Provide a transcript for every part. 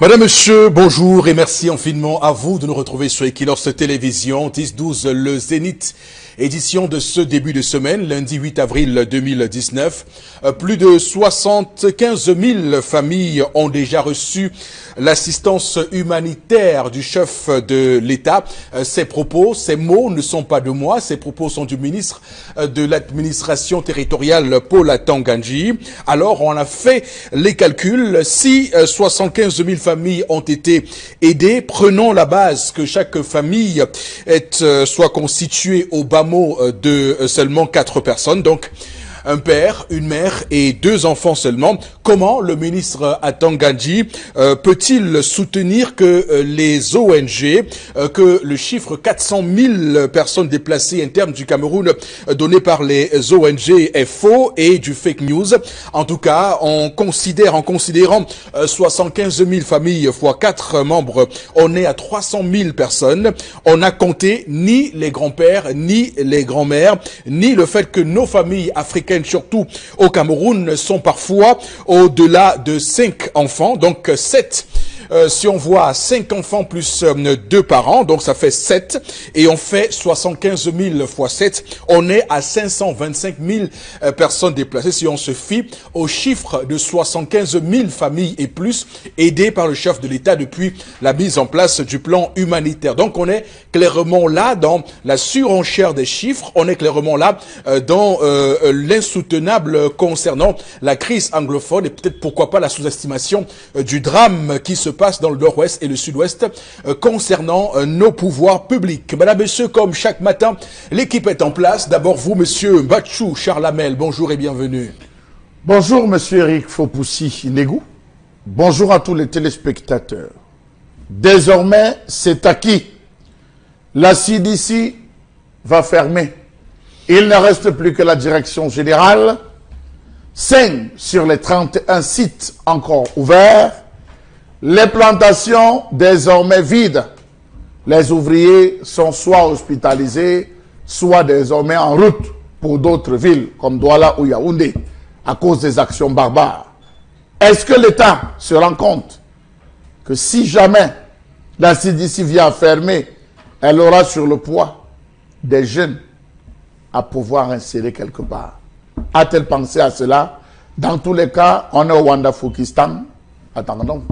Madame, Monsieur, bonjour et merci infiniment à vous de nous retrouver sur Equinox Télévision 10-12, le Zénith, édition de ce début de semaine, lundi 8 avril 2019. Plus de 75 000 familles ont déjà reçu l'assistance humanitaire du chef de l'État. Ces propos, ces mots ne sont pas de moi, ces propos sont du ministre de l'administration territoriale, Paul Atanga-Ndji. Alors, on a fait les calculs. Si 75 000 familles ont été aidées, prenons la base que chaque famille soit constituée au bas mot de seulement 4 personnes. Donc, un père, une mère et 2 enfants seulement. Comment le ministre Atanga-Ndji peut-il soutenir que les ONG, que le chiffre 400 000 personnes déplacées internes du Cameroun donné par les ONG est faux et du fake news? En tout cas, en considérant 75 000 familles fois 4 membres, on est à 300 000 personnes. On n'a compté ni les grands-pères, ni les grands-mères, ni le fait que nos familles africaines, surtout au Cameroun, sont parfois au-delà de 5 enfants, donc 7. Si on voit 5 enfants plus 2 parents, donc ça fait 7, et on fait 75 000 fois 7, on est à 525 000 personnes déplacées si on se fie au chiffre de 75 000 familles et plus aidées par le chef de l'État depuis la mise en place du plan humanitaire. Donc on est clairement là dans la surenchère des chiffres, on est clairement là dans l'insoutenable concernant la crise anglophone et peut-être pourquoi pas la sous-estimation du drame qui se passe dans le nord-ouest et le sud-ouest concernant nos pouvoirs publics. Madame, Monsieur, comme chaque matin, l'équipe est en place. D'abord vous, Monsieur Mbachou Charlamel, bonjour et bienvenue. Bonjour, Monsieur Eric Fopoussi-Negou. Bonjour à tous les téléspectateurs. Désormais, c'est acquis. La CDC va fermer. Il ne reste plus que la direction générale. 5 sur les 31 sites encore ouverts. Les plantations désormais vides. Les ouvriers sont soit hospitalisés, soit désormais en route pour d'autres villes comme Douala ou Yaoundé à cause des actions barbares. Est-ce que l'État se rend compte que si jamais la CDC vient fermer, elle aura sur le poids des jeunes à pouvoir insérer quelque part? A-t-elle pensé à cela? Dans tous les cas, on est au Wanda-Foukistan. Attendons.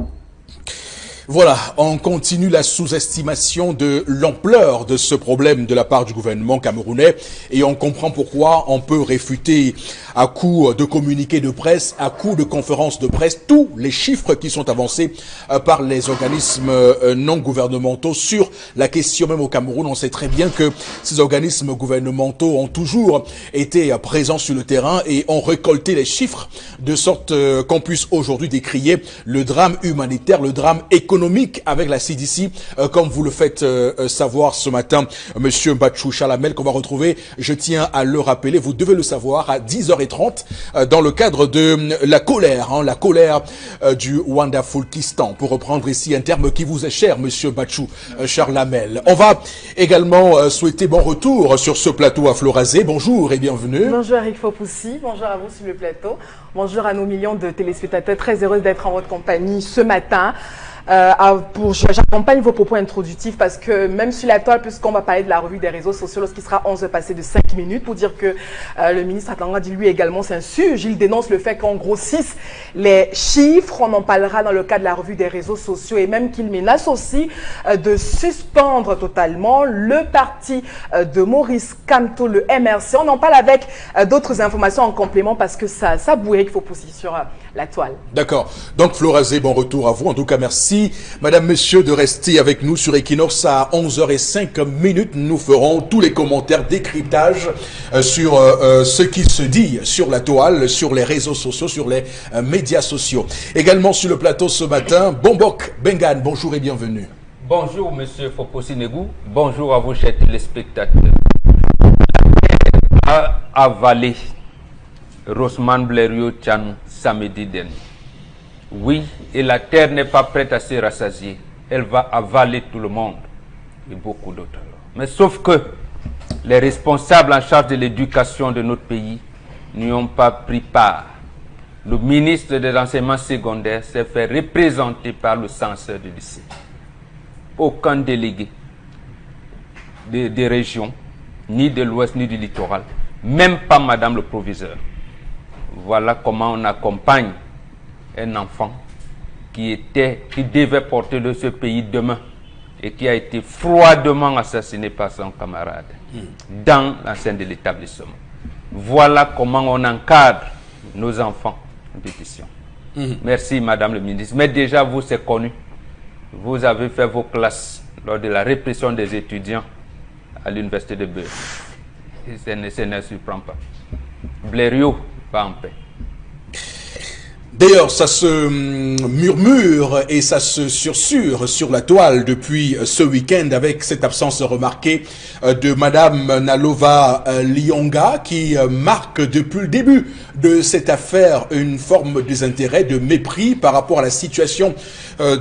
Voilà, on continue la sous-estimation de l'ampleur de ce problème de la part du gouvernement camerounais et on comprend pourquoi on peut réfuter à coup de communiqués de presse, à coup de conférences de presse, tous les chiffres qui sont avancés par les organismes non gouvernementaux sur la question même au Cameroun. On sait très bien que ces organismes gouvernementaux ont toujours été présents sur le terrain et ont récolté les chiffres de sorte qu'on puisse aujourd'hui décrier le drame humanitaire, le drame économique avec la CDC, comme vous le faites savoir ce matin, Monsieur Mbachou Chalamel, qu'on va retrouver, je tiens à le rappeler, vous devez le savoir, à 10h30, dans le cadre de la colère du Wanda-Foukistan, pour reprendre ici un terme qui vous est cher, Monsieur Mbachou Chalamel. On va également souhaiter bon retour sur ce plateau à Florazé. Bonjour et bienvenue. Bonjour Eric Fopoussi, bonjour à vous sur le plateau, bonjour à nos millions de téléspectateurs, très heureuse d'être en votre compagnie ce matin. J'accompagne vos propos introductifs parce que même sur la toile, puisqu'on va parler de la revue des réseaux sociaux, lorsqu'il sera 11h passé de 5 minutes, pour dire que le ministre Atanga-Ndji lui également s'insurge. Il dénonce le fait qu'on grossisse les chiffres. On en parlera dans le cadre de la revue des réseaux sociaux et même qu'il menace aussi de suspendre totalement le parti de Maurice Kamto, le MRC. On en parle avec d'autres informations en complément parce que ça bouille qu'il faut pousser sur la toile. D'accord. Donc Florazé, bon retour à vous. En tout cas, merci. Madame, Monsieur, de rester avec nous sur Equinox à 11h05. Nous ferons tous les commentaires, décryptage sur ce qui se dit sur la toile, sur les réseaux sociaux, sur les médias sociaux. Également sur le plateau ce matin, Bombok Bengan, bonjour et bienvenue. Bonjour Monsieur Fopoussi-Negou, bonjour à vous chers téléspectateurs. A avalé Rosman Blériot Tchan samedi dernier. Oui, et la terre n'est pas prête à se rassasier. Elle va avaler tout le monde et beaucoup d'autres. Mais sauf que les responsables en charge de l'éducation de notre pays n'y ont pas pris part. le ministre de l'enseignement secondaire s'est fait représenter par le censeur du lycée. Aucun délégué des régions, ni de l'Ouest, ni du littoral, même pas Madame le proviseur. Voilà comment on accompagne un enfant qui devait porter de ce pays demain et qui a été froidement assassiné par son camarade dans l'enceinte de l'établissement. Voilà comment on encadre nos enfants en pétition. Merci Madame le ministre. Mais déjà vous, c'est connu. Vous avez fait vos classes lors de la répression des étudiants à l'université de Beurre. Ça ne surprend pas. Blériot va en paix. D'ailleurs, ça se murmure et ça se sursure sur la toile depuis ce week-end avec cette absence remarquée de Madame Nalova Lionga qui marque depuis le début de cette affaire une forme de désintérêt, de mépris par rapport à la situation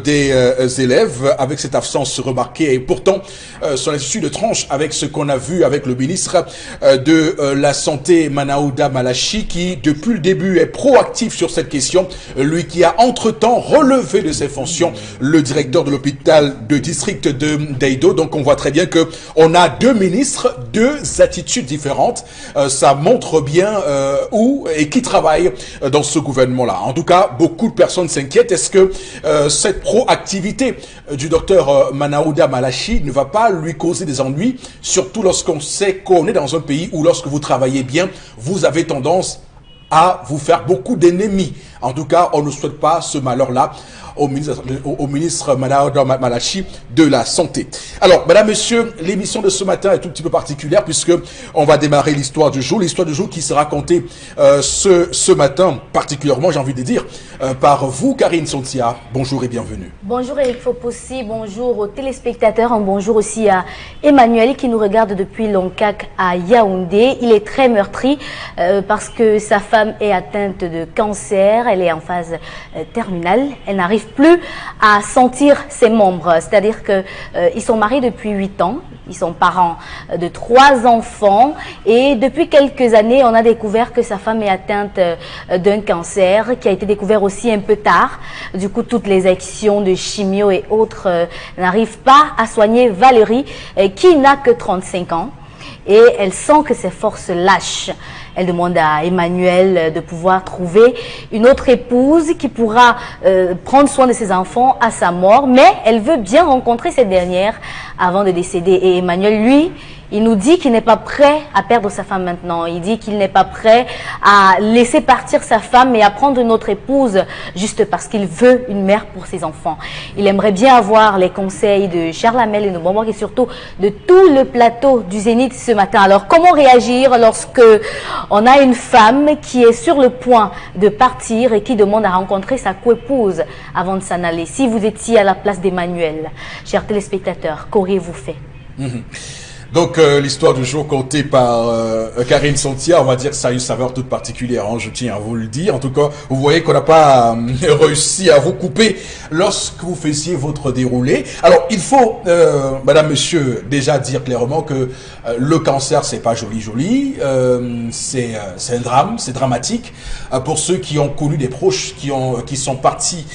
des élèves avec cette absence remarquée. Et pourtant, son attitude de tranche avec ce qu'on a vu avec le ministre de la Santé, Manaouda Malachi, qui depuis le début est proactif sur cette question. Lui qui a entre-temps relevé de ses fonctions le directeur de l'hôpital de district de Daido. Donc on voit très bien que on a deux ministres, deux attitudes différentes. Ça montre bien où et qui travaille dans ce gouvernement-là. En tout cas, beaucoup de personnes s'inquiètent. Est-ce que cette proactivité du docteur Manaouda Malachi ne va pas lui causer des ennuis, surtout lorsqu'on sait qu'on est dans un pays où lorsque vous travaillez bien, vous avez tendance à vous faire beaucoup d'ennemis. En tout cas, on ne souhaite pas ce malheur-là au ministre Manaouda Malachi de la Santé. Alors, mesdames, messieurs, l'émission de ce matin est un petit peu particulière puisque on va démarrer l'histoire du jour. L'histoire du jour qui sera racontée ce matin, particulièrement, j'ai envie de dire, par vous, Karine Sontia. Bonjour et bienvenue. Bonjour Eric Fopossi, bonjour aux téléspectateurs, un bonjour aussi à Emmanuel qui nous regarde depuis Loncac à Yaoundé. Il est très meurtri parce que sa femme est atteinte de cancer, elle est en phase terminale, elle n'arrive plus à sentir ses membres, c'est-à-dire que ils sont mariés depuis 8 ans, ils sont parents de 3 enfants et depuis quelques années on a découvert que sa femme est atteinte d'un cancer qui a été découvert aussi un peu tard. Du coup toutes les actions de chimio et autres n'arrivent pas à soigner Valérie qui n'a que 35 ans et elle sent que ses forces lâchent. Elle demande à Emmanuel de pouvoir trouver une autre épouse qui pourra prendre soin de ses enfants à sa mort, mais elle veut bien rencontrer cette dernière avant de décéder. Et Emmanuel, lui, il nous dit qu'il n'est pas prêt à perdre sa femme maintenant. Il dit qu'il n'est pas prêt à laisser partir sa femme et à prendre une autre épouse juste parce qu'il veut une mère pour ses enfants. Il aimerait bien avoir les conseils de Charles Hamel et de Bombok et surtout de tout le plateau du Zénith ce matin. Alors, comment réagir lorsque on a une femme qui est sur le point de partir et qui demande à rencontrer sa coépouse avant de s'en aller? Si vous étiez à la place d'Emmanuel, chers téléspectateurs, qu'auriez-vous fait? Donc l'histoire du jour contée par Karine Sontia, on va dire que ça a une saveur toute particulière, hein, je tiens à vous le dire. En tout cas, vous voyez qu'on n'a pas réussi à vous couper lorsque vous faisiez votre déroulé. Alors il faut, madame, monsieur, déjà dire clairement que le cancer c'est pas joli, c'est un drame, c'est dramatique pour ceux qui ont connu des proches qui sont partis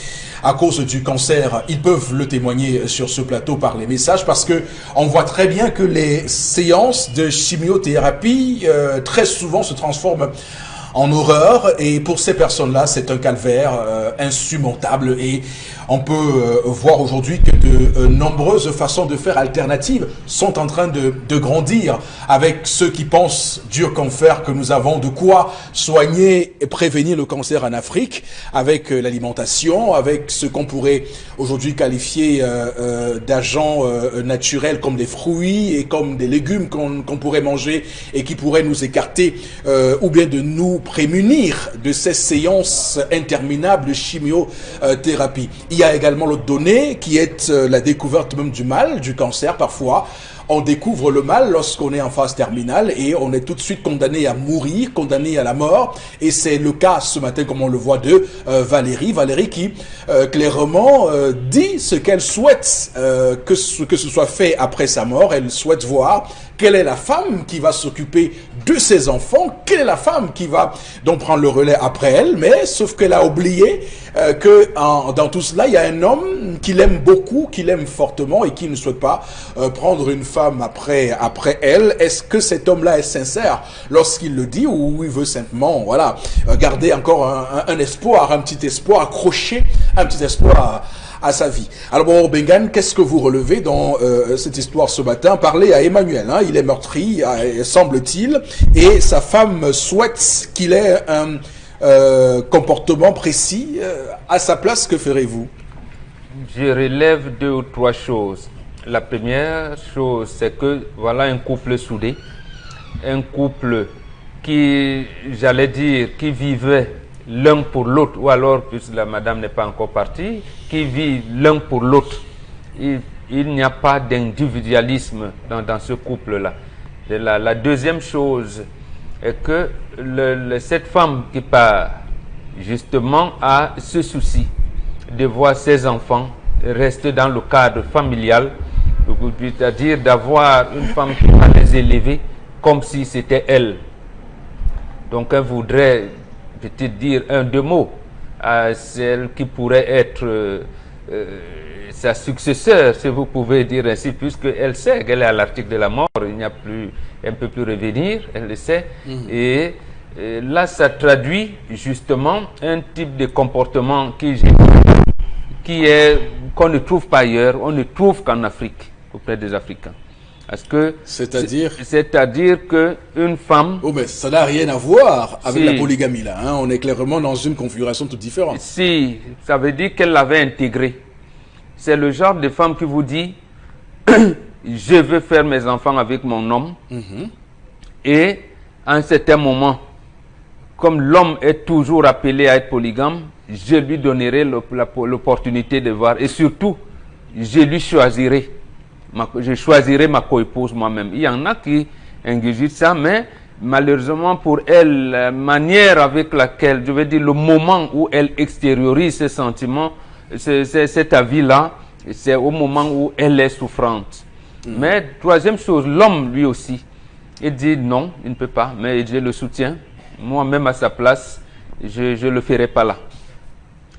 à cause du cancer. Ils peuvent le témoigner sur ce plateau par les messages parce que on voit très bien que les séances de chimiothérapie très souvent se transforment en horreur et pour ces personnes-là, c'est un calvaire insurmontable et on peut voir aujourd'hui que de nombreuses façons de faire alternatives sont en train de grandir avec ceux qui pensent dur comme fer que nous avons de quoi soigner et prévenir le cancer en Afrique avec l'alimentation, avec ce qu'on pourrait aujourd'hui qualifier d'agents naturels comme des fruits et comme des légumes qu'on pourrait manger et qui pourraient nous écarter ou bien de nous prémunir de ces séances interminables de chimiothérapie. Il y a également l'autre donnée qui est la découverte même du mal, du cancer parfois. On découvre le mal lorsqu'on est en phase terminale et on est tout de suite condamné à mourir, condamné à la mort. Et c'est le cas ce matin, comme on le voit, de Valérie. Valérie qui clairement dit ce qu'elle souhaite que ce soit fait après sa mort. Elle souhaite voir quelle est la femme qui va s'occuper de ses enfants, quelle est la femme qui va donc prendre le relais après elle, mais sauf qu'elle a oublié que dans tout cela, il y a un homme qui l'aime beaucoup, qui l'aime fortement et qui ne souhaite pas prendre une femme après elle. Est-ce que cet homme-là est sincère lorsqu'il le dit, ou il veut simplement, voilà, garder encore un espoir, un petit espoir, accrocher un petit espoir à sa vie? Alors bon, Bengan, qu'est-ce que vous relevez dans cette histoire ce matin? Parlez à Emmanuel, hein, il est meurtri, semble-t-il, et sa femme souhaite qu'il ait un comportement précis. À sa place, que ferez-vous? Je relève 2 ou 3 choses. La première chose, c'est que voilà un couple soudé, un couple qui, j'allais dire, qui vivait l'un pour l'autre, ou alors, puisque la madame n'est pas encore partie, qui vit l'un pour l'autre. Il n'y a pas d'individualisme dans ce couple-là. La deuxième chose est que cette femme qui part, justement, a ce souci de voir ses enfants rester dans le cadre familial, c'est-à-dire d'avoir une femme qui va les élever comme si c'était elle. Donc elle voudrait peut-être dire 2 mots à celle qui pourrait être sa successeur, si vous pouvez dire ainsi, puisqu'elle sait qu'elle est à l'article de la mort, elle ne peut plus revenir, elle le sait. Et là, ça traduit justement un type de comportement qu'on ne trouve pas ailleurs, on ne trouve qu'en Afrique, auprès des Africains. Parce que c'est-à-dire qu'une femme... Oh, mais ça n'a rien à voir avec la polygamie, là. Hein. On est clairement dans une configuration toute différente. Si, ça veut dire qu'elle l'avait intégré. C'est le genre de femme qui vous dit je veux faire mes enfants avec mon homme. Et à un certain moment, comme l'homme est toujours appelé à être polygame, je lui donnerai l'opportunité de voir. Et surtout, je lui choisirai. Je choisirai ma coépouse moi-même. Il y en a qui ingurgitent ça, mais malheureusement pour elle, la manière avec laquelle, je veux dire, le moment où elle extériorise ses sentiments, cet avis-là, c'est au moment où elle est souffrante. Mais troisième chose, l'homme lui aussi, il dit non, il ne peut pas, mais je le soutiens. Moi-même à sa place, je ne le ferai pas là.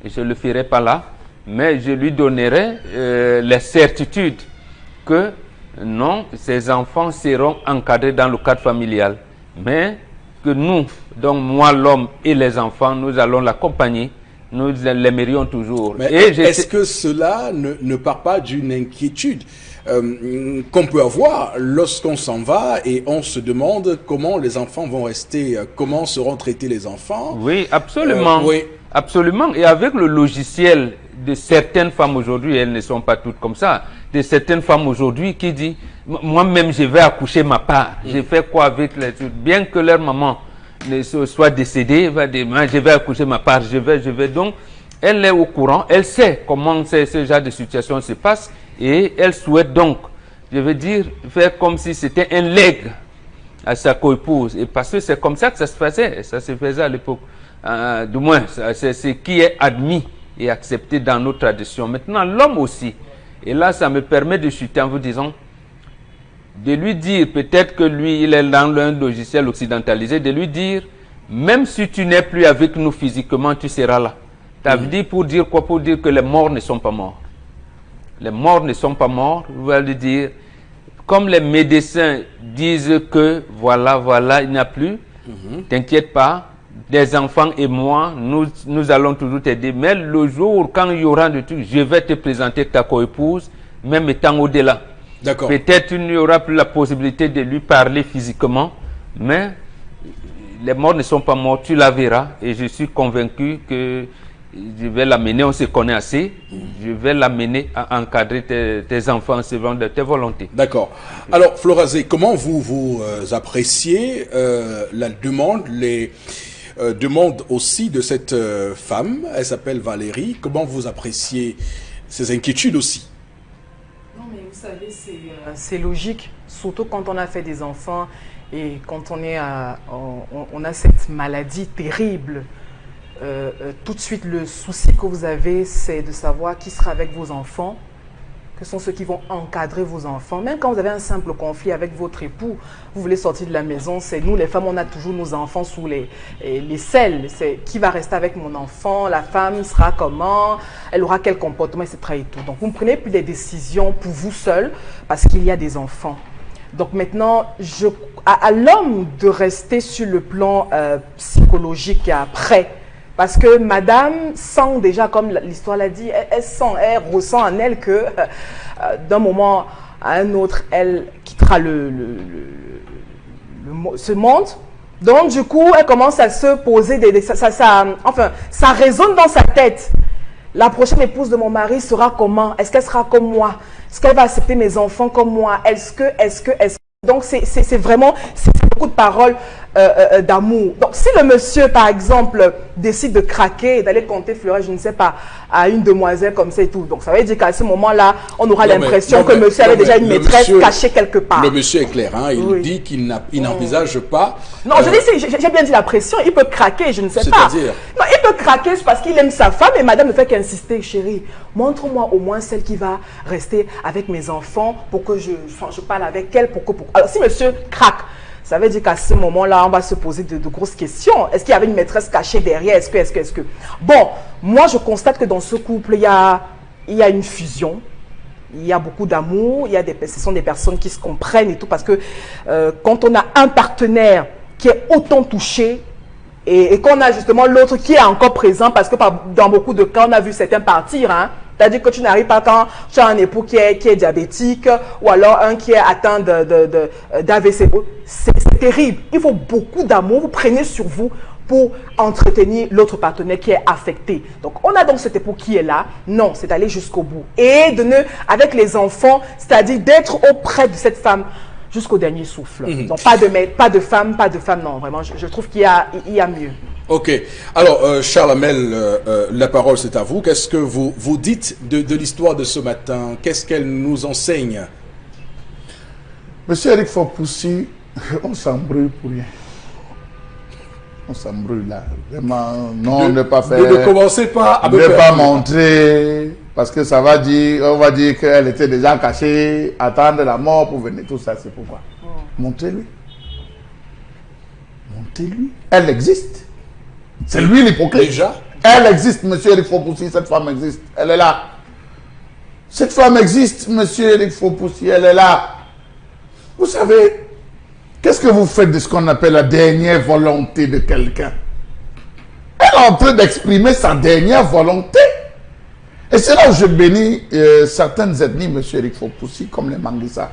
Je ne le ferai pas là, mais je lui donnerai les certitudes que non, ces enfants seront encadrés dans le cadre familial, mais que nous, donc moi l'homme et les enfants, nous allons l'accompagner, nous l'aimerions toujours. Mais est-ce que cela ne part pas d'une inquiétude qu'on peut avoir lorsqu'on s'en va et on se demande comment les enfants vont rester, comment seront traités les enfants? Oui, absolument. Oui. Absolument. Et avec le logiciel de certaines femmes aujourd'hui, elles ne sont pas toutes comme ça, de certaines femmes aujourd'hui qui disent, moi-même je vais accoucher ma part. Je fais quoi avec les autres? Bien que leur maman soit décédée, va dire, je vais accoucher ma part, je vais. Donc, elle est au courant, elle sait comment ce genre de situation se passe et elle souhaite donc, je veux dire, faire comme si c'était un legs à sa coépouse. Et parce que c'est comme ça que ça se faisait à l'époque. Du moins, c'est ce qui est admis et accepté dans nos traditions. Maintenant, l'homme aussi. Et là, ça me permet de chuter en vous disant, de lui dire, peut-être que lui, il est dans un logiciel occidentalisé, de lui dire, même si tu n'es plus avec nous physiquement, tu seras là. Ça veut dire pour dire quoi? Pour dire que les morts ne sont pas morts. Les morts ne sont pas morts, vous allez dire, comme les médecins disent que voilà, il n'y a plus, t'inquiète pas, des enfants et moi, nous allons toujours t'aider. Mais le jour, quand il y aura des trucs, je vais te présenter ta coépouse, même étant au-delà. D'accord. Peut-être il n'y aura plus la possibilité de lui parler physiquement, mais les morts ne sont pas morts, tu la verras. Et je suis convaincu que je vais l'amener, on se connaît assez, je vais l'amener à encadrer tes enfants selon de tes volontés. D'accord. Alors, Florazé, comment vous appréciez la demande, les demandes aussi de cette femme? Elle s'appelle Valérie. Comment vous appréciez ses inquiétudes aussi? Non, mais vous savez, c'est logique, surtout quand on a fait des enfants et quand on a cette maladie terrible. Tout de suite, le souci que vous avez, c'est de savoir qui sera avec vos enfants, ce sont ceux qui vont encadrer vos enfants. Même quand vous avez un simple conflit avec votre époux, vous voulez sortir de la maison, c'est nous les femmes, on a toujours nos enfants sous les selles. C'est qui va rester avec mon enfant, la femme sera comment, elle aura quel comportement, etc. Et tout. Donc vous ne prenez plus des décisions pour vous seul parce qu'il y a des enfants. Donc maintenant, à l'homme de rester sur le plan psychologique et après. Parce que madame sent déjà, comme l'histoire l'a dit, elle ressent en elle que d'un moment à un autre, elle quittera ce monde. Donc du coup, elle commence à se poser ça résonne dans sa tête. La prochaine épouse de mon mari sera comment? Est-ce qu'elle sera comme moi? Est-ce qu'elle va accepter mes enfants comme moi? Est-ce que... Donc c'est vraiment beaucoup de paroles d'amour. Donc si le monsieur par exemple décide de craquer et d'aller compter fleurir, je ne sais pas, à une demoiselle comme ça et tout, donc ça veut dire qu'à ce moment-là on aura l'impression que monsieur avait déjà une maîtresse cachée quelque part. Le monsieur est clair, hein, il dit qu'il n'envisage pas. Non, je dis, j'ai bien dit la pression, il peut craquer, je ne sais pas. Non, il peut craquer parce qu'il aime sa femme et madame ne fait qu'insister, chérie, montre-moi au moins celle qui va rester avec mes enfants pour que je parle avec elle. Alors si monsieur craque, ça veut dire qu'à ce moment-là, on va se poser de grosses questions. Est-ce qu'il y avait une maîtresse cachée derrière? Est-ce que... Bon, moi, je constate que dans ce couple, il y a une fusion. Il y a beaucoup d'amour. Ce sont des personnes qui se comprennent et tout. Parce que quand on a un partenaire qui est autant touché et qu'on a justement l'autre qui est encore présent, parce que dans beaucoup de cas, on a vu certains partir, hein. C'est-à-dire que tu n'arrives pas quand tu as un époux qui est diabétique ou alors un qui est atteint d'AVC. C'est terrible. Il faut beaucoup d'amour. Vous prenez sur vous pour entretenir l'autre partenaire qui est affecté. Donc, on a donc cet époux qui est là. Non, c'est d'aller jusqu'au bout. Et avec les enfants, c'est-à-dire d'être auprès de cette femme jusqu'au dernier souffle. Donc, pas de femme, non. Vraiment, je trouve qu'il y a mieux. Ok. Alors, Charles Hamel, la parole c'est à vous. Qu'est-ce que vous dites de l'histoire de ce matin? Qu'est-ce qu'elle nous enseigne? Monsieur Eric Fopoussi, on s'embrouille pour rien. On s'embrouille là. Vraiment, non, ne pas faire... Ne commencez pas à me ne faire... pas montrer, parce que ça va dire, on va dire qu'elle était déjà cachée, attendre la mort pour venir. Tout ça, c'est pourquoi. Montrez-lui. Montrez-lui. Elle existe. C'est lui l'hypocrite. Déjà? Elle existe, monsieur Eric Fopoussi, cette femme existe. Elle est là. Cette femme existe, monsieur Eric Fopoussi, elle est là. Vous savez, qu'est-ce que vous faites de ce qu'on appelle la dernière volonté de quelqu'un? Elle est en train d'exprimer sa dernière volonté. Et c'est là où je bénis certaines ethnies, monsieur Eric Fopoussi, comme les Manguissa.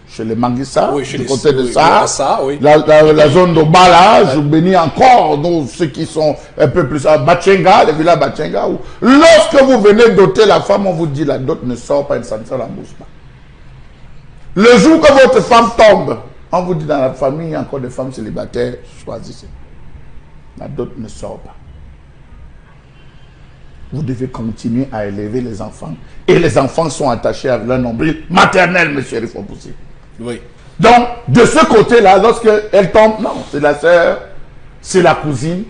Chez les Manguissa, oui, du côté de ça, oui. la zone de Bala, je bénis encore ceux qui sont un peu plus à Bachenga, les villas Bachenga, où lorsque vous venez doter la femme, on vous dit la dot ne sort pas, elle ne sort la mousse pas. Le jour que votre femme tombe, on vous dit dans la famille, il y a encore des femmes célibataires, choisissez. La dot ne sort pas. Vous devez continuer à élever les enfants. Et les enfants sont attachés à leur nombril maternel, monsieur Eric Fopoussi. Oui. Donc, de ce côté-là, lorsqu'elle tombe, non, c'est la sœur, c'est la cousine,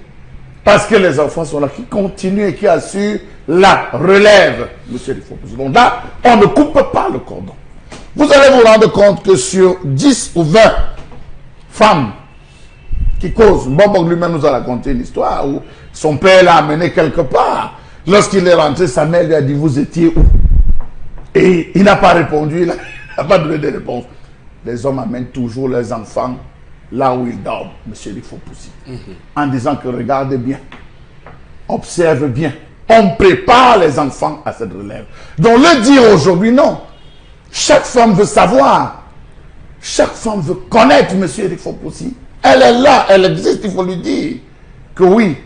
parce que les enfants sont là, qui continuent et qui assurent la relève, monsieur Eric Fopoussi. Donc là, on ne coupe pas le cordon. Vous allez vous rendre compte que sur 10 ou 20 femmes qui causent, Bob lui-même nous a raconté une histoire où son père l'a amené quelque part. Lorsqu'il est rentré, sa mère lui a dit, vous étiez où? Et il n'a pas répondu, il n'a pas donné de réponse. Les hommes amènent toujours leurs enfants là où ils dorment, monsieur Eric Fopoussi, en disant que regardez bien, observe bien, on prépare les enfants à cette relève. Donc le dire aujourd'hui, non. Chaque femme veut savoir, chaque femme veut connaître monsieur Eric Fopoussi. Elle est là, elle existe, il faut lui dire que oui.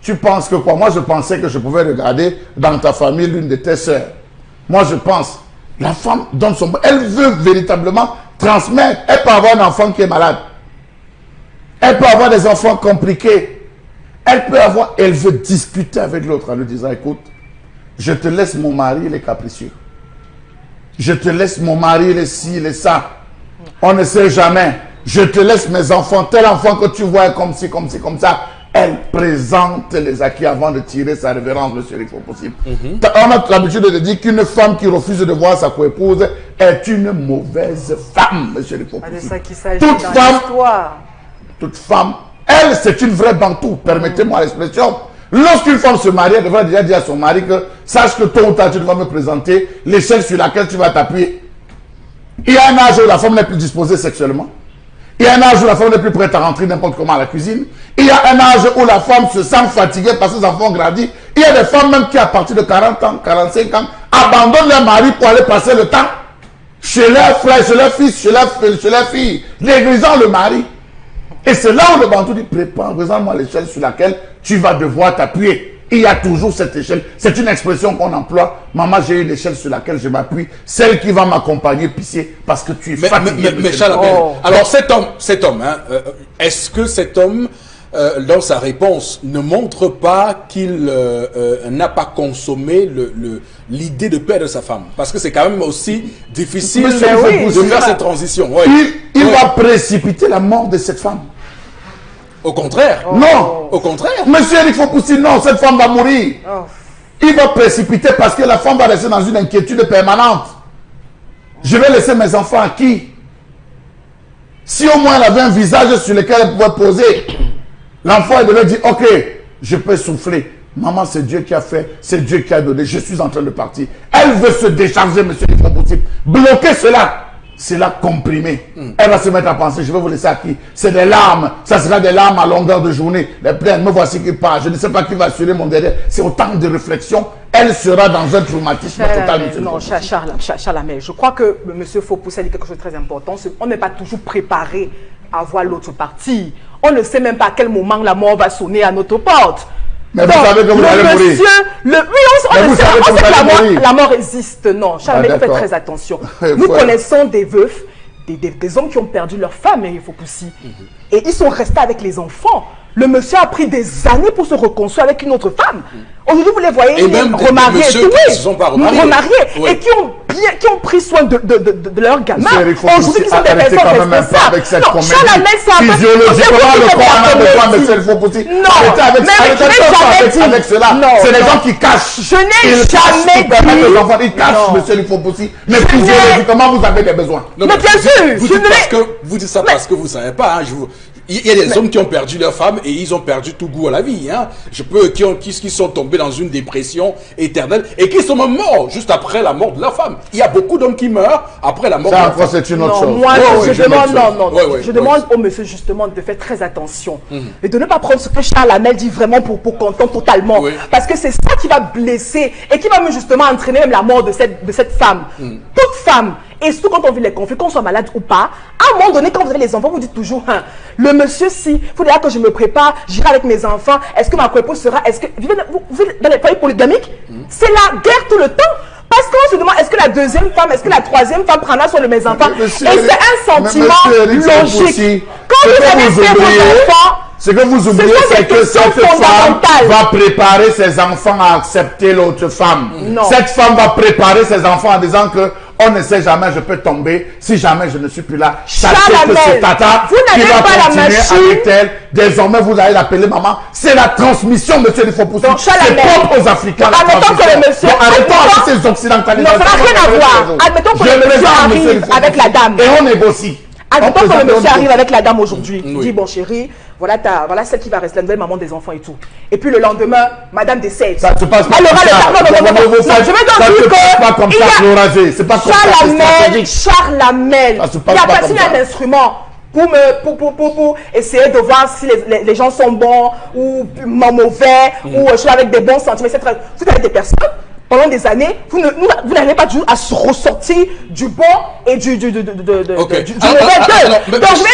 Tu penses que quoi? Moi, je pensais que je pouvais regarder dans ta famille l'une de tes sœurs. Moi, je pense, la femme donne son... Elle veut véritablement transmettre. Elle peut avoir un enfant qui est malade. Elle peut avoir des enfants compliqués. Elle veut discuter avec l'autre en lui disant, écoute, je te laisse mon mari, il est capricieux. Je te laisse mon mari, il est ci, il est ça. On ne sait jamais. Je te laisse mes enfants. Tel enfant que tu vois comme ci, comme ci, comme ça. elle présente les acquis avant de tirer sa révérence, monsieur Eric Fopoussi. On a l'habitude de dire qu'une femme qui refuse de voir sa coépouse est une mauvaise femme, monsieur Eric Fopoussi. C'est ça qu'il s'agit dans l'histoire. Toute femme, elle, c'est une vraie bantou, permettez-moi l'expression. Lorsqu'une femme se marie, elle devrait déjà dire à son mari que sache que tôt ou tard, tu dois me présenter l'échelle sur laquelle tu vas t'appuyer. Il y a un âge où la femme n'est plus disposée sexuellement. Il y a un âge où la femme n'est plus prête à rentrer n'importe comment à la cuisine. Il y a un âge où la femme se sent fatiguée parce que ses enfants ont grandi. Il y a des femmes même qui, à partir de 40 ans, 45 ans, abandonnent leur mari pour aller passer le temps chez leurs frères, chez leurs fils, chez leurs filles, néglisant le mari. Et c'est là où le bantou dit, présente-moi l'échelle sur laquelle tu vas devoir t'appuyer. Il y a toujours cette échelle. C'est une expression qu'on emploie. Maman, j'ai une échelle sur laquelle je m'appuie. Celle qui va m'accompagner pisser parce que tu es fatigué. Mais Charles, alors cet homme, hein, est-ce que cet homme, dans sa réponse, ne montre pas qu'il n'a pas consommé l'idée de perdre sa femme? Parce que c'est quand même aussi difficile de faire cette transition. Ouais. Il va précipiter la mort de cette femme. Au contraire. Non. Au contraire. Monsieur Eric Fopoussi, non, cette femme va mourir. Il va précipiter parce que la femme va rester dans une inquiétude permanente. Je vais laisser mes enfants à qui? Si au moins elle avait un visage sur lequel elle pouvait poser, l'enfant elle devait dire, ok, je peux souffler. Maman, c'est Dieu qui a fait, c'est Dieu qui a donné, je suis en train de partir. Elle veut se décharger, monsieur Eric Fopoussi. Bloquer cela. C'est là comprimé. Elle va se mettre à penser, je vais vous laisser à qui? C'est des larmes. Ça sera des larmes à longueur de journée. Les plaintes, me voici qui part. Je ne sais pas qui va assurer mon derrière. C'est autant de réflexion. Elle sera dans un traumatisme total. Non, Charles, mais je crois que M. Fopoussi a dit quelque chose de très important. On n'est pas toujours préparé à voir l'autre partie. On ne sait même pas à quel moment la mort va sonner à notre porte. Mais vous savez que vous allez mourir. Oui, on sait que la mort existe. Non, Charles, mais faites très attention. Nous connaissons des veufs, des hommes qui ont perdu leur femme, il faut pousser. Et ils sont restés avec les enfants. Le monsieur a pris des années pour se reconstruire avec une autre femme. Aujourd'hui, vous les voyez remariés, et qui ont pris soin de leurs gamins. Aujourd'hui, ils sont des personnes responsables. Non, Charles, physiologiquement, le corps n'a besoin de Fopoussi. Avec cela. C'est les gens qui cachent. Je n'ai jamais dit. Ils cachent, monsieur Fopoussi. Mais physiologiquement, vous avez des besoins. Mais bien sûr. Vous dites ça parce que vous ne savez pas. Il y a des hommes qui ont perdu leur femme et ils ont perdu tout goût à la vie. Hein. Qui sont tombés dans une dépression éternelle et qui sont même morts juste après la mort de leur femme. Il y a beaucoup d'hommes qui meurent après la mort de leur femme. C'est une autre chose. Moi, je demande au monsieur justement de faire très attention et de ne pas prendre ce que Charles Hamel dit vraiment pour content totalement. Parce que c'est ça qui va blesser et qui va justement entraîner même la mort de cette femme. Toute femme. Et surtout quand on vit les conflits, qu'on soit malade ou pas, à un moment donné, quand vous avez les enfants, vous dites toujours, le monsieur, si, il faut dire que je me prépare, j'irai avec mes enfants, est-ce que ma coépouse sera, est-ce que, vous vivez dans les foyers polygamiques, c'est la guerre tout le temps. Parce qu'on se demande, est-ce que la deuxième femme, est-ce que la troisième femme prendra soin de mes enfants? Et c'est un sentiment logique. Quand vous avez fait vos enfants, ce que vous oubliez, c'est que cette femme va préparer ses enfants à accepter l'autre femme. Cette femme va préparer ses enfants en disant que on ne sait jamais, je peux tomber. Si jamais je ne suis plus là, sachez que c'est Tata qui va continuer avec elle. Désormais, vous allez l'appeler maman. C'est la transmission, monsieur il faut pousser. C'est propre aux Africains. Admettons que le monsieur... Arrêtons avec ces occidentalisations. Non, ça n'a rien à voir. Admettons que le monsieur arrive avec la dame. Et on négocie. Admettons que le monsieur arrive avec la dame aujourd'hui. Il dit, bon chérie, voilà celle qui va rester la nouvelle maman des enfants et tout. Et puis le lendemain, madame décède. Ça se passe pas comme ça. Je vais donc dire pas comme ça, Floragé. C'est pas comme ça. Charles Hamel, il a passé un instrument pour essayer de voir si les gens sont bons ou mauvais, ou je suis avec des bons sentiments, etc. Vous avez des personnes, pendant des années, vous n'arrivez pas toujours à se ressortir du bon et du mauvais d'eux. Donc je vais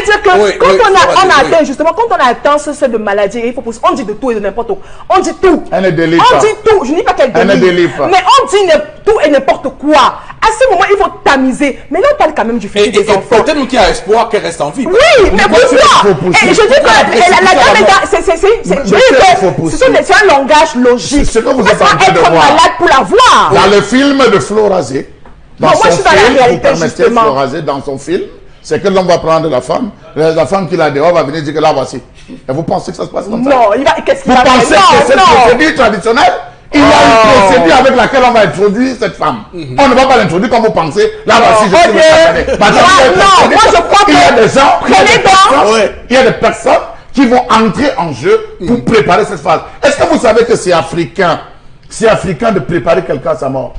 dire que quand on a atteint, justement, quand on a atteint ce de maladie, on dit de tout et de n'importe quoi. On dit tout. Elle ne délivre pas. On dit tout. Je ne dis pas qu'elle délivre. Mais on dit tout et n'importe quoi. À ce moment, il faut tamiser. Mais là, on parle quand même du futur des enfants. Peut-être qu'il y a espoir qu'elle reste en vie. Oui, mais pourquoi? Et je dis que la dame c'est un langage logique. C'est ce que vous êtes en train de voir. Malade pour la voir. Dans le film de Flo Razé, dans son film, vous permettez Flo Razé dans son film, c'est que l'homme va prendre la femme qu'il a dehors va venir dire que là, voici. Et vous pensez que ça se passe comme ça? Non, qu'est-ce qu'il Vous va faire? pensez que cette procédure traditionnelle, il y a une procédure avec laquelle on va introduire cette femme. On ne va pas l'introduire comme vous pensez. Là, voici, je suis le non, moi je crois que... il y a des gens, Prenez il y a des personnes qui vont entrer en jeu pour préparer cette phase. Est-ce que vous savez que c'est africain de préparer quelqu'un à sa mort?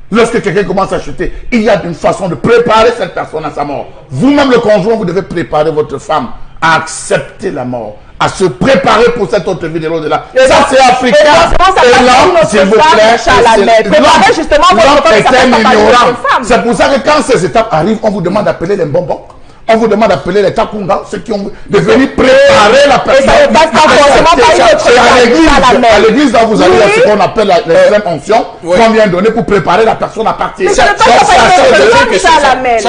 Lorsque quelqu'un commence à chuter, il y a une façon de préparer cette personne à sa mort. Vous-même, le conjoint, vous devez préparer votre femme à accepter la mort, à se préparer pour cette autre vie de l'au-delà. Ça, c'est africain. Et l'homme, s'il vous plaît, l'homme est un ignorant. C'est pour ça que quand ces étapes arrivent, on vous demande d'appeler les bonbons. On vous demande d'appeler les takunga, ceux qui ont devenu préparer la personne. Et ça ne passe pas forcément à l'église, là, vous allez à ce qu'on appelle l'extrême onction, qu'on vient donner pour préparer la personne à partir.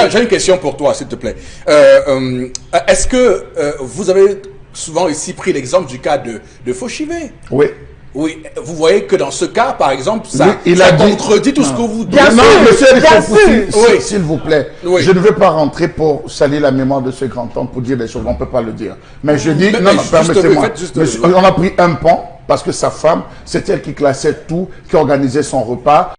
J'ai une question pour toi, s'il te plaît. Est-ce que vous avez souvent ici pris l'exemple du cas de Fauchivé? Oui. Oui, vous voyez que dans ce cas, par exemple, ça contredit tout ce que vous dites. Non, monsieur, s'il vous plaît, je ne veux pas rentrer pour salir la mémoire de ce grand homme pour dire des choses, on ne peut pas le dire. Mais je dis, permettez-moi, on a pris un pont parce que sa femme, c'est elle qui classait tout, qui organisait son repas.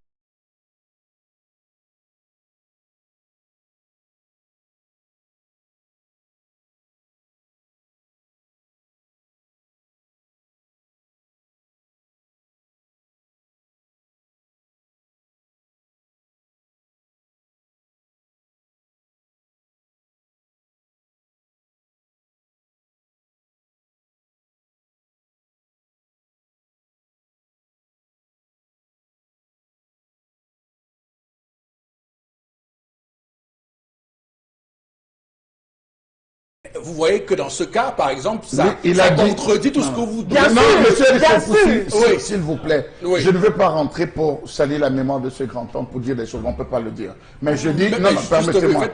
Vous voyez que dans ce cas, par exemple, ça contredit tout ce que vous dites. Non, monsieur, s'il vous plaît, je ne veux pas rentrer pour salir la mémoire de ce grand homme pour dire des choses, on ne peut pas le dire. Mais je dis, permettez-moi,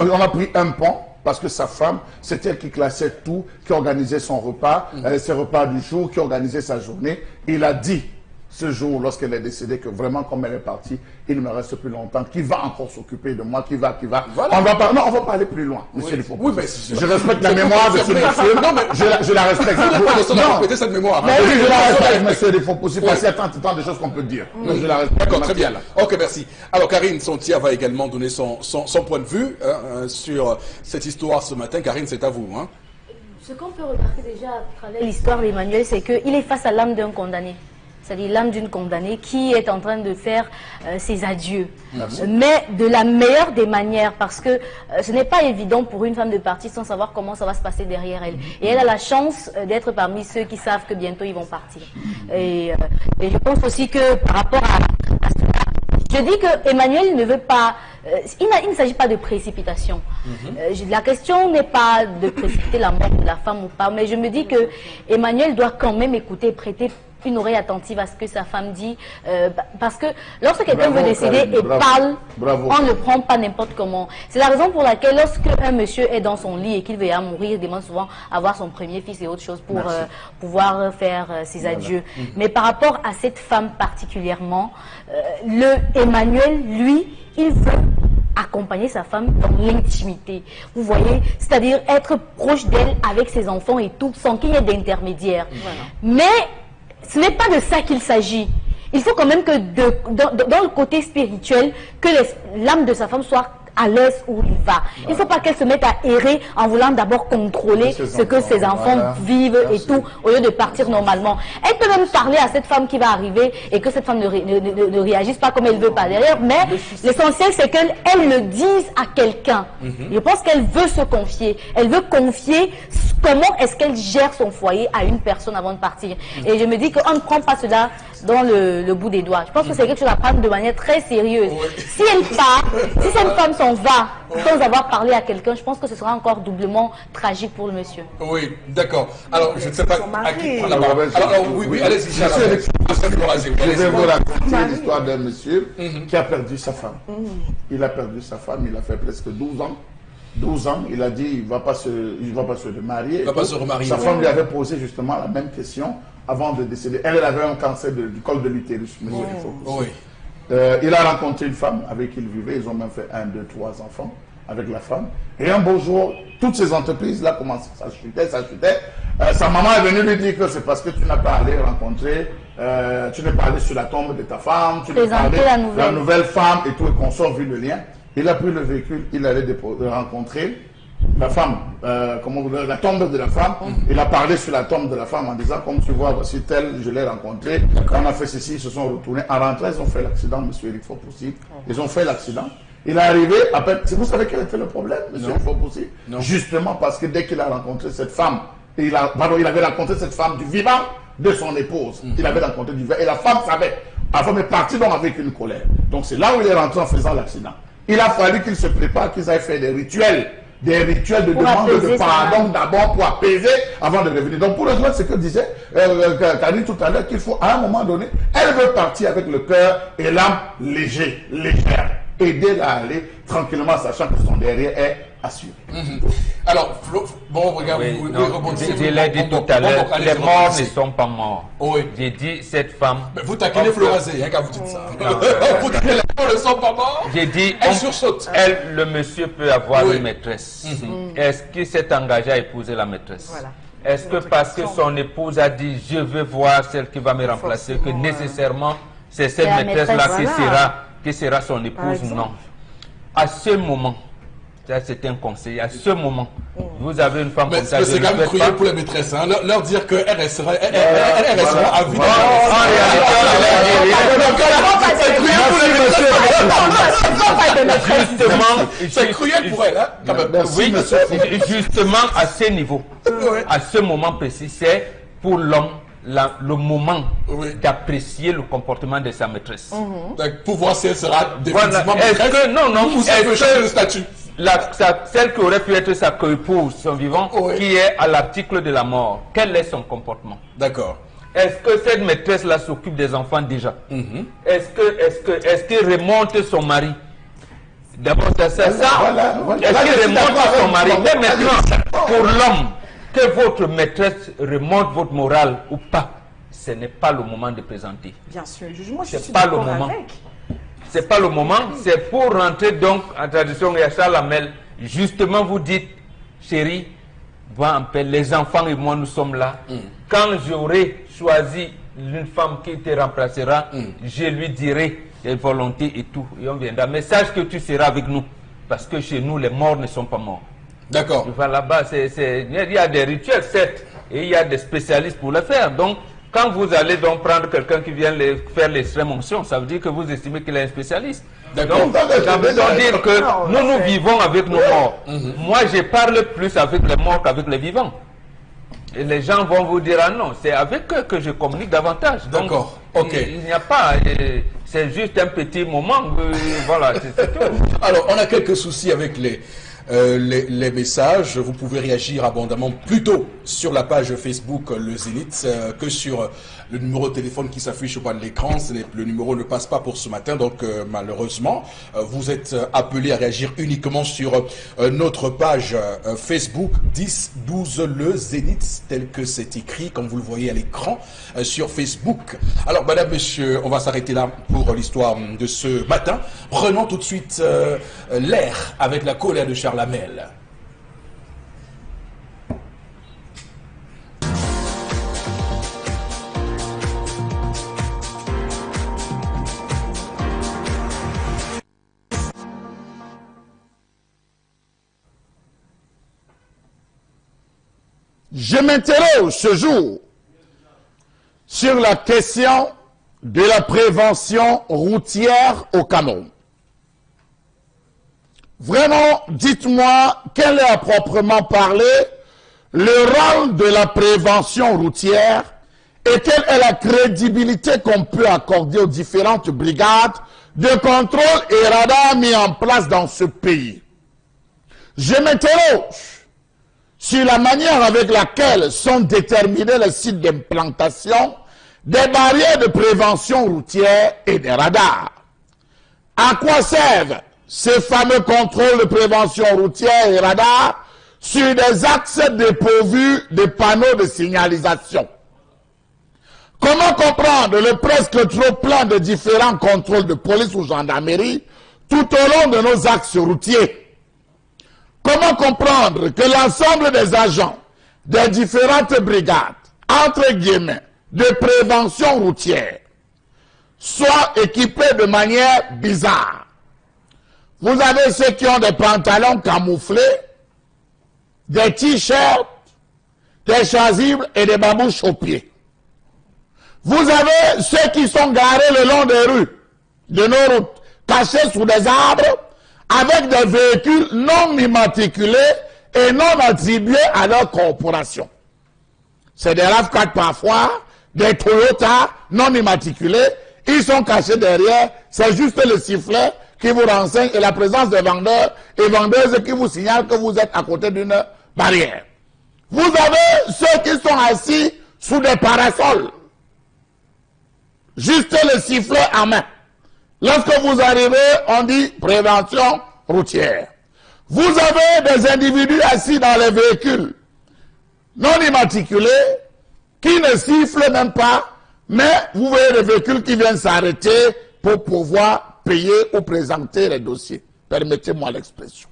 on a pris un pont parce que sa femme, c'est elle qui classait tout, qui organisait son repas, ses repas du jour, qui organisait sa journée. Il a dit ce jour, lorsqu'elle est décédée, que vraiment, comme elle est partie, il ne me reste plus longtemps, qui va encore s'occuper de moi, qui va. Voilà. On va pas aller plus loin, monsieur le je respecte la mémoire de ce monsieur. Non, mais je la respecte. Non, cette mémoire. Je la respecte, monsieur le Fopussi, parce qu'il y a tant de choses qu'on peut dire. Je la respecte. D'accord, très bien. Ok, merci. Alors, Karine Sontia va également donner son point de vue sur cette histoire ce matin. Karine, c'est à vous. Ce qu'on peut remarquer déjà à travers l'histoire d'Emmanuel, c'est qu'il est face à l'âme d'un condamné. C'est-à-dire l'âme d'une condamnée qui est en train de faire ses adieux. Mais de la meilleure des manières, parce que ce n'est pas évident pour une femme de partir sans savoir comment ça va se passer derrière elle. Et elle a la chance d'être parmi ceux qui savent que bientôt ils vont partir. Et je pense aussi que par rapport à cela, je dis que Emmanuel ne veut pas... il ne s'agit pas de précipitation. La question n'est pas de précipiter la mort de la femme ou pas, mais je me dis que Emmanuel doit quand même écouter, prêter une oreille attentive à ce que sa femme dit, parce que lorsque quelqu'un veut décider et parle, on ne le prend pas n'importe comment. C'est la raison pour laquelle lorsque un monsieur est dans son lit et qu'il veut mourir, il demande souvent avoir son premier fils et autre chose pour pouvoir faire ses adieux. Mais par rapport à cette femme particulièrement, le Emmanuel, lui, il veut accompagner sa femme dans l'intimité. Vous voyez, c'est-à-dire être proche d'elle avec ses enfants et tout, sans qu'il y ait d'intermédiaire. Mais ce n'est pas de ça qu'il s'agit. Il faut quand même que dans le côté spirituel, que l'âme de sa femme soit à l'aise où il va. Il ne faut pas qu'elle se mette à errer en voulant d'abord contrôler ce que ses enfants vivent et tout, au lieu de partir normalement. Elle peut même parler à cette femme qui va arriver et que cette femme ne réagisse pas comme elle veut par derrière, mais l'essentiel c'est qu'elle le dise à quelqu'un. Je pense qu'elle veut se confier. Elle veut confier comment est-ce qu'elle gère son foyer à une personne avant de partir. Et je me dis qu'on ne prend pas cela dans le bout des doigts. Je pense que c'est quelque chose à prendre de manière très sérieuse. Si elle part, si cette femme s'en va sans avoir parlé à quelqu'un, je pense que ce sera encore doublement tragique pour le monsieur. Oui, d'accord. Alors, je ne sais pas à qui prendre la parole. Alors, oui, allez-y, je vais vous raconter l'histoire d'un monsieur qui a perdu sa femme. Il a perdu sa femme, il a fait presque 12 ans. 12 ans, il a dit il ne va pas se marier. Il va pas se remarier. Sa femme lui avait posé justement la même question avant de décéder. Elle avait un cancer du col de l'utérus, monsieur Fopussi. Il a rencontré une femme avec qui il vivait, ils ont même fait 1, 2, 3 enfants. avec la femme. Et un beau jour, toutes ces entreprises-là commencent, ça chutait. Sa maman est venue lui dire que c'est parce que tu n'as pas allé rencontrer, tu n'es pas allé sur la tombe de ta femme, tu n'es pas allé la nouvelle femme et tout, et qu'on sort vu le lien. Il a pris le véhicule, il allait rencontrer la femme, la tombe de la femme. Il a parlé sur la tombe de la femme en disant, comme tu vois, voici telle, je l'ai rencontrée. Quand on a fait ceci, ils se sont retournés. En rentrant, ils ont fait l'accident, monsieur Eric Fopoussi. Ils ont fait l'accident. Il est arrivé, vous savez quel était le problème, monsieur Eric Fopoussi? Justement parce que dès qu'il a rencontré cette femme, il avait rencontré cette femme du vivant de son épouse. Il avait rencontré du vivant. Et la femme savait. La femme est partie donc avec une colère. Donc c'est là où il est rentré en faisant l'accident. Il a fallu qu'il se prépare, qu'ils aient fait des rituels de demande de pardon d'abord pour apaiser avant de revenir. Donc pour rejoindre ce que disait Karine tout à l'heure, qu'il faut à un moment donné, elle veut partir avec le cœur et l'âme légère. Aider-la à aller tranquillement, sachant que son derrière est assuré. Alors, bon, regarde, oui, vous rebondissez. Je l'ai dit tout à l'heure, les morts ne sont pas morts. Oui. J'ai dit, cette femme... Mais vous taquinez Florazé, quand vous dites ça. Vous taquinez les morts ne sont pas morts. J'ai dit, elle sursaute. Le monsieur peut avoir une maîtresse. Est-ce qu'il s'est engagé à épouser la maîtresse? Voilà. Est-ce que parce que son épouse a dit, je veux voir celle qui va me remplacer, que nécessairement, c'est cette maîtresse-là qui sera son épouse? Non. À ce moment, c'est un conseil. À ce moment, vous avez une femme comme ça. Mais c'est quand même cruel pour les maîtresses. Hein. Leur dire qu'elles resteront à vie. C'est cruel pour elles. Oui, justement à ce niveau, à ce moment précis, c'est pour l'homme le moment d'apprécier le comportement de sa maîtresse. Pour voir si elle sera définitivement maîtresse ou si elle peut changer de statut. Celle qui aurait pu être sa co-épouse, son vivant, qui est à l'article de la mort, quel est son comportement? D'accord. Est-ce que cette maîtresse-là s'occupe des enfants déjà? Est-ce qu'il remonte son mari? D'abord, c'est ça. Est-ce qu'il remonte son mari? Mais maintenant, pour l'homme, que votre maîtresse remonte votre morale ou pas, ce n'est pas le moment de présenter. Bien sûr, moi je suis pas le moment. C'est pas le moment, c'est pour rentrer donc en tradition Yachar Lamel. Justement, vous dites, chérie, va en paix, les enfants et moi nous sommes là. Quand j'aurai choisi une femme qui te remplacera, je lui dirai les volontés et tout, et on viendra. Mais sache que tu seras avec nous, parce que chez nous, les morts ne sont pas morts. D'accord. Là-bas, il y a des rituels, certes, et il y a des spécialistes pour le faire. Donc, quand vous allez donc prendre quelqu'un qui vient faire l'extrême onction, ça veut dire que vous estimez qu'il est un spécialiste. D'accord. Donc, ça veut dire que nous vivons avec nos morts. Moi, je parle plus avec les morts qu'avec les vivants. Et les gens vont vous dire, ah non, c'est avec eux que je communique davantage. D'accord, ok. Il n'y a pas, c'est juste un petit moment, voilà, c'est tout. Alors, on a quelques soucis avec les messages. Vous pouvez réagir abondamment plutôt sur la page Facebook Le Zénith que sur le numéro de téléphone qui s'affiche au bas de l'écran. Le numéro ne passe pas pour ce matin, donc malheureusement vous êtes appelé à réagir uniquement sur notre page Facebook 10-12 Le Zénith, tel que c'est écrit comme vous le voyez à l'écran sur Facebook. Alors madame, monsieur, on va s'arrêter là pour l'histoire de ce matin. Prenons tout de suite l'air avec la colère de Charles Lamel. Je m'interroge ce jour sur la question de la prévention routière au Cameroun. Vraiment, dites-moi, quel est à proprement parler le rôle de la prévention routière et quelle est la crédibilité qu'on peut accorder aux différentes brigades de contrôle et radars mis en place dans ce pays. Je m'interroge sur la manière avec laquelle sont déterminés les sites d'implantation des barrières de prévention routière et des radars. À quoi servent ces fameux contrôles de prévention routière et radars sur des axes dépourvus de panneaux de signalisation? Comment comprendre le presque trop plein de différents contrôles de police ou gendarmerie tout au long de nos axes routiers? Comment comprendre que l'ensemble des agents des différentes brigades, entre guillemets, de prévention routière, soient équipés de manière bizarre? Vous avez ceux qui ont des pantalons camouflés, des t-shirts, des chasubles et des babouches aux pieds. Vous avez ceux qui sont garés le long des rues, de nos routes, cachés sous des arbres, avec des véhicules non immatriculés et non attribués à leur corporation. C'est des RAV4 parfois, des Toyota non immatriculés. Ils sont cachés derrière, c'est juste le sifflet qui vous renseigne et la présence de vendeurs et vendeuses qui vous signalent que vous êtes à côté d'une barrière. Vous avez ceux qui sont assis sous des parasols. Juste le sifflet en main. Lorsque vous arrivez, on dit prévention routière. Vous avez des individus assis dans les véhicules non immatriculés qui ne sifflent même pas, mais vous voyez des véhicules qui viennent s'arrêter pour pouvoir payer ou présenter les dossiers. Permettez-moi l'expression.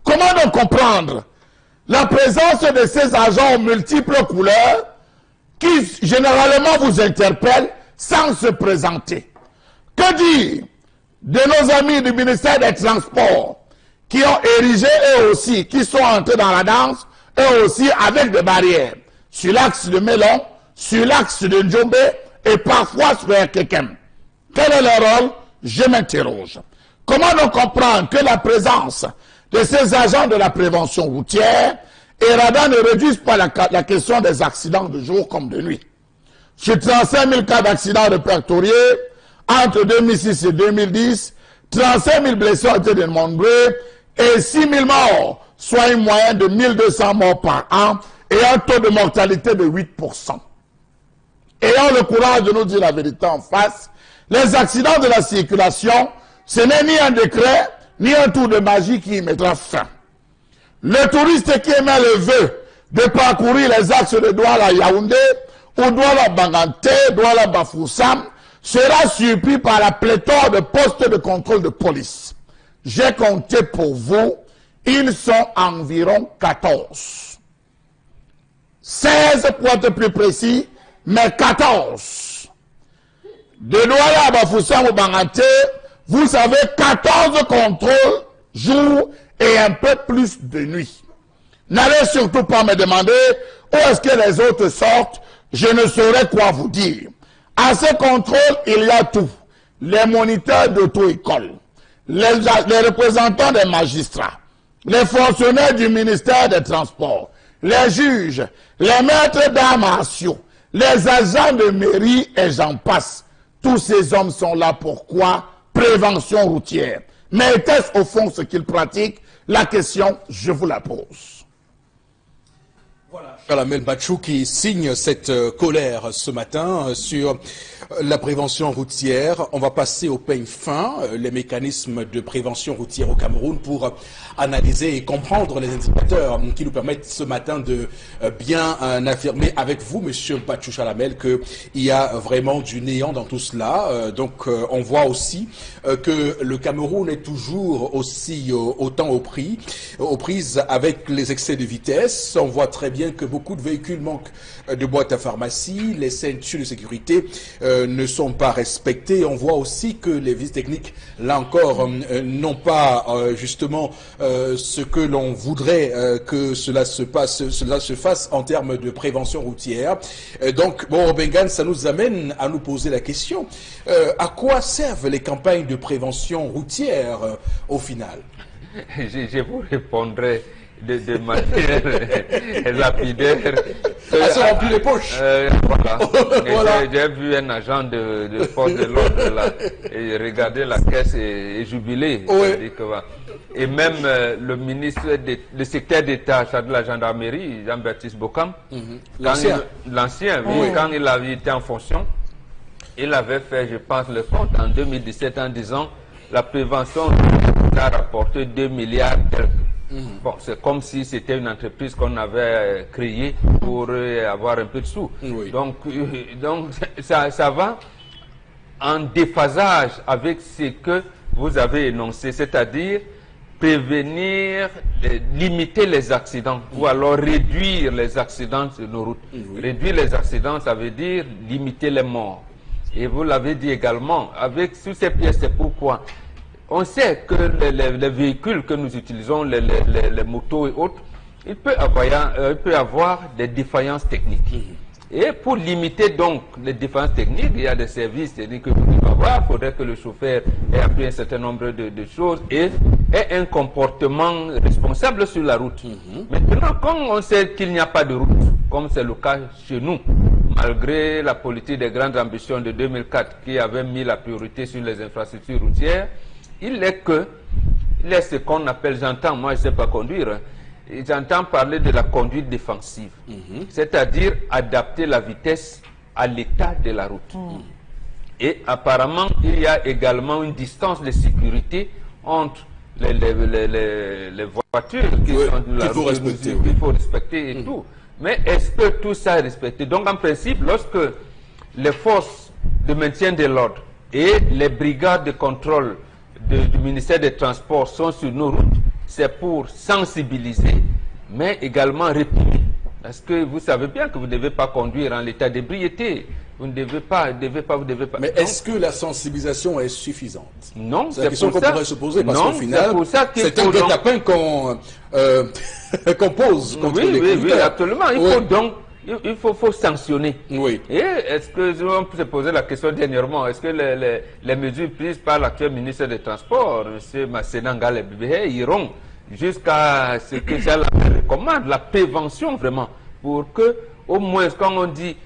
Comment donc comprendre la présence de ces agents aux multiples couleurs qui généralement vous interpellent sans se présenter? Que dire de nos amis du ministère des Transports qui ont érigé eux aussi, qui sont entrés dans la danse, eux aussi avec des barrières sur l'axe de Mélon, sur l'axe de Ndjombe et parfois sur Kekem? Quel est leur rôle? Je m'interroge. Comment donc comprendre que la présence de ces agents de la prévention routière et radar ne réduisent pas la question des accidents de jour comme de nuit? Sur 35 000 cas d'accidents répertoriés, entre 2006 et 2010, 35 000 blessés ont été dénombrés et 6 000 morts, soit une moyenne de 1 200 morts par an et un taux de mortalité de 8%. Ayons le courage de nous dire la vérité en face. Les accidents de la circulation, ce n'est ni un décret, ni un tour de magie qui y mettra fin. Le touriste qui émet le vœu de parcourir les axes de Douala-Yaoundé ou Douala-Bangante, Douala-Bafoussam sera surpris par la pléthore de postes de contrôle de police. J'ai compté pour vous, ils sont environ 14. 16 pour être plus précis, mais 14. De Douala à Bafoussam ou Bangante, vous avez 14 contrôles jour et un peu plus de nuit. N'allez surtout pas me demander où est-ce que les autres sortent, je ne saurais quoi vous dire. À ces contrôles, il y a tout. Les moniteurs d'auto-école, les représentants des magistrats, les fonctionnaires du ministère des Transports, les juges, les maîtres d'arts martiaux, les agents de mairie et j'en passe. Tous ces hommes sont là pourquoi? Prévention routière. Mais était-ce au fond ce qu'ils pratiquent? La question, je vous la pose. Voilà, Chalamel Bachou qui signe cette colère ce matin sur la prévention routière. On va passer au peigne fin, les mécanismes de prévention routière au Cameroun pour analyser et comprendre les indicateurs qui nous permettent ce matin de bien affirmer avec vous, monsieur Bachou Chalamel, qu'il y a vraiment du néant dans tout cela. Donc on voit aussi que le Cameroun est toujours aussi autant aux prises avec les excès de vitesse. On voit très bien que beaucoup de véhicules manquent de boîtes à pharmacie, les ceintures de sécurité ne sont pas respectées. On voit aussi que les vices techniques, là encore, n'ont pas justement ce que l'on voudrait que cela se fasse en termes de prévention routière. Donc, bon, Bengan, ça nous amène à nous poser la question, à quoi servent les campagnes de prévention routière au final? Je vous répondrai de manière lapidaire. Elles se remplissent les poches. Voilà. Voilà. J'ai vu un agent de force de l'ordre là et regarder la caisse et jubiler. Oui. Et même le ministre le secrétaire d'État de la gendarmerie, Jean-Baptiste Bokam, l'ancien, oui, quand il avait été en fonction, il avait fait, je pense, le compte en 2017 en disant la prévention a rapporté 2 milliards d'euros. Bon, c'est comme si c'était une entreprise qu'on avait créée pour avoir un peu de sous. Oui. Donc ça va en déphasage avec ce que vous avez énoncé, c'est-à-dire prévenir, limiter les accidents ou alors réduire les accidents sur nos routes. Réduire les accidents, ça veut dire limiter les morts. Et vous l'avez dit également, avec toutes ces pièces, c'est pourquoi on sait que les véhicules que nous utilisons, les motos et autres, il peut avoir des défaillances techniques. Et pour limiter donc les défaillances techniques, il y a des services techniques que vous devez avoir. Il faudrait que le chauffeur ait appris un certain nombre de choses et ait un comportement responsable sur la route. Maintenant, comme on sait qu'il n'y a pas de route, comme c'est le cas chez nous, malgré la politique des grandes ambitions de 2004 qui avait mis la priorité sur les infrastructures routières, il est ce qu'on appelle, j'entends, moi je ne sais pas conduire, j'entends parler de la conduite défensive, c'est-à-dire adapter la vitesse à l'état de la route. Et apparemment, il y a également une distance de sécurité entre les voitures qui sont de la route, qu'il faut respecter et tout. Mais est-ce que tout ça est respecté? Donc en principe, lorsque les forces de maintien de l'ordre et les brigades de contrôle du ministère des Transports sont sur nos routes, c'est pour sensibiliser, mais également réprimer. Parce que vous savez bien que vous ne devez pas conduire en l'état d'ébriété. Vous ne devez pas, vous devez pas. Mais est-ce que la sensibilisation est suffisante? Non, c'est la question qu'on pourrait se poser, parce qu'au final, c'est un guet-apens qu'on pose contre les conducteurs. Oui, absolument. Il faut sanctionner. Oui. Et est-ce que, on peut se poser la question dernièrement, est-ce que les mesures prises par l'actuel ministre des Transports, M. Massénanga Lebibé, iront jusqu'à ce que ça la recommande, la prévention vraiment, pour que, au moins, quand on dit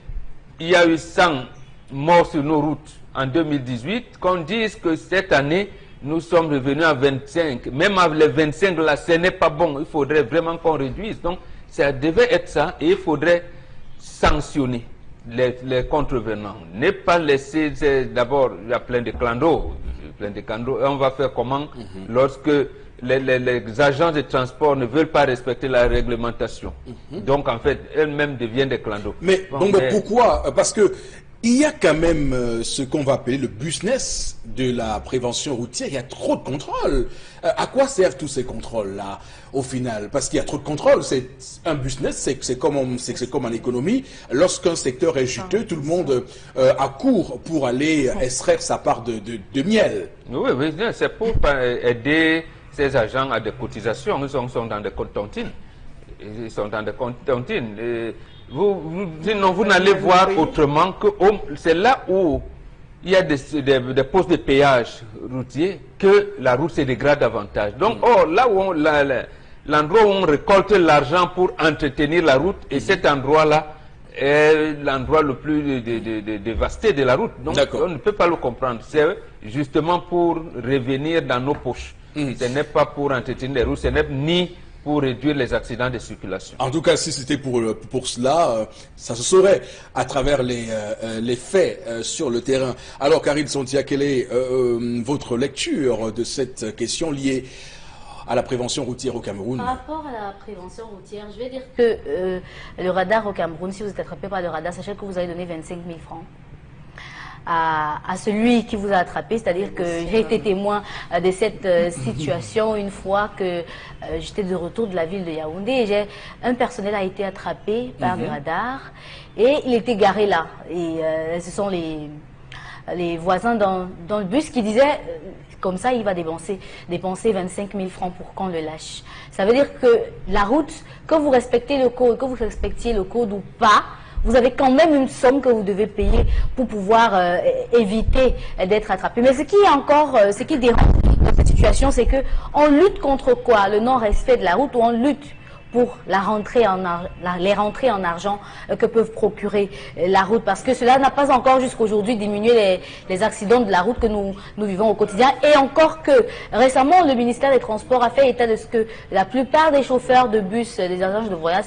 il y a eu 100 morts sur nos routes en 2018, qu'on dise que cette année, nous sommes revenus à 25. Même avec les 25 là, ce n'est pas bon. Il faudrait vraiment qu'on réduise. Donc, ça devait être ça et il faudrait sanctionner les contrevenants. Ne pas laisser, d'abord, il y a plein de clandos. Et on va faire comment lorsque les agents de transport ne veulent pas respecter la réglementation. Donc, en fait, elles-mêmes deviennent des clandos. Mais pourquoi? Parce que il y a quand même ce qu'on va appeler le business de la prévention routière. Il y a trop de contrôles. À quoi servent tous ces contrôles-là, au final? Parce qu'il y a trop de contrôles. C'est un business, c'est comme en économie. Lorsqu'un secteur est juteux, tout le monde accourt pour aller extraire sa part de miel. Oui, c'est pour aider ces agents à des cotisations. Ils sont dans des comptes tontines. Ils sont dans des comptes tontines. Vous n'allez voir autrement que c'est là où il y a des postes de péage routier que la route se dégrade davantage. Donc, là où l'endroit où on récolte l'argent pour entretenir la route, et cet endroit-là est l'endroit le plus dévasté de la route. Donc, on ne peut pas le comprendre. C'est justement pour revenir dans nos poches. Ce n'est pas pour entretenir les routes, ce n'est ni pour réduire les accidents de circulation. En tout cas, si c'était pour cela, ça se saurait à travers les faits sur le terrain. Alors, Karine Sontia, quelle est votre lecture de cette question liée à la prévention routière au Cameroun? Par rapport à la prévention routière, je vais dire que le radar au Cameroun, si vous êtes attrapé par le radar, sachez que vous allez donner 25 000 francs. À celui qui vous a attrapé, c'est-à-dire que j'ai été témoin de cette situation une fois que j'étais de retour de la ville de Yaoundé et un personnel a été attrapé par le radar et il était garé là et ce sont les voisins dans le bus qui disaient comme ça il va dépenser 25 000 francs pour qu'on le lâche. Ça veut dire que la route, que vous respectez le code, que vous respectiez le code ou pas, vous avez quand même une somme que vous devez payer pour pouvoir éviter d'être attrapé. Mais ce qui est encore, ce qui dérange dans cette situation, c'est que on lutte contre quoi? Le non-respect de la route, ou on lutte pour les rentrées en argent que peuvent procurer la route, parce que cela n'a pas encore jusqu'à aujourd'hui diminué les accidents de la route que nous vivons au quotidien. Et encore que récemment le ministère des Transports a fait état de ce que la plupart des chauffeurs de bus, des agences de voyage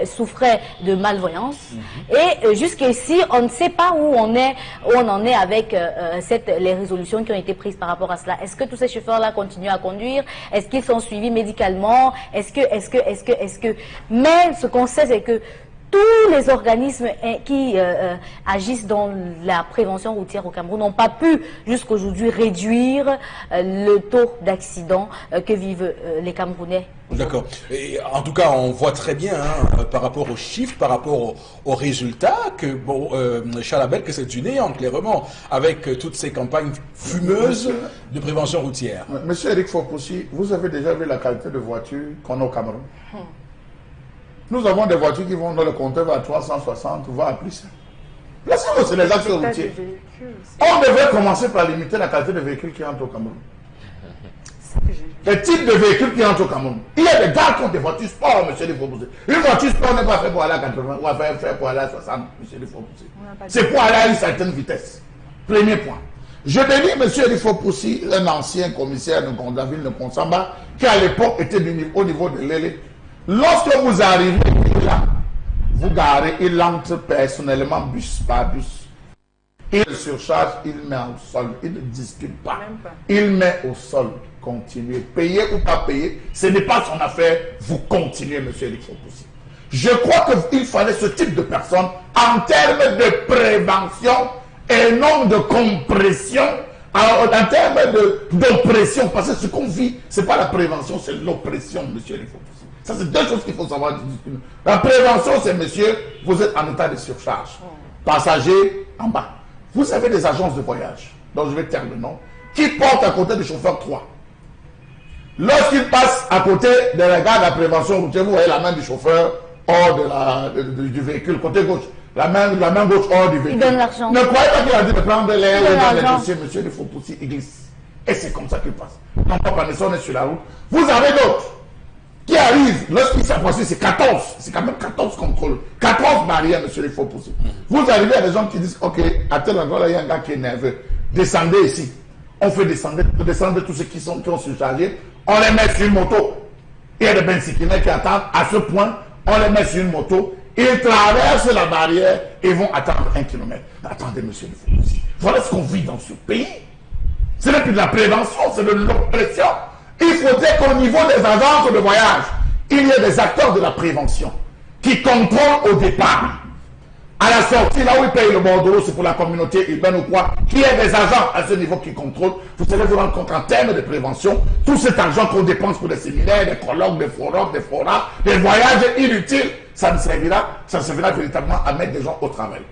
souffraient de malvoyance. Et jusqu'ici on ne sait pas où on en est avec les résolutions qui ont été prises par rapport à cela. Est-ce que tous ces chauffeurs-là continuent à conduire? Est-ce qu'ils sont suivis médicalement? Mais ce qu'on sait, c'est que tous les organismes qui agissent dans la prévention routière au Cameroun n'ont pas pu jusqu'aujourd'hui réduire le taux d'accidents que vivent les Camerounais. D'accord. En tout cas, on voit très bien par rapport aux chiffres, par rapport aux résultats, que bon, Chalabel, que c'est du néant, clairement, avec toutes ces campagnes fumeuses de prévention routière. Monsieur Eric Fopoussi, vous avez déjà vu la qualité de voiture qu'on a au Cameroun? Nous avons des voitures qui vont dans le compteur à 360, voire plus. Là, c'est les axes routiers. On devrait commencer par limiter la qualité de véhicules qui entrent au Cameroun. Les types de véhicules qui entrent au Cameroun. Il y a des gars qui ont des voitures sport, monsieur Eric Fopoussi. Une voiture sport n'est pas faite pour aller à 80 ou faire pour aller à 60, monsieur Eric Fopoussi. C'est pour aller à une certaine vitesse. Premier point. Je dénie monsieur Eric Fopoussi, un ancien commissaire de la ville de Konsamba, qui à l'époque était au niveau de l'élé. Lorsque vous arrivez là, vous garez, il entre personnellement bus par bus. Il surcharge, il met au sol, il ne discute pas. Il met au sol, continuez. Payez ou pas payez, ce n'est pas son affaire, vous continuez, monsieur Eric Fopoussi. Je crois qu'il fallait ce type de personne en termes de prévention et non de compression, en termes d'oppression, parce que ce qu'on vit, ce n'est pas la prévention, c'est l'oppression, monsieur Eric Fopoussi. Ça, c'est deux choses qu'il faut savoir. La prévention, c'est, monsieur, vous êtes en état de surcharge. Passagers en bas. Vous avez des agences de voyage, dont je vais taire le nom, qui portent à côté du chauffeur 3. Lorsqu'il passe à côté de la gare de la prévention routière, vous voyez la main du chauffeur hors du véhicule, côté gauche. La main gauche hors du véhicule. Il donne l'argent. Ne croyez pas qu'il a dit de prendre l'air dans les dossiers, monsieur, il faut pousser, il glisse. Et c'est comme ça qu'il passe. Non pas par on est sur la route. Vous avez d'autres qui arrivent, lorsqu'ils s'approchent, c'est 14. C'est quand même 14 contrôles. 14 barrières, monsieur, il faut pousser. Vous arrivez à des gens qui disent, ok, à tel endroit, là, il y a un gars qui est nerveux. Descendez ici. On fait descendre tous ceux qui ont surchargé. On les met sur une moto. Il y a des bensikines qui attendent. À ce point, on les met sur une moto. Ils traversent la barrière et vont attendre 1 kilomètre. Attendez, monsieur, il faut pousser. Voilà ce qu'on vit dans ce pays. Ce n'est plus de la prévention, c'est de l'oppression. Il faudrait qu'au niveau des agences de voyage, il y ait des acteurs de la prévention qui contrôlent au départ. À la sortie, là où ils payent le bordereau, c'est pour la communauté urbaine ou quoi, qu'il y ait des agents à ce niveau qui contrôlent. Vous allez vous rendre compte en termes de prévention, tout cet argent qu'on dépense pour des séminaires, des colloques, des forums, des forats, des voyages inutiles, ça servira véritablement à mettre des gens au travail.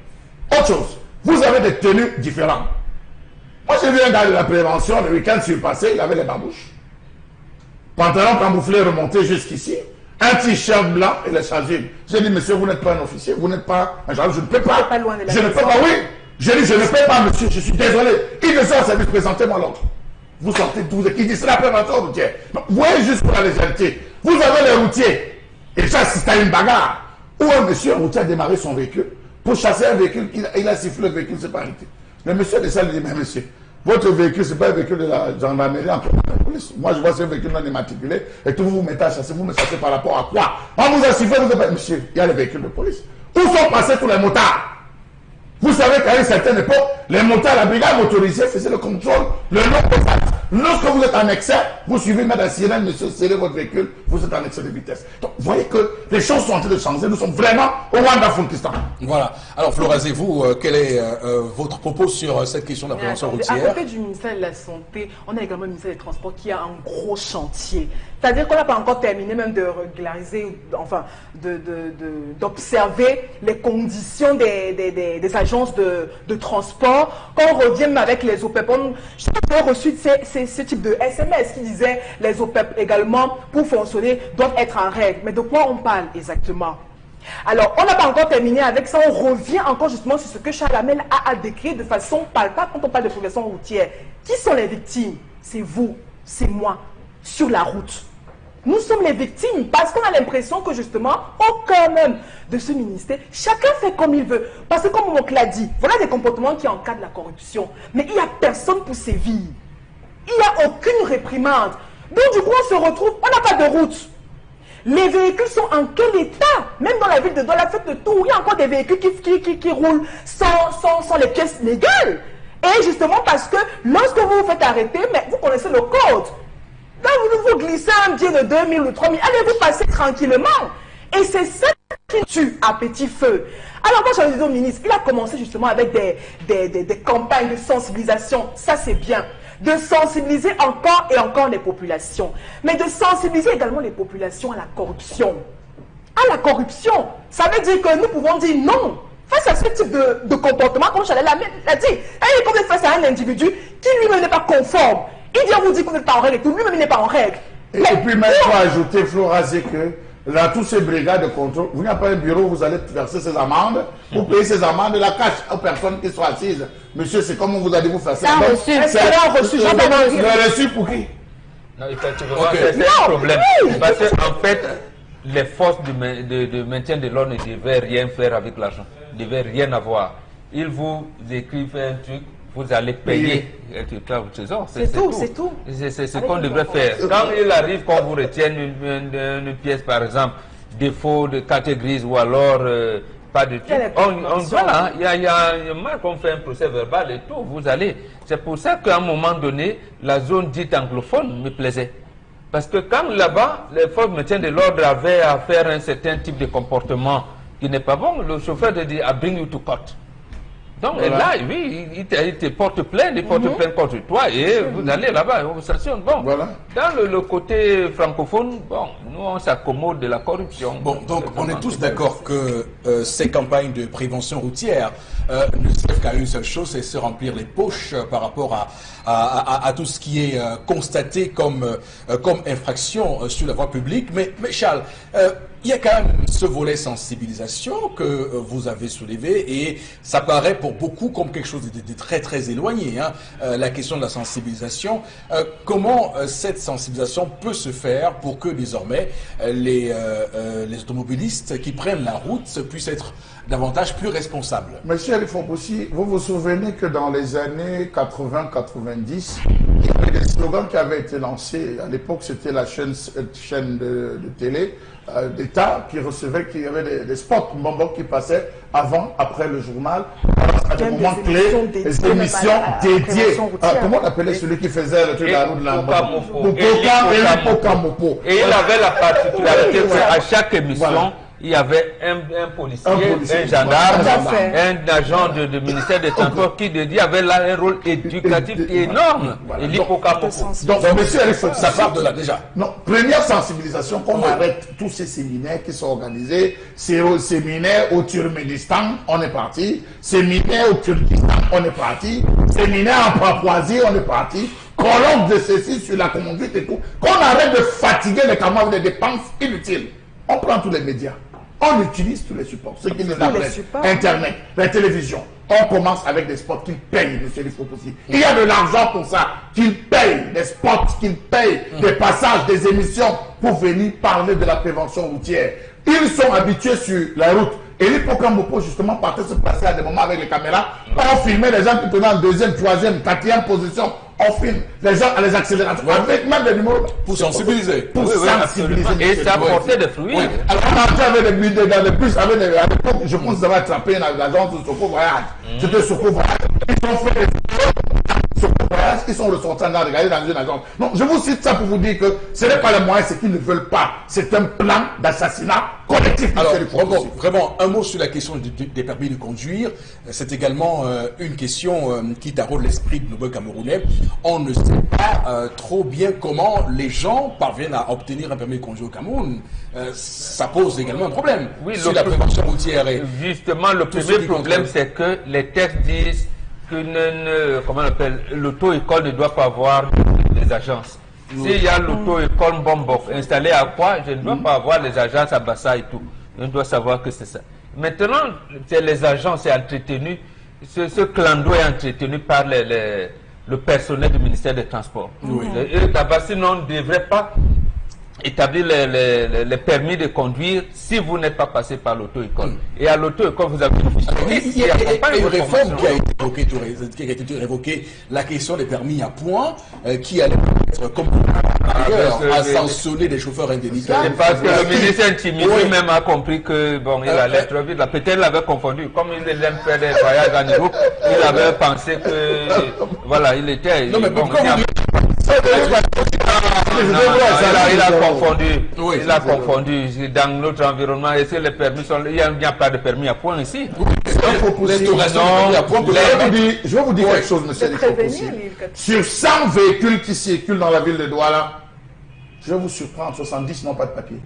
Autre chose, vous avez des tenues différentes. Moi, j'ai vu un gars de la prévention, le week-end surpassé, il avait les babouches. Pantalon camouflé remonté jusqu'ici, un t-shirt blanc et les chasubles. J'ai dit, monsieur, vous n'êtes pas un officier, vous n'êtes pas un gendarme, je ne peux pas. Je ne peux pas, oui. J'ai dit, je ne peux pas, monsieur, je suis désolé. Il ne sort service, présentez-moi l'autre. Vous sortez d'où? Qui dit, c'est la prévention routière. Vous voyez juste pour la légèreté. Vous avez les routiers. Et ça, c'est à une bagarre. Où un monsieur routier a démarré son véhicule pour chasser un véhicule, il a sifflé le véhicule, c'est pas arrêté. Le monsieur de ça lui dit, mais monsieur, votre véhicule, ce n'est pas un véhicule de la gendarmerie en police. Moi, je vois ce véhicule non immatriculé et tout vous mettez à chasser. Vous me chassez par rapport à quoi? On vous a sifflé, vous avez dit, monsieur, il y a les véhicules de police. Où sont passés tous les motards? Vous savez qu'à une certaine époque, les motards, la brigade motorisée faisait le contrôle, le long des axes. Lorsque vous êtes en excès, vous suivez mettre la sirène, monsieur, serrez votre véhicule, vous êtes en excès de vitesse. Donc, vous voyez que les choses sont en train de changer. Nous sommes vraiment au Rwanda-Funkistan. Voilà. Alors, Florazé, vous, quel est votre propos sur cette question de la prévention routière? À côté du ministère de la Santé, on a également le ministère des Transports qui a un gros chantier. C'est-à-dire qu'on n'a pas encore terminé même de régulariser, enfin, d'observer les conditions des agences de transport. Quand on revient avec les OPEP, j'ai reçu ce type de SMS qui disait les OPEP également, pour fonctionner, doivent être en règle. Mais de quoi on parle exactement? Alors, on n'a pas encore terminé avec ça, on revient encore justement sur ce que Charles Hamel a décrit de façon palpable quand on parle de prévention routière. Qui sont les victimes? C'est vous, c'est moi, sur la route. Nous sommes les victimes parce qu'on a l'impression que justement, au cœur même de ce ministère, chacun fait comme il veut. Parce que comme mon oncle l'a dit, voilà des comportements qui encadrent la corruption. Mais il n'y a personne pour sévir. Il n'y a aucune réprimande. Donc du coup, on se retrouve, on n'a pas de route. Les véhicules sont en quel état? Même dans la ville de la fête de Tours, il y a encore des véhicules qui roulent sans les pièces légales. Et justement parce que lorsque vous vous faites arrêter, mais vous connaissez le code. Là, vous glissez un billet de 2000 ou 3000, allez-vous passer tranquillement. Et c'est cette tue à petit feu. Alors moi j'avais dit au ministre, il a commencé justement avec des campagnes de sensibilisation, ça c'est bien. De sensibiliser encore et encore les populations, mais de sensibiliser également les populations à la corruption. À la corruption, ça veut dire que nous pouvons dire non. Face à ce type de comportement, comme Chanel l'a dit, il est face à un individu qui lui-même n'est pas conforme. Il dit, on vous dit que vous n'êtes pas en règle et tout, lui-même n'est pas en règle. Et puis même, il faut ajouter, Florazé, que là, toutes ces brigades de contrôle, vous n'avez pas un bureau, vous allez verser ces amendes, vous payez ces amendes, la cash aux personnes qui sont assises. Monsieur, c'est comme on vous a dit, vous faire ça. C'est un reçu. C'est un reçu. Le reçu pour qui? Non, effectivement, c'est un problème. Parce qu'en fait, les forces de maintien de l'ordre ne devaient rien faire avec l'argent, ne devaient rien avoir. Ils vous écrivent un truc, vous allez payer. C'est tout, c'est tout. C'est ce qu'on devrait faire. Quand il arrive qu'on vous retienne une pièce, par exemple, défaut de carte grise ou alors pas de truc, voilà, il y a une marque, on fait un procès verbal et tout, vous allez. C'est pour ça qu'à un moment donné, la zone dite anglophone me plaisait. Parce que quand là-bas, les forces de maintien de l'ordre avaient à faire un certain type de comportement qui n'est pas bon, le chauffeur te dit « I bring you to court ». Donc voilà. Là, oui, il te porte plainte, il porte plainte contre toi et vous allez là-bas, on vous sanctionne. Bon, voilà. Dans le côté francophone, bon, nous on s'accommode de la corruption. Bon, donc on est tous d'accord que ces campagnes de prévention routière ne servent qu'à une seule chose, c'est se remplir les poches par rapport à tout ce qui est constaté comme infraction sur la voie publique. Mais Charles, il y a quand même ce volet sensibilisation que vous avez soulevé et ça paraît pour beaucoup comme quelque chose de très très éloigné, hein, la question de la sensibilisation. Comment cette sensibilisation peut se faire pour que désormais les automobilistes qui prennent la route puissent être davantage plus responsables? Monsieur Alifopoussi, vous vous souvenez que dans les années 80-90, il y avait des slogans qui avaient été lancés. À l'époque, c'était la chaîne de télé d'État qui recevait, qui avait des spots bonbons qui passaient avant, après le journal, à des moments clés, des émissions dédiées. Comment on appelait celui qui faisait le truc de la route de la Pokamopo. Et il avait la particularité qu'à chaque émission, il y avait un policier, un gendarme, un agent du ministère des Transports qui avait là un rôle éducatif énorme. Et donc, monsieur, ça part de là déjà. Non, première sensibilisation, qu'on arrête tous ces séminaires qui sont organisés. Séminaire au Turkménistan, on est parti. Séminaire au Turkistan, on est parti. Séminaire en Papouasie, on est parti. Colombe de ceci sur la conduite et tout. Qu'on arrête de fatiguer les camarades des dépenses inutiles. On prend tous les médias. On utilise tous les supports, ce qui nous appelle Internet, la télévision. On commence avec des spots qu'ils payent, monsieur Alifopoussi. Il y a de l'argent pour ça, qu'ils payent, des spots qu'ils payent, des passages, des émissions pour venir parler de la prévention routière. Ils sont habitués sur la route. Et l'Hippocamopo, justement, partait se passer à des moments avec les caméras. On filmait les gens qui tenaient en deuxième, troisième, quatrième position. On filme les gens à les accélérateurs, avec même des numéros. Pour sensibiliser. Pour sensibiliser. Et ça portait des fruits. Oui. Alors on entrait avec des bidets dans les bus, à l'époque, je pense que ça va attraper une agence de Soko Voyage. C'était Soko Voyage. Ils ont fait des Soko Voyage, ils sont ressortis dans regarder dans une agence. Non, je vous cite ça pour vous dire que ce n'est pas les moyens, c'est qu'ils ne veulent pas. C'est un plan d'assassinat collectif. Alors, vraiment, un mot sur la question des permis de conduire. C'est également une question qui taraude l'esprit de nos Camerounais. On ne sait pas trop bien comment les gens parviennent à obtenir un permis de conduire au Cameroun. Ça pose également un problème. Oui, sur la prévention routière. Justement, le premier problème, c'est que les textes disent que l'auto-école ne doit pas avoir des agences. S'il y a l'auto-école Bombok installée à quoi, je ne dois pas avoir les agences à Bassa et tout. Je dois savoir que c'est ça. Maintenant, c'est les agences, c'est entretenu. Ce clando est entretenu par le personnel du ministère des Transports. Oui. D'abord, sinon, on ne devrait pas établir les permis de conduire si vous n'êtes pas passé par l'auto-école. Et à l'auto-école, vous avez il y a une réforme qui a été révoquée, la question des permis à points, qui allait être comme ailleurs à sanctionner des chauffeurs indélicats. C'est parce que le ministre intimidé même a compris que bon, il allait trop vite. Peut-être il avait confondu. Comme il aime faire des voyages en Europe, il avait pensé que voilà, il était. Non, mais bon, il a confondu. Oui, Il a confondu. Dans notre environnement, est-ce que les permis sont... Il n'y a pas de permis à point ici. Je vais vous dire quelque chose, monsieur Nicopoussi. Sur 100 véhicules qui circulent dans la ville de Douala, je vais vous surprendre, 70 n'ont pas de papier.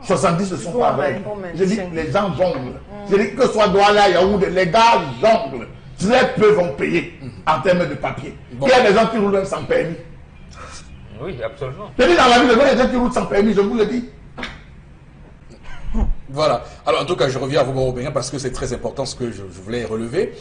70 ne sont pas vrais. Je dis que les gens jonglent. Je dis que ce soit Douala, Yaoundé, les gars jonglent. Très peu vont payer en termes de papier. Il y a des gens qui roulent sans permis. Oui, absolument. Je dis dans la ville de Douala, il y a des gens qui roulent sans permis, je vous le dis. Voilà. Alors, en tout cas, je reviens à vous, Robin, parce que c'est très important ce que je voulais relever.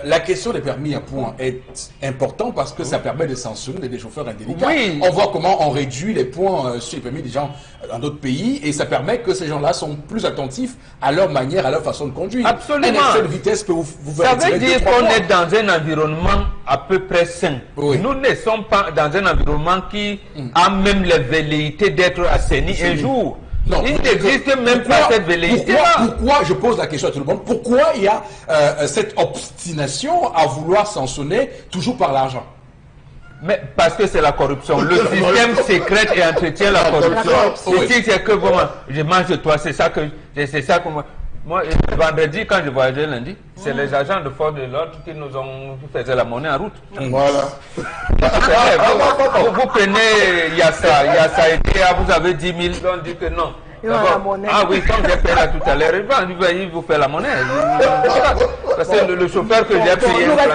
La question des permis à point est importante parce que ça permet de sanctionner des chauffeurs indélicats. Oui. On voit comment on réduit les points sur les permis des gens dans d'autres pays et ça permet que ces gens-là sont plus attentifs à leur manière, à leur façon de conduire. Absolument. Un excès de vitesse peut vous Ça faire veut dire qu'on est dans un environnement à peu près sain. Oui. Nous ne sommes pas dans un environnement qui a même les velléités d'être assaini un jour. Non, il n'existe même pas cette velléité-là. Pourquoi, je pose la question à tout le monde, pourquoi il y a cette obstination à vouloir sanctionner toujours par l'argent? Mais parce que c'est la corruption. Le système sécrète et entretient la corruption. Ici, c'est que bon, je mange de toi, c'est ça que moi, vendredi, quand je voyageais lundi, c'est les agents de force de l'ordre qui nous ont fait la monnaie en route. Voilà. Vous prenez Yassa et vous avez 10 000, on dit que non. Ah oui, comme j'ai fait là tout à l'heure, il vous fait la monnaie. Parce que le chauffeur que j'ai payé. Maintenant,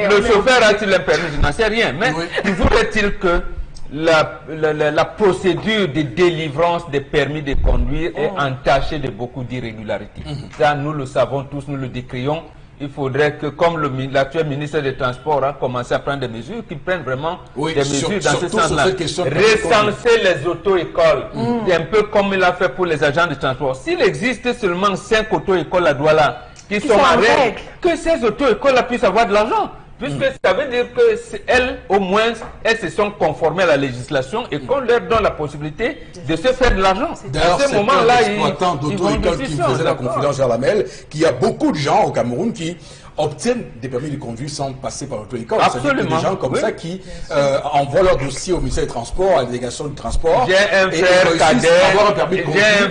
le chauffeur a-t-il un permis? Je n'en sais rien. Mais toujours est-il que la procédure de délivrance des permis de conduire est entachée de beaucoup d'irrégularités. Ça, nous le savons tous, nous le décrions. Il faudrait que, comme l'actuel ministre des Transports a commencé à prendre des mesures, qu'ils prennent vraiment des mesures dans ce sens-là. Recenser les auto-écoles, un peu comme il a fait pour les agents de transport. S'il existe seulement 5 auto-écoles à Douala qui sont en règle, que ces auto-écoles puissent avoir de l'argent. Puisque ça veut dire qu'elles, au moins, elles se sont conformées à la législation et qu'on leur donne la possibilité de se faire de l'argent. D'ailleurs, c'est un exploitant d'auto-école qui me faisait la confidence vers la mail, qu'il y a beaucoup de gens au Cameroun qui obtiennent des permis de conduire sans passer par l'auto-école. Absolument. Des gens comme ça qui envoient leur dossier au ministère des Transports, à la délégation du transport. J'ai un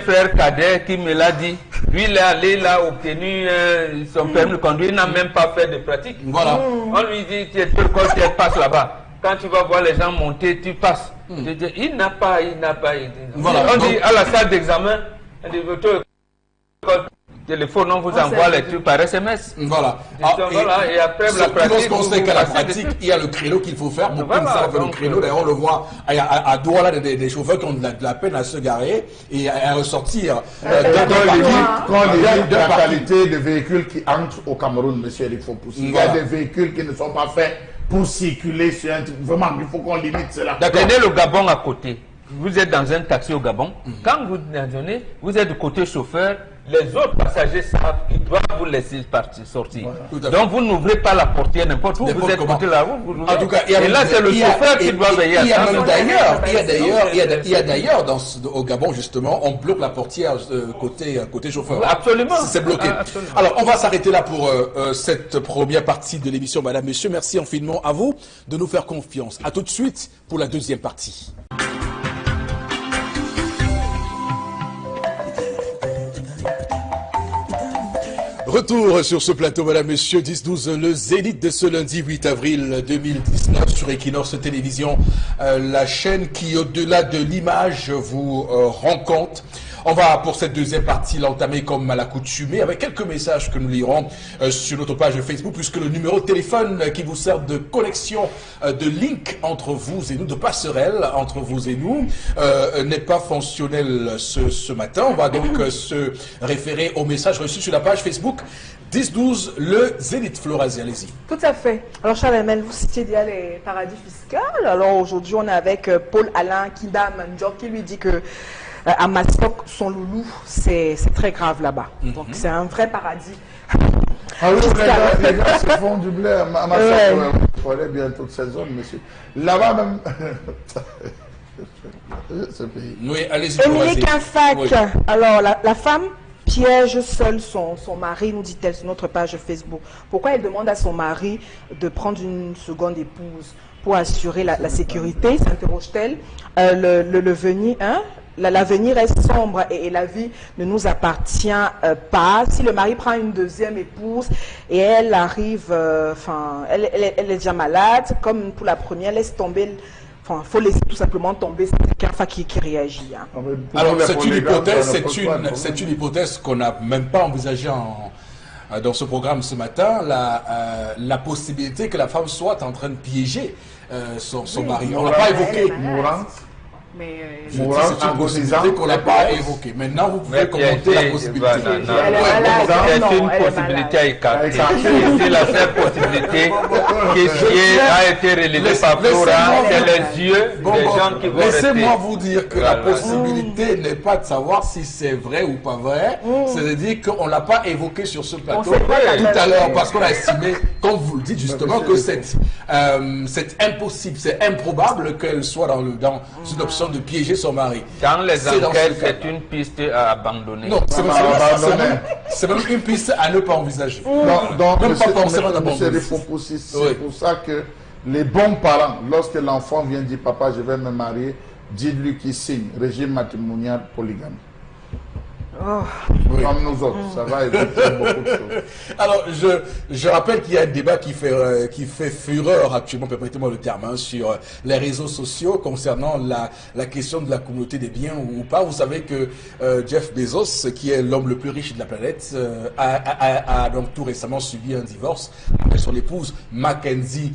frère cadet qui me l'a dit. Lui, il est allé, il a obtenu son permis de conduire, il n'a même pas fait de pratique. Voilà. On lui dit, tu passes là-bas. Quand tu vas voir les gens monter, tu passes. Il n'a pas. Voilà. On dit à la salle d'examen, téléphone, on vous envoie les trucs par SMS. Voilà. Et après la pratique. Lorsqu'on sait qu'à la pratique, il y a le créneau qu'il faut faire. Beaucoup ne savent le créneau. D'ailleurs, on le voit à Douala, des chauffeurs qui ont de la peine à se garer et à ressortir. Quand on dit la qualité de véhicules qui entrent au Cameroun, monsieur Eric Fopoussi, il y a des véhicules qui ne sont pas faits pour circuler sur un... Vraiment, il faut qu'on limite cela. Prenez le Gabon à côté. Vous êtes dans un taxi au Gabon. Quand vous êtes du côté chauffeur, les autres passagers savent qu'ils doivent vous laisser sortir. Voilà. Donc vous n'ouvrez pas la portière n'importe où. Vous êtes côté la route. En tout cas, et là, c'est le chauffeur qui doit veiller à ça. Il y a d'ailleurs, au Gabon, justement, on bloque la portière côté chauffeur. Absolument. C'est bloqué. Absolument. Alors, on va s'arrêter là pour cette première partie de l'émission, Madame, Monsieur. Merci infiniment à vous de nous faire confiance. À tout de suite pour la deuxième partie. Retour sur ce plateau, Madame, Monsieur, 10-12, le Zénith de ce lundi 8 avril 2019 sur Equinox Télévision, la chaîne qui, au-delà de l'image, vous rend compte. On va, pour cette deuxième partie, l'entamer comme à l'accoutumée, avec quelques messages que nous lirons sur notre page Facebook, puisque le numéro de téléphone qui vous sert de connexion, de link entre vous et nous, de passerelle entre vous et nous, n'est pas fonctionnel ce matin. On va donc se référer au message reçu sur la page Facebook 10-12, le Zénith. Florazie, allez-y. Tout à fait. Alors, Charles Emel, vous citiez déjà les paradis fiscaux. Alors, aujourd'hui, on est avec Paul-Alain Kinda Manjok qui lui dit que à Massok, son loulou, c'est très grave là-bas. Donc, c'est un vrai paradis. Ah oui, les gars se font du blé à Massok. Il faudrait bientôt de saison, monsieur. Là-bas, même. Ce pays. Oui, allez-y. Émilie Kinfac. Oui. Alors, la femme piège seul son mari, nous dit-elle sur notre page Facebook. Pourquoi elle demande à son mari de prendre une seconde épouse pour assurer la sécurité, s'interroge-t-elle. L'avenir est sombre et la vie ne nous appartient pas. Si le mari prend une deuxième épouse et elle arrive, elle est déjà malade, comme pour la première, laisse tomber. Enfin, il faut laisser tout simplement tomber quelqu'un qui réagit. Hein. Alors, c'est une hypothèse qu'on n'a même pas envisagée dans ce programme ce matin, la possibilité que la femme soit en train de piéger son mari. On ne l'a pas évoqué. Mais c'est une possibilité qu'on n'a pas évoquée. Maintenant, vous pouvez commenter la possibilité. C'est une possibilité à écarter. C'est la seule possibilité qui a été relevée par Flora. C'est les yeux des gens qui vont rester. Laissez-moi vous dire que la possibilité n'est pas de savoir si c'est vrai ou pas vrai. C'est-à-dire qu'on ne l'a pas évoqué sur ce plateau tout à l'heure parce qu'on a estimé, comme vous le dites justement, que c'est impossible, c'est improbable qu'elle soit dans une option de piéger son mari. Dans les enquêtes, c'est une piste à abandonner. Non, c'est même une piste à ne pas envisager. Donc, même pas forcément d'abandonner. C'est pour ça que les bons parents, lorsque l'enfant vient dire papa, je vais me marier, dites-lui qu'il signe régime matrimonial polygame. Comme nous autres, ça va éviter beaucoup de choses. Alors, je rappelle qu'il y a un débat qui fait fureur actuellement, permettez-moi le terme, sur les réseaux sociaux concernant la question de la communauté des biens ou pas. Vous savez que Jeff Bezos, qui est l'homme le plus riche de la planète, a donc tout récemment subi un divorce avec son épouse Mackenzie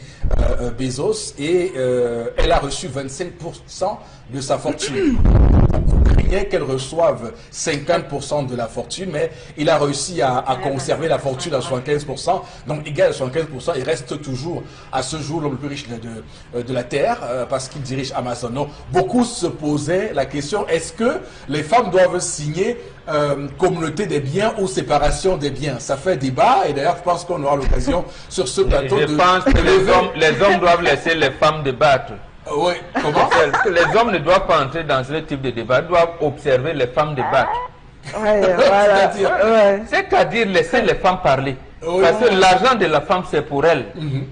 Bezos et elle a reçu 25% de sa fortune. Rien qu'elle reçoive 50% de la fortune, mais il a réussi à conserver la fortune à 75%, donc égal à 75%, il reste toujours à ce jour l'homme le plus riche de la Terre, parce qu'il dirige Amazon. Donc, beaucoup se posaient la question, est-ce que les femmes doivent signer communauté des biens ou séparation des biens? Ça fait débat, et d'ailleurs je pense qu'on aura l'occasion sur ce plateau Je pense que les hommes doivent laisser les femmes débattre. Oui, comment? Les hommes ne doivent pas entrer dans ce type de débat, ils doivent observer les femmes débattre. C'est-à-dire laisser les femmes parler. Parce que l'argent de la femme, c'est pour elle.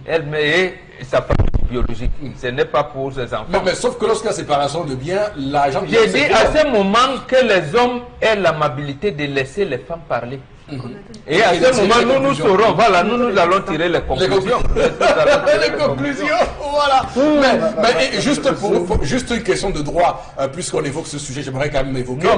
Elle met sa famille biologique. Ce n'est pas pour ses enfants. Mais sauf que lorsqu'il y a séparation de biens, l'argent... J'ai dit à ce moment que les hommes aient l'amabilité de laisser les femmes parler. Et à ce moment, nous saurons, voilà, nous allons tirer les conclusions. Les conclusions, voilà. Mais juste une question de droit, puisqu'on évoque ce sujet, j'aimerais quand même évoquer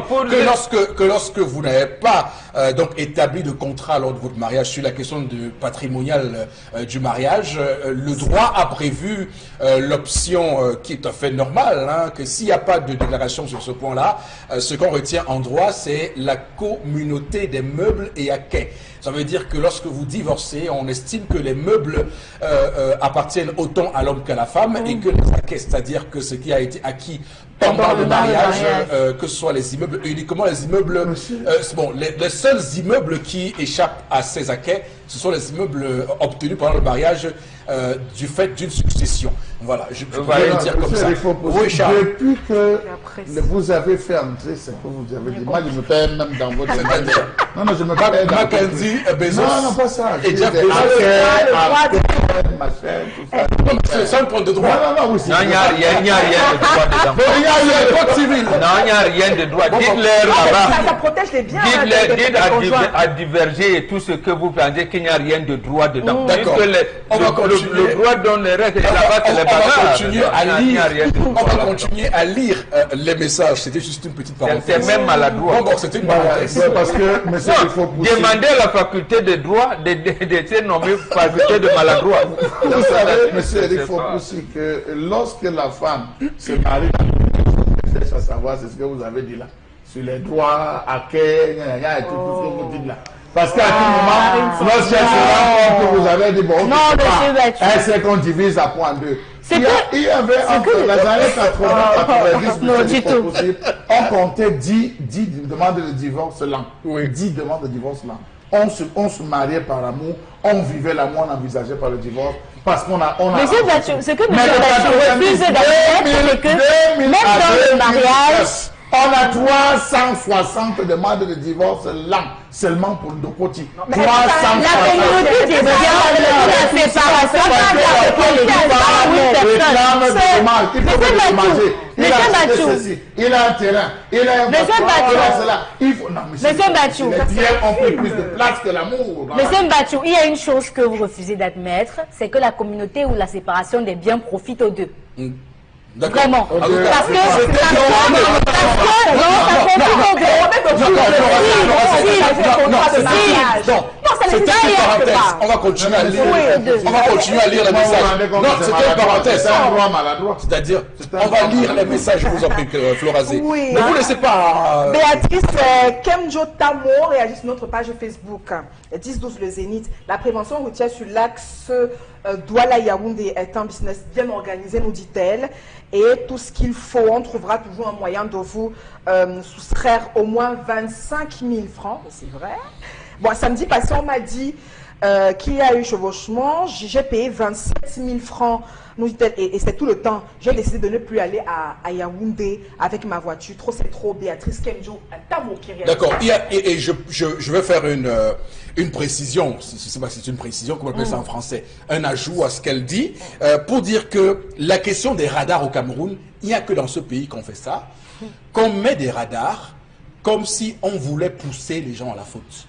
que lorsque vous n'avez pas donc établi de contrat lors de votre mariage sur la question patrimoniale du mariage, le droit a prévu l'option qui est tout à fait normale, que s'il n'y a pas de déclaration sur ce point-là, ce qu'on retient en droit, c'est la communauté des meubles et acquets. Ça veut dire que lorsque vous divorcez, on estime que les meubles appartiennent autant à l'homme qu'à la femme et que les acquets, c'est-à-dire que ce qui a été acquis pendant le mariage, que ce soit les immeubles, uniquement les immeubles, les seuls immeubles qui échappent à ces acquets, ce sont les immeubles obtenus pendant le mariage du fait d'une succession. Voilà, je peux le dire comme ça. Oui, Charles. Depuis que vous avez fait entrer ce que vous avez dit, moi je me perds même dans votre... Non, je me perds dans Mackenzie Bezos. Non, pas ça. Et Jeff Bezos. C'est un point de droit. Non, il n'y a rien de droit dedans. Il y a le code civil. Non, il n'y a rien de droit. Dites-leur là-bas. Ça protège les biens. Dites à diverger et tout ce que vous pensez qu'il n'y a rien de droit dedans. D'accord. Le droit donne les règles. Là-bas, c'est les on va continuer à lire les messages. C'était juste une petite parenthèse. C'est même maladroit. C'était une parenthèse. Parce que, monsieur, il faut pousser. Demandez à la faculté de droit de se nommer faculté de maladroit. Vous savez, monsieur, il faut pousser que lorsque la femme se marie, on cherche à savoir, c'est ce que vous avez dit là, sur les droits, à quel, et tout ce que vous dites là. Parce qu'à tout moment, lorsqu'elle se rend compte que vous avez dit, bon, elle sait qu'on divise à point 2. Il y avait entre les années 80, 90, on comptait 10 demandes de divorce là. 10 demandes de divorce là. On se mariait par amour, on vivait l'amour, on envisageait par le divorce. Parce qu'on a. Monsieur Bachou, ce que monsieur Bachou refuse d'admettre, c'est que même dans le mariage, On a 360 demandes de divorce l'an seulement pour Ndokoti. 360. La communauté des biens, la séparation, il a un terrain, il a un Monsieur Bachou, les biens ont pris plus de place que l'amour. Monsieur Bachou, il y a une chose que vous refusez d'admettre, c'est que la communauté ou la séparation des biens profite aux deux. Vraiment. Parce que c'était une parenthèse. On va continuer à lire. On va continuer à lire les messages. Non, c'était une parenthèse. C'est-à-dire, on va lire les messages, je vous en prie, Florazé. Ne vous laissez pas. Béatrice Kemjo Tamo réagit sur notre page Facebook. 10-12 le Zénith. La prévention routière sur l'axe Douala-Yaoundé est un business bien organisé, nous dit-elle. Et tout ce qu'il faut, on trouvera toujours un moyen de vous soustraire au moins 25 000 francs. C'est vrai. Bon, samedi passé, on m'a dit qu'il y a eu chevauchement. J'ai payé 27 000 francs, nous dit-elle, et c'est tout le temps. J'ai décidé de ne plus aller à Yaoundé avec ma voiture. Trop, c'est trop. Béatrice Kenjo, un tabou qui réagit. D'accord. Et je vais faire une précision. Je ne sais pas si c'est une précision, comment on appelle ça en français. Un ajout à ce qu'elle dit. Pour dire que la question des radars au Cameroun, il n'y a que dans ce pays qu'on fait ça. Qu'on met des radars comme si on voulait pousser les gens à la faute.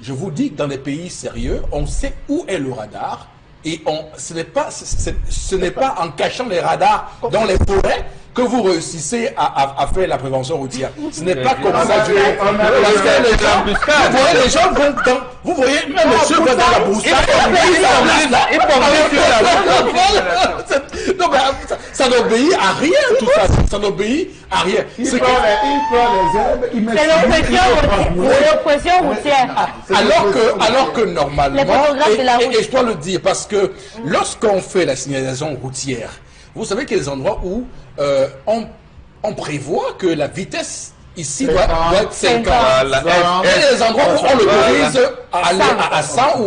Je vous dis que dans des pays sérieux, on sait où est le radar et ce n'est pas en cachant les radars dans les forêts que vous réussissez à faire la prévention routière. Ce n'est pas comme ça. Parce que les gens vont dans... Vous voyez, même les cheveux dans la broussard. Ça n'obéit à rien, tout ça. Ça n'obéit à rien. C'est l'oppression routière. Alors que normalement, et je dois le dire, parce que lorsqu'on fait la signalisation routière, vous savez qu'il y a des endroits où on prévoit que la vitesse ici doit être 50. Et il y a des endroits où on l'autorise à aller à 100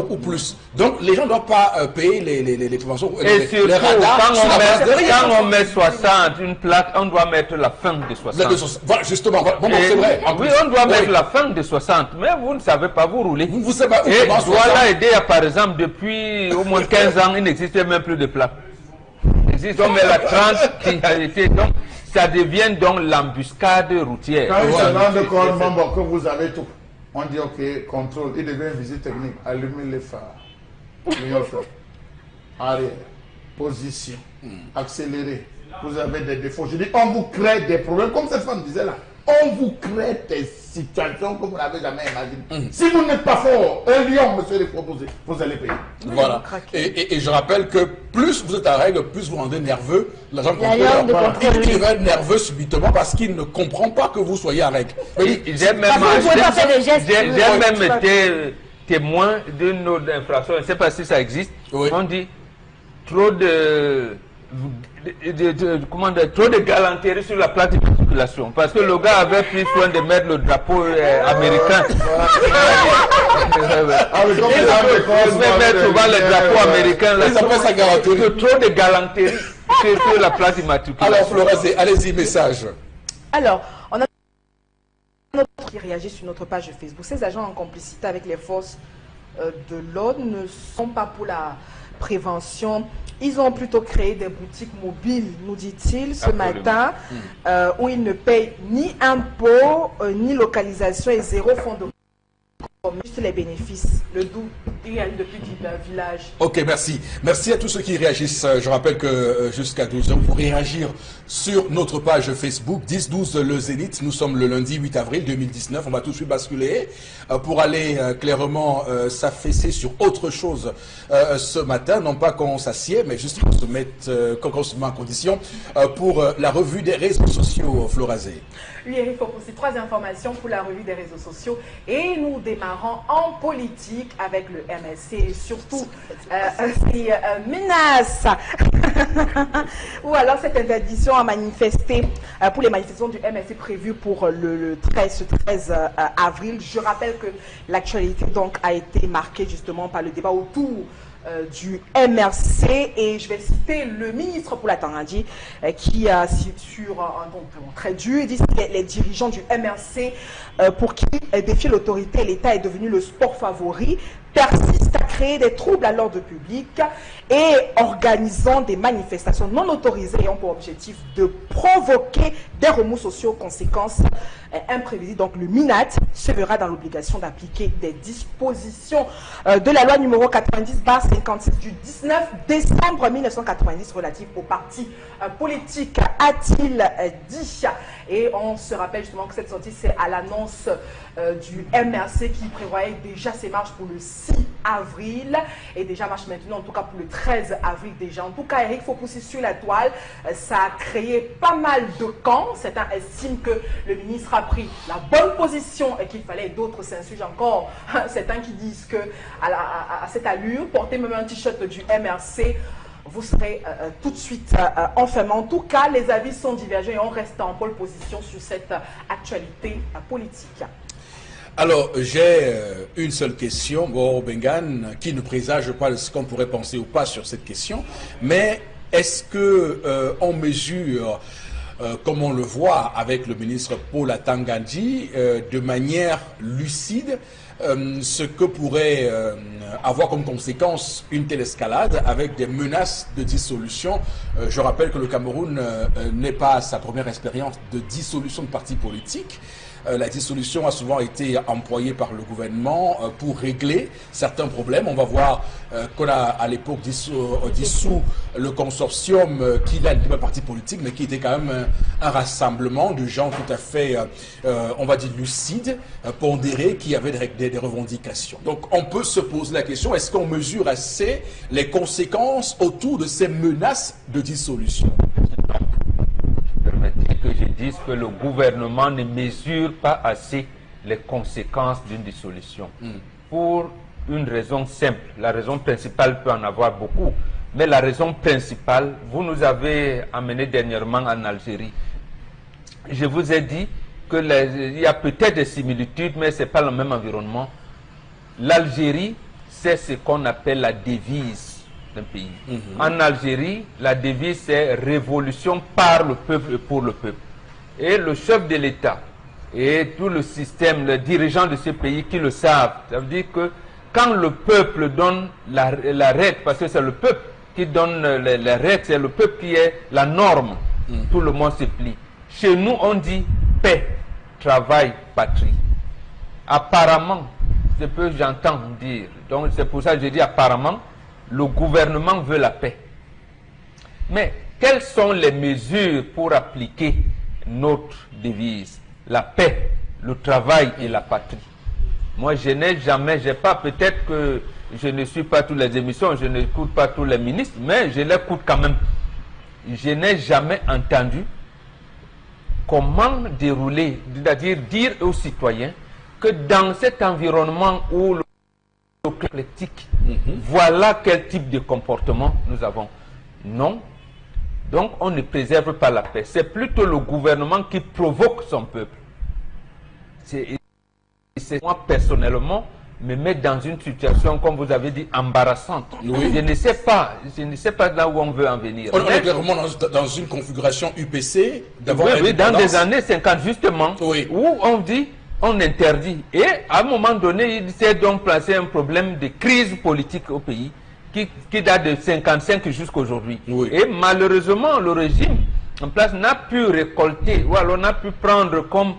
ou plus. Donc les gens ne doivent pas payer les préventions. Et surtout, quand on met 60, une plaque, on doit mettre la fin de 60. Voilà, justement. Bon, c'est vrai. Oui, on doit mettre la fin de 60. Mais vous ne savez pas, vous roulez. Vous savez pas où et commence voilà, aider, par exemple, depuis au moins 15 ans, il n'existait même plus de plaque. Il existe, on met la 30 qui a été. Donc, ça devient donc l'embuscade routière. Quand il se rend compte que vous avez tout, on dit ok, contrôle, il devient visite technique, allumez les phares, arrière, position, accélérer, vous avez des défauts. Je dis, on vous crée des problèmes, comme cette femme disait là, on vous crée des situations que vous n'avez jamais imaginées. Si vous n'êtes pas fort, un lion, monsieur les proposé, vous allez payer. Voilà. Et je rappelle que plus vous êtes à règle, plus vous rendez nerveux l'agent de contrôle. Il devient nerveux subitement parce qu'il ne comprend pas que vous soyez à règle. J'ai même été témoin d'une autre infraction, je ne sais pas si ça existe. Oui. On dit trop de galanterie sur la plaque d'immatriculation. Parce que le gars avait pris soin de mettre le drapeau américain. Il met souvent le drapeau américain. Trop de galanterie sur la plaque d'immatriculation. Alors, Florazé, allez-y, message. Alors, on a qui réagit sur notre page Facebook. Ces agents en complicité avec les forces de l'ordre ne sont pas pour la prévention. Ils ont plutôt créé des boutiques mobiles, nous dit-il, ce matin, où ils ne payent ni impôts, ni localisation et zéro fonds de juste les bénéfices. Le doux, il y a eu depuis le village. Ok, merci. Merci à tous ceux qui réagissent. Je rappelle que jusqu'à 12h, vous pourrez réagir sur notre page Facebook 10-12 le Zénith. Nous sommes le lundi 8 avril 2019. On va tout de suite basculer pour aller clairement s'affaisser sur autre chose ce matin. Non pas qu'on s'assied, mais juste qu'on se mette qu'on se met en condition pour la revue des réseaux sociaux, Florazé. Oui, Eric, il faut aussi 3 informations pour la revue des réseaux sociaux. Et nous démarrons en politique avec le MSC et surtout menace ou alors cette interdiction à manifester pour les manifestations du MSC prévues pour le 13 avril. Je rappelle que l'actualité donc a été marquée justement par le débat autour du MRC, et je vais citer le ministre Paul Atangadi qui a sur un ton vraiment très dur, il dit que les dirigeants du MRC pour qui défier l'autorité et l'État est devenu le sport favori, persistent à créer des troubles à l'ordre public et organisant des manifestations non autorisées ayant pour objectif de provoquer des remous sociaux, conséquences imprévisibles. Donc le MINAT se verra dans l'obligation d'appliquer des dispositions de la loi numéro 90/56 du 19 décembre 1990 relative aux partis politiques, a-t-il dit. Et on se rappelle justement que cette sortie, c'est à l'annonce du MRC qui prévoyait déjà ses marches pour le 6 avril et déjà marche maintenant, en tout cas pour le 13 avril déjà. En tout cas, Eric Fopoussi sur la toile, ça a créé pas mal de camps. Certains estiment que le ministre a pris la bonne position et qu'il fallait, d'autres s'insurgent encore. Certains qui disent que à cette allure, porter même un t-shirt du MRC, vous serez tout de suite enfermé. En tout cas, les avis sont divergents et on reste en pole position sur cette actualité politique. Alors, j'ai une seule question, Goro Bengan, qui ne présage pas ce qu'on pourrait penser ou pas sur cette question, mais est-ce que on mesure, comme on le voit avec le ministre Paul Atangadi, de manière lucide, ce que pourrait avoir comme conséquence une telle escalade avec des menaces de dissolution? Je rappelle que le Cameroun n'est pas sa première expérience de dissolution de partis politiques. La dissolution a souvent été employée par le gouvernement pour régler certains problèmes. On va voir qu'on a à l'époque dissous le consortium qui n'a pas un parti politique, mais qui était quand même un rassemblement de gens tout à fait, on va dire, lucides, pondérés, qui avaient des revendications. Donc on peut se poser la question, est-ce qu'on mesure assez les conséquences autour de ces menaces de dissolution? Permettez que je dise que le gouvernement ne mesure pas assez les conséquences d'une dissolution. Pour une raison simple. La raison principale peut en avoir beaucoup. Mais la raison principale, vous nous avez amené dernièrement en Algérie. Je vous ai dit qu'il y a peut-être des similitudes, mais ce n'est pas le même environnement. L'Algérie, c'est ce qu'on appelle la devise d'un pays. En Algérie, la devise c'est révolution par le peuple et pour le peuple. Et le chef de l'État et tout le système, les dirigeants de ce pays qui le savent, ça veut dire que quand le peuple donne la règle, parce que c'est le peuple qui donne les règles, c'est le peuple qui est la norme, tout le monde se plie. Chez nous, on dit paix, travail, patrie. Apparemment, ce que j'entends dire, donc c'est pour ça que je dis apparemment, le gouvernement veut la paix. Mais quelles sont les mesures pour appliquer notre devise? La paix, le travail et la patrie. Moi, je n'ai jamais, peut-être que je ne suis pas toutes les émissions, je n'écoute pas tous les ministres, mais je l'écoute quand même. Je n'ai jamais entendu comment dérouler, c'est-à-dire dire aux citoyens que dans cet environnement où le éclectique, voilà quel type de comportement nous avons. Non. Donc on ne préserve pas la paix. C'est plutôt le gouvernement qui provoque son peuple. C'est moi personnellement me mettre dans une situation, comme vous avez dit, embarrassante. Oui. Je ne sais pas là où on veut en venir. On est clairement dans une configuration UPC d'avoir oui, dans des années 50 justement, oui, où on dit on interdit. Et à un moment donné, il s'est donc placé un problème de crise politique au pays qui date de 55 jusqu'à aujourd'hui. Oui. Et malheureusement, le régime en place n'a pu récolter, ou alors n'a pu prendre comme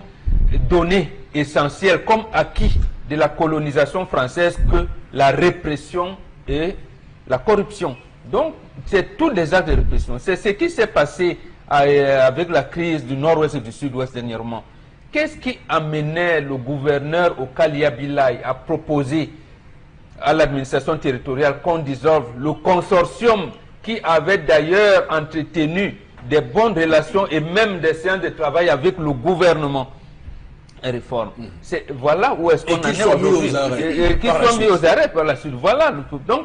données essentielles, comme acquis de la colonisation française, que la répression et la corruption. Donc, c'est tous des actes de répression. C'est ce qui s'est passé avec la crise du nord-ouest et du sud-ouest dernièrement. Qu'est-ce qui amenait le gouverneur au Kalia Bilay à proposer à l'administration territoriale qu'on dissolve le consortium qui avait d'ailleurs entretenu des bonnes relations et même des séances de travail avec le gouvernement et réforme. Voilà où est-ce qu'on en est aujourd'hui. Et qui sont mis aux arrêts par la suite. Voilà. Donc,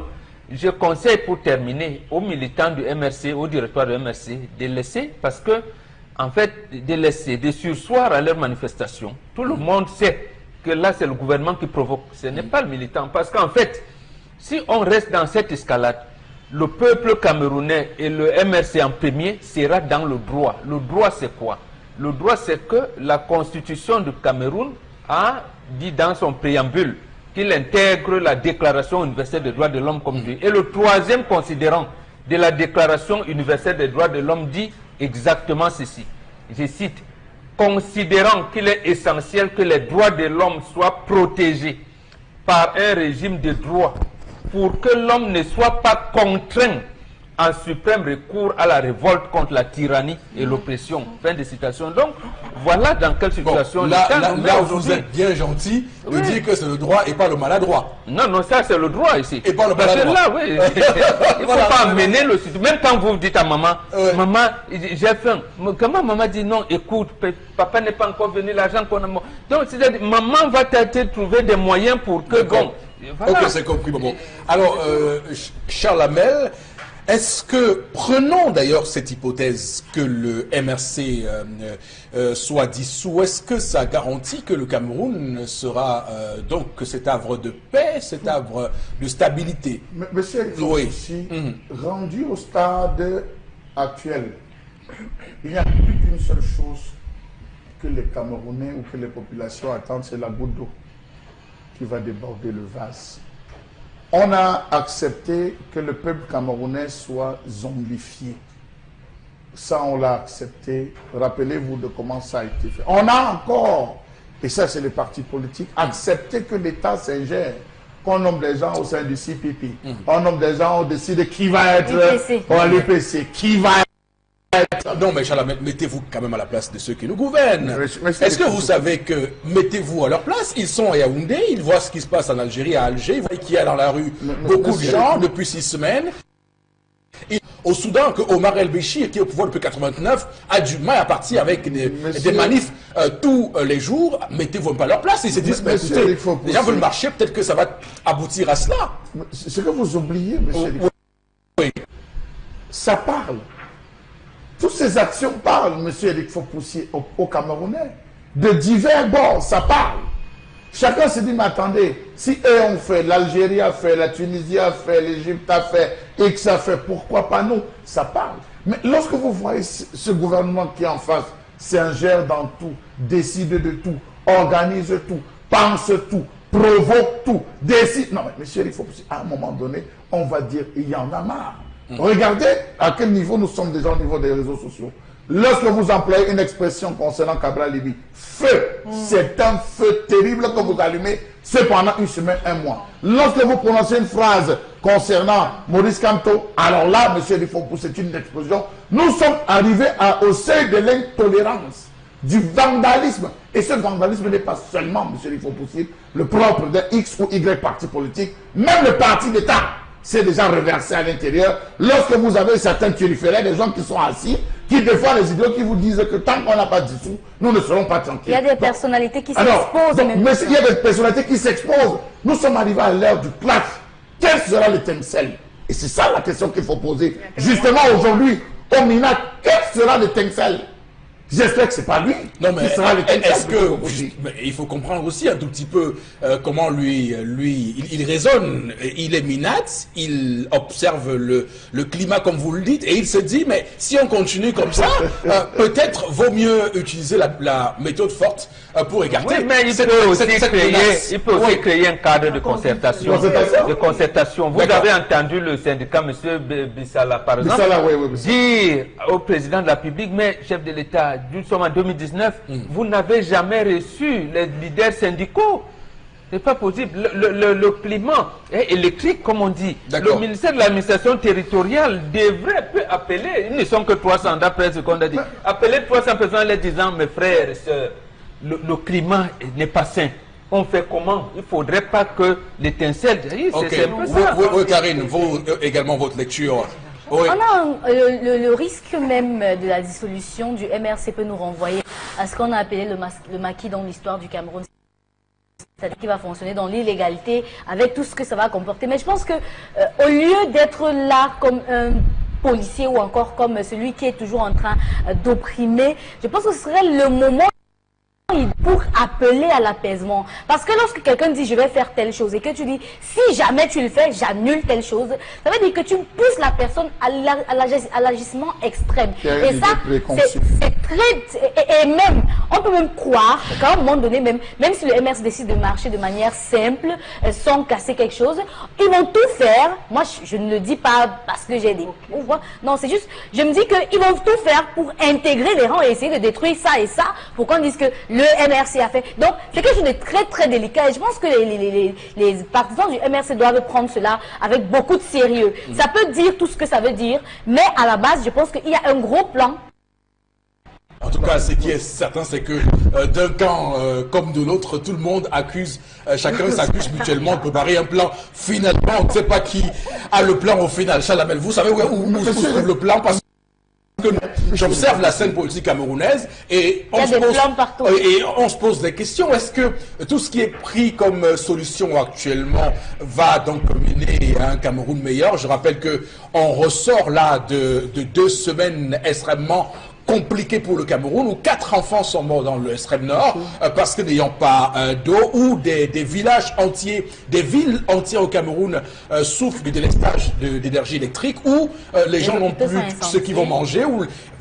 je conseille pour terminer aux militants du MRC, au directoire du MRC, de laisser, parce que en fait, de sursoir à leurs manifestations. Tout le monde sait que là, c'est le gouvernement qui provoque. Ce n'est pas le militant. Parce qu'en fait, Si on reste dans cette escalade, le peuple camerounais et le MRC en premier sera dans le droit. Le droit, c'est quoi? Le droit, c'est que la constitution du Cameroun a dit dans son préambule qu'il intègre la Déclaration universelle des droits de l'homme comme dit. Et le troisième considérant de la Déclaration universelle des droits de l'homme dit exactement ceci. Je cite, considérant qu'il est essentiel que les droits de l'homme soient protégés par un régime de droit pour que l'homme ne soit pas contraint en suprême recours à la révolte contre la tyrannie et l'oppression. Fin de citation. Donc, voilà dans quelle situation là, vous êtes bien gentil de dire que c'est le droit et pas le maladroit. Non, non, ça c'est le droit ici. Et pas le maladroit. Là, oui. Il ne faut pas amener le site. Même quand vous dites à maman, maman, j'ai faim. Comment maman dit non, écoute, papa n'est pas encore venu, l'argent qu'on a. Donc, c'est-à-dire, maman va t'aider trouver des moyens pour que... Bon, voilà. Ok, c'est compris. Bon. Alors, Charles Hamel, est-ce que, prenons d'ailleurs cette hypothèse que le MRC soit dissous, est-ce que ça garantit que le Cameroun sera donc cet havre de paix, cet havre de stabilité? Monsieur, oui. Rendu au stade actuel, il n'y a plus qu'une seule chose que les Camerounais ou que les populations attendent, c'est la goutte d'eau qui va déborder le vase. On a accepté que le peuple camerounais soit zombifié. Ça, on l'a accepté. Rappelez-vous de comment ça a été fait. On a encore, et ça c'est les partis politiques, accepté que l'État s'ingère. Qu'on nomme des gens au sein du CPP. On nomme des gens, on décide qui va être à l'UPC, qui va être... Non, mais Charles, mettez-vous quand même à la place de ceux qui nous gouvernent. Est-ce que vous savez que, mettez-vous à leur place, ils sont à Yaoundé, ils voient ce qui se passe en Algérie, à Alger, ils voient qu'il y a dans la rue beaucoup de gens depuis 6 semaines. Et au Soudan, que Omar El-Béchir, qui est au pouvoir depuis 89, a du mal à partir avec des manifs tous les jours. Mettez-vous pas à leur place. Ils se disent, écoutez, les gens veulent marcher, peut-être que ça va aboutir à cela. Ce que vous oubliez, monsieur, oui. Ça parle. Toutes ces actions parlent, monsieur Eric Fopoussi, au Camerounais. De divers bords, ça parle. Chacun se dit, mais attendez, si eux ont fait, l'Algérie a fait, la Tunisie a fait, l'Égypte a fait, X a fait, pourquoi pas nous? Ça parle. Mais lorsque vous voyez ce gouvernement qui est en face, s'ingère dans tout, décide de tout, organise tout, pense tout, provoque tout, décide... Non, mais monsieur Eric Fopoussi, à un moment donné, on va dire, il y en a marre. Regardez à quel niveau nous sommes déjà au niveau des réseaux sociaux. Lorsque vous employez une expression concernant Cabral Libi, feu, c'est un feu terrible que vous allumez, c'est pendant une semaine, un mois. Lorsque vous prononcez une phrase concernant Maurice Kamto, alors là, monsieur Rifopou, c'est une explosion. Nous sommes arrivés au seuil de l'intolérance, du vandalisme. Et ce vandalisme n'est pas seulement, monsieur Rifopou, le propre d'un X ou Y parti politique, même le parti d'État. C'est déjà reversé à l'intérieur. Lorsque vous avez certains turiféraires, des gens qui sont assis, qui défendent les idiots, qui vous disent que tant qu'on n'a pas de dissous, nous ne serons pas tranquilles. Il y a des personnalités qui s'exposent. Mais il y a des personnalités qui s'exposent. Nous sommes arrivés à l'heure du clash. Quel sera l'étincelle? Et c'est ça la question qu'il faut poser. Justement aujourd'hui, au MINAC, quel sera l'étincelle? J'espère que c'est pas lui. Non, mais est-ce que il faut comprendre aussi un tout petit peu comment il raisonne. Il est minate, il observe le climat comme vous le dites et il se dit mais si on continue comme ça, peut-être vaut mieux utiliser la méthode forte pour écarter. Oui, mais il peut aussi créer un cadre de concertation. Vous avez entendu le syndicat, monsieur Bissala, par exemple, dire au président de la République, mais chef de l'État, nous sommes en 2019, vous n'avez jamais reçu les leaders syndicaux. C'est pas possible. Le climat est électrique, comme on dit. Le ministère de l'administration territoriale peut appeler, ils ne sont que 300 d'après ce qu'on a dit, appeler 300 personnes en leur disant, mes frères et sœurs, le climat n'est pas sain. On fait comment? Il ne faudrait pas que l'étincelle... C'est un peu ça. Oui, Karine, vous également votre lecture. Oui. Le risque même de la dissolution du MRC peut nous renvoyer à ce qu'on a appelé le maquis dans l'histoire du Cameroun. C'est-à-dire qu'il va fonctionner dans l'illégalité avec tout ce que ça va comporter. Mais je pense que au lieu d'être là comme un policier ou encore comme celui qui est toujours en train d'opprimer, je pense que ce serait le moment bonne idée pour appeler à l'apaisement. Parce que lorsque quelqu'un dit je vais faire telle chose et que tu dis si jamais tu le fais, j'annule telle chose, ça veut dire que tu pousses la personne à l'agissement extrême. Et ça, c'est très... Et même, on peut même croire qu'à un moment donné, même si le MRC décide de marcher de manière simple, sans casser quelque chose, ils vont tout faire. Moi, je ne le dis pas parce que j'ai des pouvoirs. Non, c'est juste, je me dis qu'ils vont tout faire pour intégrer les rangs et essayer de détruire ça et ça, pour qu'on dise que le MRC a fait. Donc, c'est quelque chose de très, très délicat. Et je pense que les partisans du MRC doivent prendre cela avec beaucoup de sérieux. Ça peut dire tout ce que ça veut dire, mais à la base, je pense qu'il y a un gros plan. En tout cas, ce qui est certain, c'est que d'un camp comme de l'autre, tout le monde accuse, chacun s'accuse mutuellement de préparer un plan. Finalement, on ne sait pas qui a le plan au final. Chalamel, vous savez où se trouve le plan? Parce que j'observe la scène politique camerounaise et on se pose des questions. Est-ce que tout ce qui est pris comme solution actuellement va donc mener à un Cameroun meilleur? Je rappelle que on ressort là de 2 semaines extrêmement compliqué pour le Cameroun, où 4 enfants sont morts dans l'extrême nord parce que n'ayant pas d'eau, ou des villages entiers, des villes entières au Cameroun souffrent du délestage d'énergie électrique, où les gens n'ont plus ce qu'ils vont manger.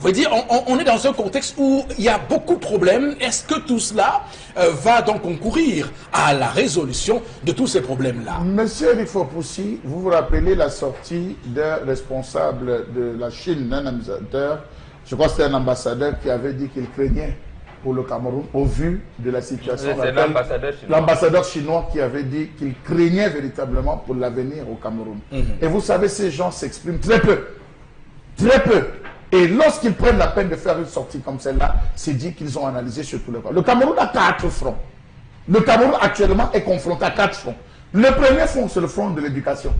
Veut dire, on est dans un contexte où il y a beaucoup de problèmes. Est-ce que tout cela va donc concourir à la résolution de tous ces problèmes-là? Monsieur Rifopoussi, vous vous rappelez la sortie d'un responsable de la Chine, d'un ambassadeur, je crois que c'était un ambassadeur qui avait dit qu'il craignait pour le Cameroun au vu de la situation. C'est l'ambassadeur chinois qui avait dit qu'il craignait véritablement pour l'avenir au Cameroun. Et vous savez, ces gens s'expriment très peu. Très peu. Et lorsqu'ils prennent la peine de faire une sortie comme celle-là, c'est dit qu'ils ont analysé sur tout le cas. Le Cameroun a 4 fronts. Le Cameroun actuellement est confronté à 4 fronts. Le premier front, c'est le front de l'éducation.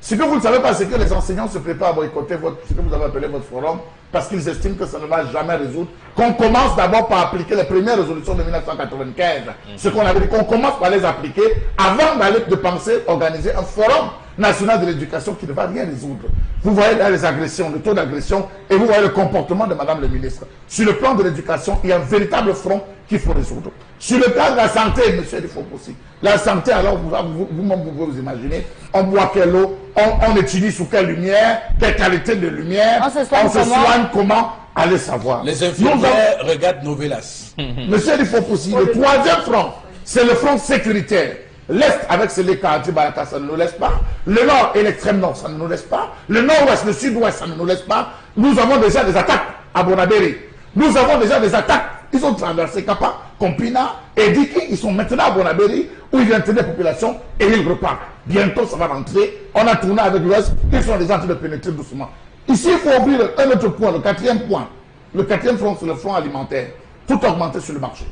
Ce que vous ne savez pas, c'est que les enseignants se préparent à boycotter ce que vous avez appelé votre forum, parce qu'ils estiment que ça ne va jamais résoudre. Qu'on commence d'abord par appliquer les premières résolutions de 1995. Ce qu'on avait dit, qu'on commence par les appliquer avant d'aller de penser organiser un forum national de l'éducation qui ne va rien résoudre. Vous voyez là les agressions, le taux d'agression, et vous voyez le comportement de Madame le ministre. Sur le plan de l'éducation, il y a un véritable front qu'il faut résoudre. Sur le plan de la santé, monsieur Rifopoussi, la santé, alors vous-même vous pouvez vous imaginer, on boit quelle eau, on étudie sous quelle lumière, quelle qualité de lumière, on se soigne comment, allez savoir. Les infirmières regardent Novelas. Monsieur Rifopoussi, le troisième front, c'est le front sécuritaire. L'Est avec ses Anti-Balaka, ça ne nous laisse pas. Le Nord et l'extrême Nord, ça ne nous laisse pas. Le Nord-Ouest, le Sud-Ouest, ça ne nous laisse pas. Nous avons déjà des attaques à Bonabéry. Nous avons déjà des attaques. Ils ont traversé Kapa, Kompina et Diki. Ils sont maintenant à Bonabéry où ils viennent tenir la population et ils repartent. Bientôt, ça va rentrer. On a tourné avec l'Ouest. Ils sont déjà en train de pénétrer doucement. Ici, il faut ouvrir un autre point, le 4e point. Le 4e front, c'est le front alimentaire. Tout augmenté sur le marché.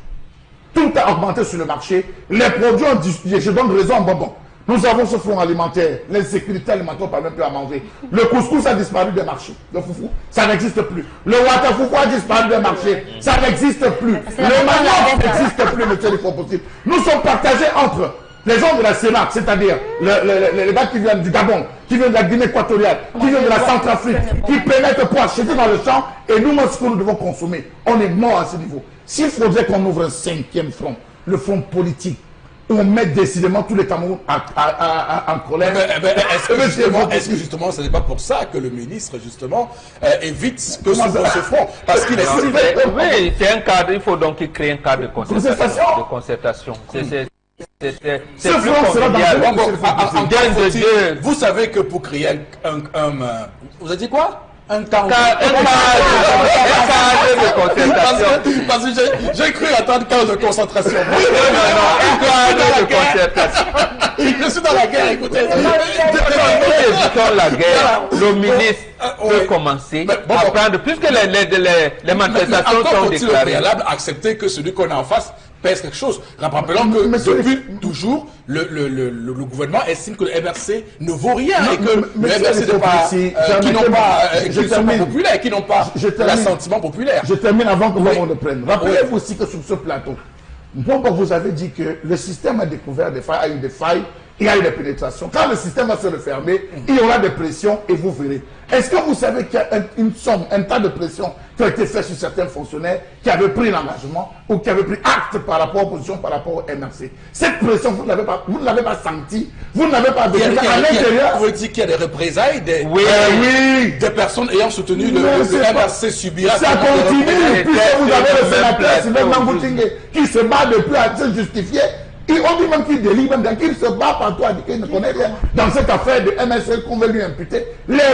Tout a augmenté sur le marché. Les produits ont discuté. Je donne raison en bonbon. Nous avons ce front alimentaire. L'insécurité alimentaire, on ne peut même plus à manger. Le couscous a disparu des marchés. Le foufou, ça n'existe plus. Le waterfoufou a disparu des marchés. Ça n'existe plus. Le manioc n'existe plus, monsieur Rifopoussi. Nous sommes partagés entre les gens de la CEMAC, c'est-à-dire les gars qui viennent du Gabon, qui viennent de la Guinée équatoriale, qui viennent de la Centrafrique, qui pénètrent pour acheter dans le champ, et nous, ce que nous devons consommer. On est mort à ce niveau. S'il faudrait qu'on ouvre un 5e front, le front politique, où on met décidément tous les Cameroun en colère. Est-ce que justement, ce n'est pas pour ça que le ministre, justement, évite que s'ouvre ce front? Parce qu'il est... Oui, c'est un cadre, il faut donc créer un cadre de concertation. C'est plus convivial. Vous savez que pour créer un vous avez dit quoi? Un cadre de concertation. Parce que j'ai cru attendre cadre de concentration. Un cadre de concertation. Je suis dans la guerre, écoutez. Dans la guerre, le ministre peut commencer à prendre, puisque les manifestations sont déclarées. Préalable, accepter que celui qu'on a en face pèse quelque chose. Rappelons que depuis toujours, le gouvernement estime que le MRC ne vaut rien et que le MRC n'est pas, qui n'ont pas, populaires, qui n'ont pas l'assentiment populaire. Je termine avant que vous le prenne. Rappelez-vous aussi que sur ce plateau, vous avez dit que le système a découvert des failles, a eu des failles il y a eu des pénétrations. Quand le système va se refermer, il y aura des pressions et vous verrez. Est-ce que vous savez qu'il y a une somme, un tas de pressions qui ont été faites sur certains fonctionnaires qui avaient pris l'engagement ou qui avaient pris acte par rapport aux positions, par rapport au MRC? Cette pression, vous ne l'avez pas sentie, vous ne l'avez pas vécue à l'intérieur. Vous dites qu'il y a des représailles, des personnes ayant soutenu le MRC subira. Ça continue, puisque vous avez le sénateur Sylvain Mangoutingue qui se bat depuis à se justifier. On dit même qu'il délivre, même qu'il se bat partout à dire qu'il ne connaît rien. Dans cette affaire de MSL qu'on veut lui imputer, la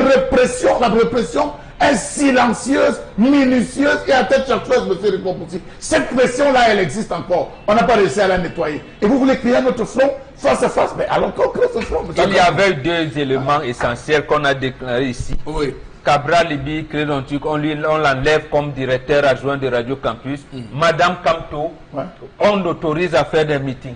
répression est silencieuse, minutieuse et à tête chercheuse, M. Ripopoussi. Cette pression-là, elle existe encore. On n'a pas réussi à la nettoyer. Et vous voulez créer notre front face à face, mais alors qu'on crée ce front. Il y avait deux éléments essentiels qu'on a déclarés ici. Oui. Cabral Libi, on l'enlève comme directeur adjoint de Radio Campus. Madame Camto, on autorise à faire des meetings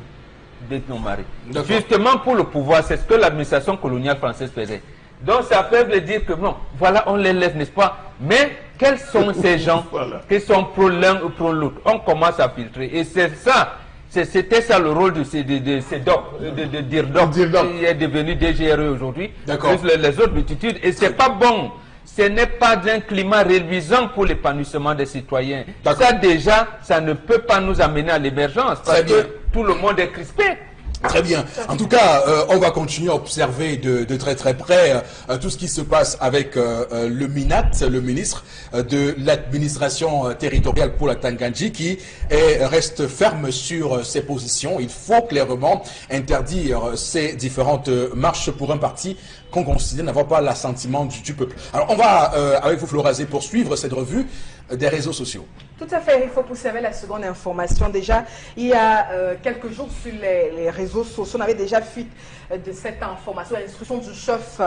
de nos maris. Justement pour le pouvoir, c'est ce que l'administration coloniale française faisait. Donc ça peut dire que non, voilà, on les laisse, n'est-ce pas? Mais quels sont ces gens qui sont pro l'un ou pro l'autre? On commence à filtrer. Et c'est ça. C'était ça le rôle de DIRDOC, qui est devenu DGRE aujourd'hui, plus les autres multitudes. Et c'est pas bon. Ce n'est pas un climat révisant pour l'épanouissement des citoyens. Ça déjà, ça ne peut pas nous amener à l'émergence parce que tout le monde est crispé. Très bien. En tout cas, on va continuer à observer de très très près tout ce qui se passe avec le MINAT, le ministre de l'administration territoriale pour la Tanganyika, qui reste ferme sur ses positions. Il faut clairement interdire ces différentes marches pour un parti qu'on considère n'avoir pas l'assentiment du peuple. Alors, on va, avec vous, Florazé, poursuivre cette revue des réseaux sociaux. Tout à fait, il faut pousser la seconde information. Déjà, il y a quelques jours sur les réseaux sociaux, on avait déjà fuite de cette information, l'instruction du chef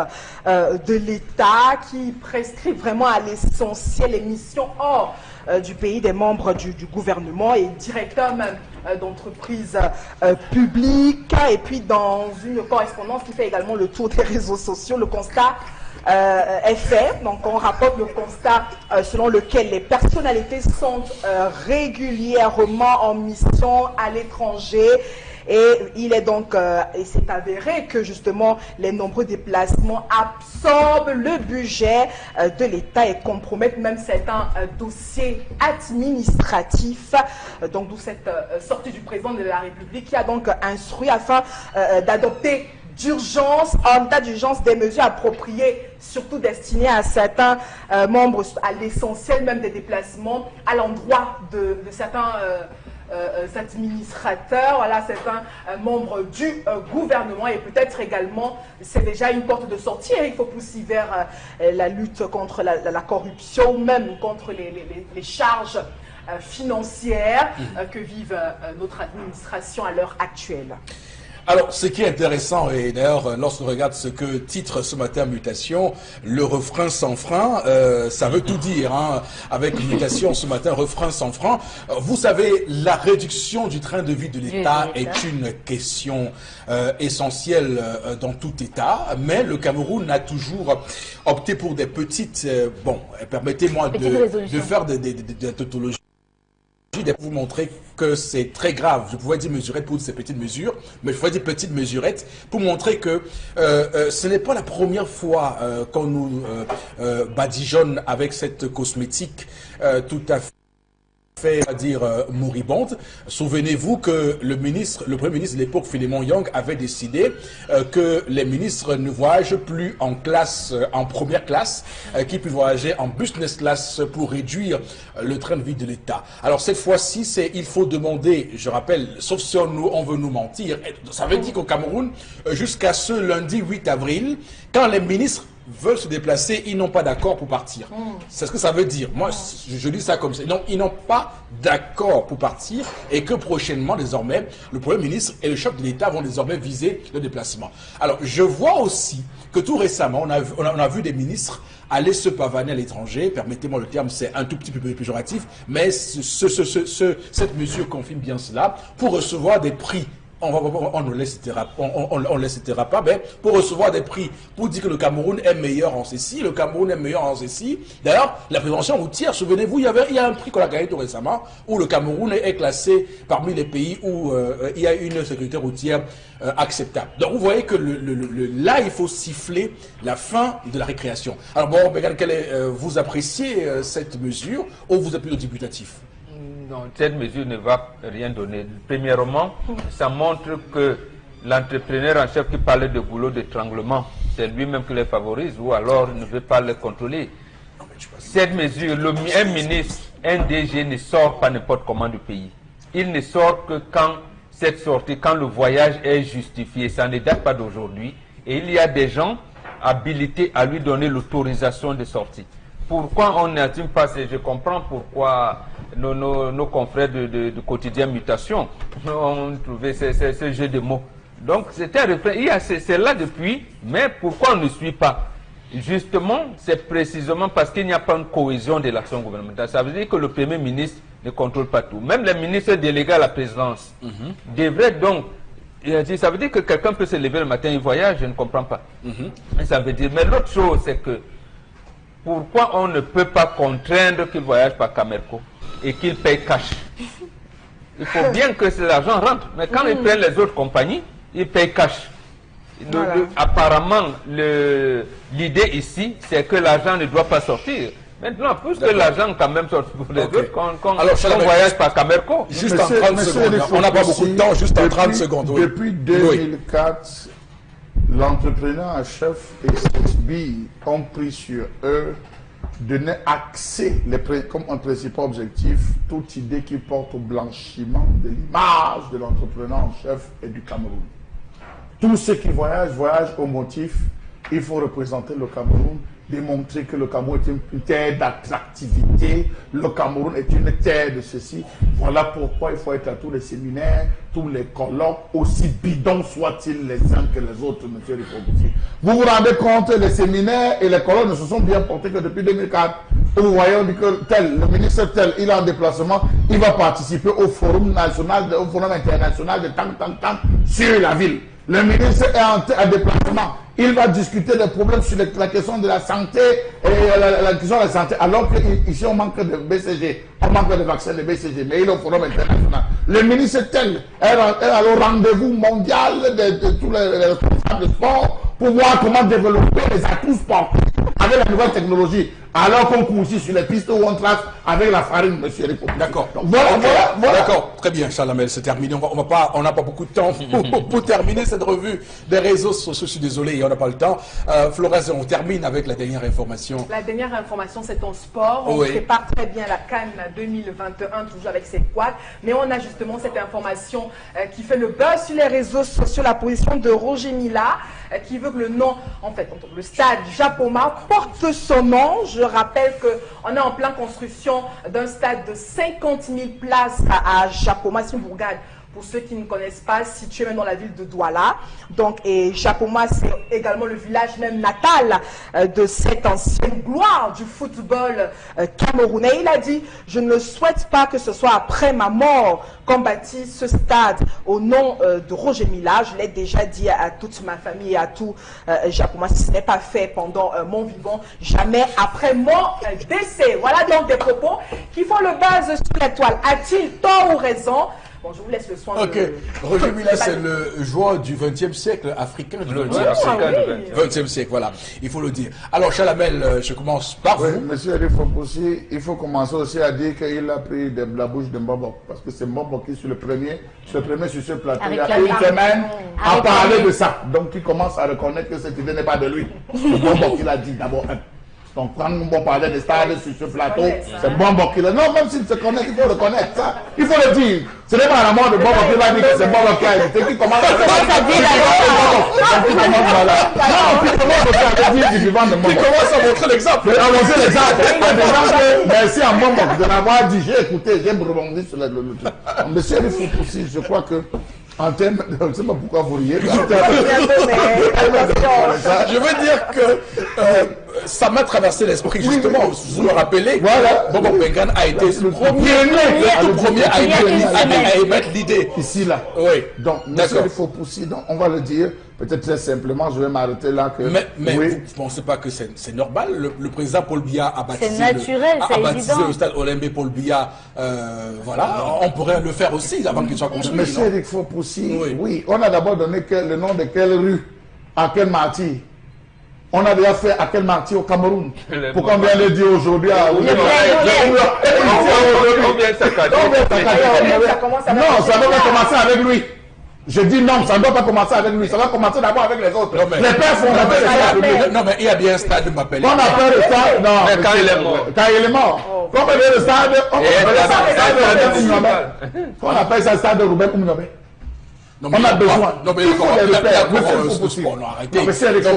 de l'État qui prescrit vraiment à l'essentiel les missions hors du pays des membres du gouvernement et directeurs même d'entreprises publiques. Et puis dans une correspondance qui fait également le tour des réseaux sociaux, le constat est fait. Donc on rapporte le constat selon lequel les personnalités sont régulièrement en mission à l'étranger. Et il est donc, et c'est avéré que justement les nombreux déplacements absorbent le budget de l'État et compromettent même certains dossiers administratifs. Donc d'où cette sortie du président de la République qui a donc instruit afin d'adopter d'urgence, en état d'urgence, des mesures appropriées, surtout destinées à certains membres, à l'essentiel même des déplacements, à l'endroit de certains administrateurs, voilà, certains membres du gouvernement et peut-être également, c'est déjà une porte de sortie, hein, il faut pousser vers la lutte contre la corruption ou même contre les charges financières que vive notre administration à l'heure actuelle. Alors, ce qui est intéressant, et d'ailleurs, lorsqu'on regarde ce que titre ce matin Mutation, le refrain sans frein, ça veut tout dire, hein, avec Mutation ce matin, refrain sans frein. Vous savez, la réduction du train de vie de l'État est une question essentielle dans tout État, mais le Cameroun a toujours opté pour des petites, bon, permettez-moi de faire des tautologies. De vous montrer que c'est très grave. Je pouvais dire mesurette pour ces petites mesures, mais je pouvais dire petites mesurettes pour montrer que ce n'est pas la première fois qu'on nous badigeonne avec cette cosmétique tout à fait moribonde. Souvenez-vous que le premier ministre de l'époque, Philémon Yang, avait décidé que les ministres ne voyagent plus en classe, en première classe, qu'ils puissent voyager en business class pour réduire le train de vie de l'État. Alors cette fois-ci, il faut demander, je rappelle, sauf si on veut nous mentir, ça veut dire qu'au Cameroun, jusqu'à ce lundi 8 avril, quand les ministres veulent se déplacer, ils n'ont pas d'accord pour partir. C'est ce que ça veut dire. Moi, je dis ça comme ça. Donc, ils n'ont pas d'accord pour partir et que prochainement, désormais, le Premier ministre et le chef de l'État vont désormais viser le déplacement. Alors, je vois aussi que tout récemment, on a vu des ministres aller se pavaner à l'étranger. Permettez-moi le terme, c'est un tout petit peu péjoratif, mais cette mesure confirme bien cela, pour recevoir des prix on ne laissera pas, mais pour recevoir des prix, pour dire que le Cameroun est meilleur en ceci, le Cameroun est meilleur en ceci. D'ailleurs, la prévention routière, souvenez-vous, il y a un prix qu'on a gagné tout récemment, où le Cameroun est classé parmi les pays où il y a une sécurité routière acceptable. Donc vous voyez que là, il faut siffler la fin de la récréation. Alors bon, Bégan, vous appréciez cette mesure ou vous êtes plutôt dubitatif? Non, cette mesure ne va rien donner. Premièrement, ça montre que l'entrepreneur en chef qui parlait de boulot d'étranglement, c'est lui-même qui les favorise ou alors ne veut pas les contrôler. Cette mesure, un ministre, un DG ne sort pas n'importe comment du pays. Il ne sort que quand cette sortie, quand le voyage est justifié. Ça ne date pas d'aujourd'hui. Et il y a des gens habilités à lui donner l'autorisation de sortie. Pourquoi on n'assume pas? Je comprends pourquoi nos confrères de quotidien Mutation ont trouvé ce jeu de mots. Donc c'est un refrain, c'est là depuis, mais pourquoi on ne suit pas? Justement, c'est précisément parce qu'il n'y a pas une cohésion de l'action gouvernementale. Ça veut dire que le Premier ministre ne contrôle pas tout. Même les ministres délégués à la présidence devraient donc... Ça veut dire que quelqu'un peut se lever le matin et voyage, je ne comprends pas. Ça veut dire... Mais l'autre chose, c'est que pourquoi on ne peut pas contraindre qu'il voyage par Camerco et qu'il paye cash? Il faut bien que l'argent rentre. Mais quand ils prennent les autres compagnies, ils payent cash. Voilà. Apparemment, l'idée ici, c'est que l'argent ne doit pas sortir. Maintenant, puisque l'argent quand même sort pour les autres, qu'on voyage par Camerco. Juste en 30 secondes, on n'a pas beaucoup de temps, juste en 30 secondes. Oui. Depuis 2004, l'entrepreneur en chef et SB ont pris sur eux de ne axer comme un principal objectif toute idée qui porte au blanchiment de l'image de l'entrepreneur en chef et du Cameroun. Tous ceux qui voyagent au motif, il faut représenter le Cameroun, démontrer que le Cameroun est une terre d'attractivité, le Cameroun est une terre de ceci. Voilà pourquoi il faut être à tous les séminaires, tous les colloques, aussi bidons soient-ils les uns que les autres, monsieur Rifo-Poussi. Vous vous rendez compte, les séminaires et les colloques ne se sont bien portés que depuis 2004. Vous voyez, on dit que le ministre tel, il est en déplacement, il va participer au forum national, au forum international de tant sur la ville. Le ministre est en déplacement. Il va discuter des problèmes sur la question de la santé et la question de la santé. Alors qu'ici, on manque de BCG. On manque de vaccins de BCG. Mais il est au forum international. Le ministre tel est au rendez-vous mondial de tous les responsables de sport pour voir comment développer les atouts sportifs avec la nouvelle technologie. Alors qu'on court aussi sur les pistes où on trace avec la farine, monsieur Rico. D'accord. Voilà. D'accord. Très bien, Chalamel, c'est terminé. On n'a pas beaucoup de temps pour terminer cette revue des réseaux sociaux. Je suis désolé, on n'a pas le temps. Florence, on termine avec la dernière information. La dernière information, c'est en sport. On prépare très bien la CAN 2021, toujours avec ses quads. Mais on a justement cette information qui fait le buzz sur les réseaux sociaux, la position de Roger Mila, qui veut que le nom, en fait, le stade Japoma porte son nom. Je rappelle qu'on est en pleine construction d'un stade de 50 000 places à Japoma, c'est une bourgade. Pour ceux qui ne connaissent pas, situé même dans la ville de Douala. Donc, et Japoma, c'est également le village même natal de cette ancienne gloire du football camerounais. Il a dit, je ne souhaite pas que ce soit après ma mort qu'on bâtisse ce stade au nom de Roger Mila. Je l'ai déjà dit à toute ma famille et à tout Japoma, si ce n'est pas fait pendant mon vivant, jamais après mon décès. Voilà donc des propos qui font le buzz sur la toile. A-t-il tort ou raison? Bon, je vous laisse le soin de... Roger Mila, c'est le joueur du XXe siècle, africain du XXe siècle, voilà, il faut le dire. Alors, Chalamel, je commence par vous. Monsieur Rifo-Poussi, il faut commencer aussi à dire qu'il a pris de la bouche de Mbobok, parce que c'est Mbobok qui, sur le premier sur ce plateau, il y a une semaine, a parlé de ça. Donc, il commence à reconnaître que cette idée n'est pas de lui. Mbobok, il a dit d'abord un. Donc, quand on parlait des stades sur ce plateau, c'est Mbobok qui l'a. Non, même s'il se connaît, il faut reconnaître ça. Il faut le dire. Ce n'est pas la mort de Mbobok qui va dire que c'est Mbobok qui a été. Qui commence à dire du vivant de Mbobok. Qui commence à montrer l'exemple. À montrer l'exemple. Merci à Mbobok de l'avoir dit. J'ai écouté, j'ai rebondi sur le truc. Monsieur Rifo-Poussi, je crois que. En termes, je ne sais pas pourquoi vous riez. Je veux dire que ça m'a traversé l'esprit, justement. Vous me rappelez, voilà. Bobo Bengan a été le premier à émettre l'idée. Ici, là. Oui. Donc, monsieur Fopoussi, on va le dire, peut-être très simplement, je vais m'arrêter là. Que, mais oui. Vous ne pensez pas que c'est normal? Le président Paul Biya a baptisé, le stade Olembe Paul Biya. Voilà, on pourrait le faire aussi avant qu'il soit construit. Monsieur Eric Fopoussi, oui, on a d'abord donné le nom de quelle rue, à quel martyr. On a déjà fait à quel martyr au Cameroun? Pourquoi on vient de dire aujourd'hui à... Non, ça ne doit pas commencer avec lui. Je dis non, ça ne doit pas commencer avec lui. Ça va commencer d'abord avec les autres. Les pères fondateurs. Non, mais il y a bien un stade Mbappé. On appelle le stade... Non, quand il est mort. Quand il est mort. Quand on appelle le stade... On appelle ça le stade de Roubaix Kouminobe. On a besoin. Non, mais on a arrêté. Non, mais c'est avec je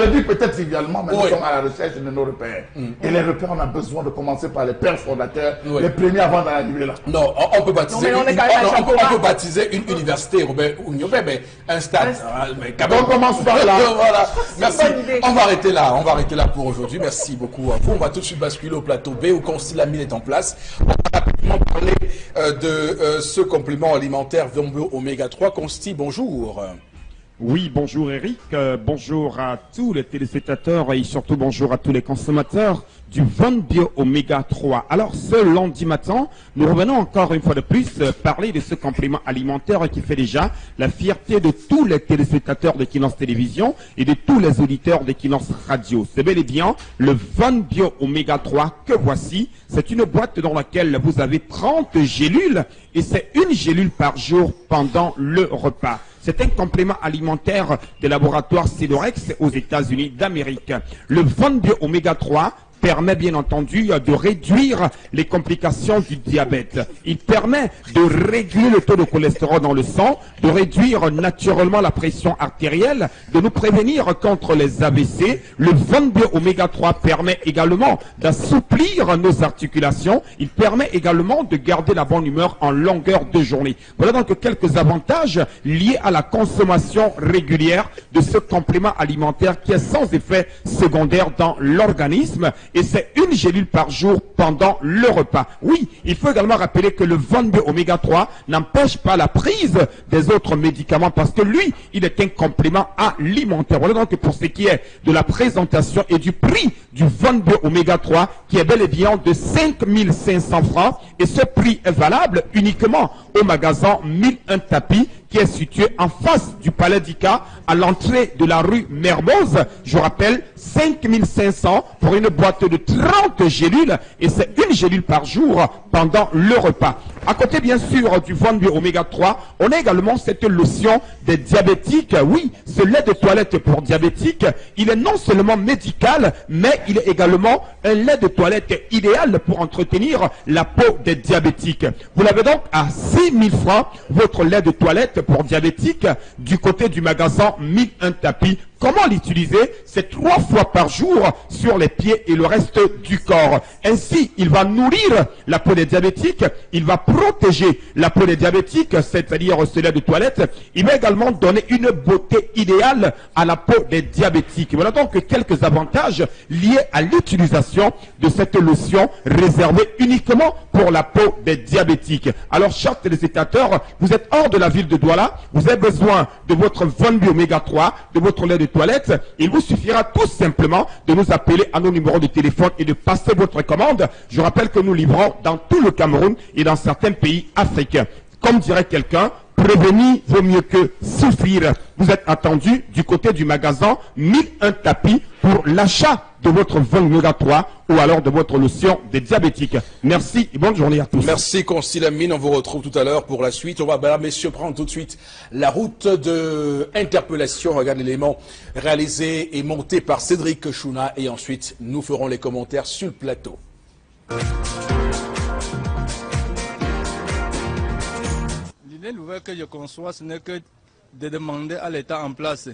le dis peut-être trivialement, mais nous sommes à la recherche de nos repères. Et les repères, on a besoin de commencer par les pères fondateurs, les premiers avant d'arriver là. Non, on peut baptiser une université, mais un stade. On commence par là. Voilà. Merci. On va arrêter là pour aujourd'hui. Merci beaucoup à vous. On va tout de suite basculer au plateau B où Consti Lamine est en place. On va rapidement parler de ce complément alimentaire Vombo Oméga 3. Consti, bonjour. Oui, bonjour Eric, bonjour à tous les téléspectateurs et surtout bonjour à tous les consommateurs du Vombo Oméga 3. Alors ce lundi matin, nous revenons encore une fois de plus parler de ce complément alimentaire qui fait déjà la fierté de tous les téléspectateurs de Equinox Télévision et de tous les auditeurs d'Equinox Radio. C'est bel et bien le Vombo Oméga 3 que voici. C'est une boîte dans laquelle vous avez 30 gélules et c'est une gélule par jour pendant le repas. C'est un complément alimentaire des laboratoires Cedorex aux États-Unis d'Amérique. Le Vombo Oméga 3 permet bien entendu de réduire les complications du diabète. Il permet de réguler le taux de cholestérol dans le sang, de réduire naturellement la pression artérielle, de nous prévenir contre les AVC. Le Vombo Oméga 3 permet également d'assouplir nos articulations. Il permet également de garder la bonne humeur en longueur de journée. Voilà donc quelques avantages liés à la consommation régulière de ce complément alimentaire qui est sans effet secondaire dans l'organisme. Et c'est une gélule par jour pendant le repas. Oui, il faut également rappeler que le Vombo Oméga 3 n'empêche pas la prise des autres médicaments parce que lui, il est un complément alimentaire. Voilà donc pour ce qui est de la présentation et du prix du Vombo Oméga 3 qui est bel et bien de 5500 francs. Et ce prix est valable uniquement au magasin 1001 Tapis qui est situé en face du Palais d'Ica à l'entrée de la rue Mermoz. Je rappelle, 5500 pour une boîte de 30 gélules et c'est une gélule par jour pendant le repas. À côté bien sûr du Vombo Oméga 3, on a également cette lotion des diabétiques. Oui, ce lait de toilette pour diabétiques, il est non seulement médical, mais il est également un lait de toilette idéal pour entretenir la peau des diabétiques. Vous l'avez donc à 6000 francs, votre lait de toilette pour diabétiques, du côté du magasin 1001 Tapis. Comment l'utiliser? C'est 3 fois par jour sur les pieds et le reste du corps. Ainsi, il va nourrir la peau des diabétiques, il va protéger la peau des diabétiques, c'est-à-dire ce lait de toilette. Il va également donner une beauté idéale à la peau des diabétiques. Voilà donc quelques avantages liés à l'utilisation de cette lotion réservée uniquement pour la peau des diabétiques. Alors, chers téléspectateurs, vous êtes hors de la ville de Douala, vous avez besoin de votre Vombo Oméga 3, de votre lait de toilette. Il vous suffira tout simplement de nous appeler à nos numéros de téléphone et de passer votre commande. Je rappelle que nous livrons dans tout le Cameroun et dans certains pays africains. Comme dirait quelqu'un, prévenir vaut mieux que souffrir. Vous êtes attendu du côté du magasin 1001 Tapis pour l'achat de votre Vombo Oméga 3 ou alors de votre lotion des diabétiques. Merci et bonne journée à tous. Merci Consti Lamine, on vous retrouve tout à l'heure pour la suite. On va, messieurs, prendre tout de suite la route de interpellation. Regarde l'élément réalisé et monté par Cédric Chouna et ensuite nous ferons les commentaires sur le plateau. L'idée nouvelle que je conçois, ce n'est que de demander à l'État en place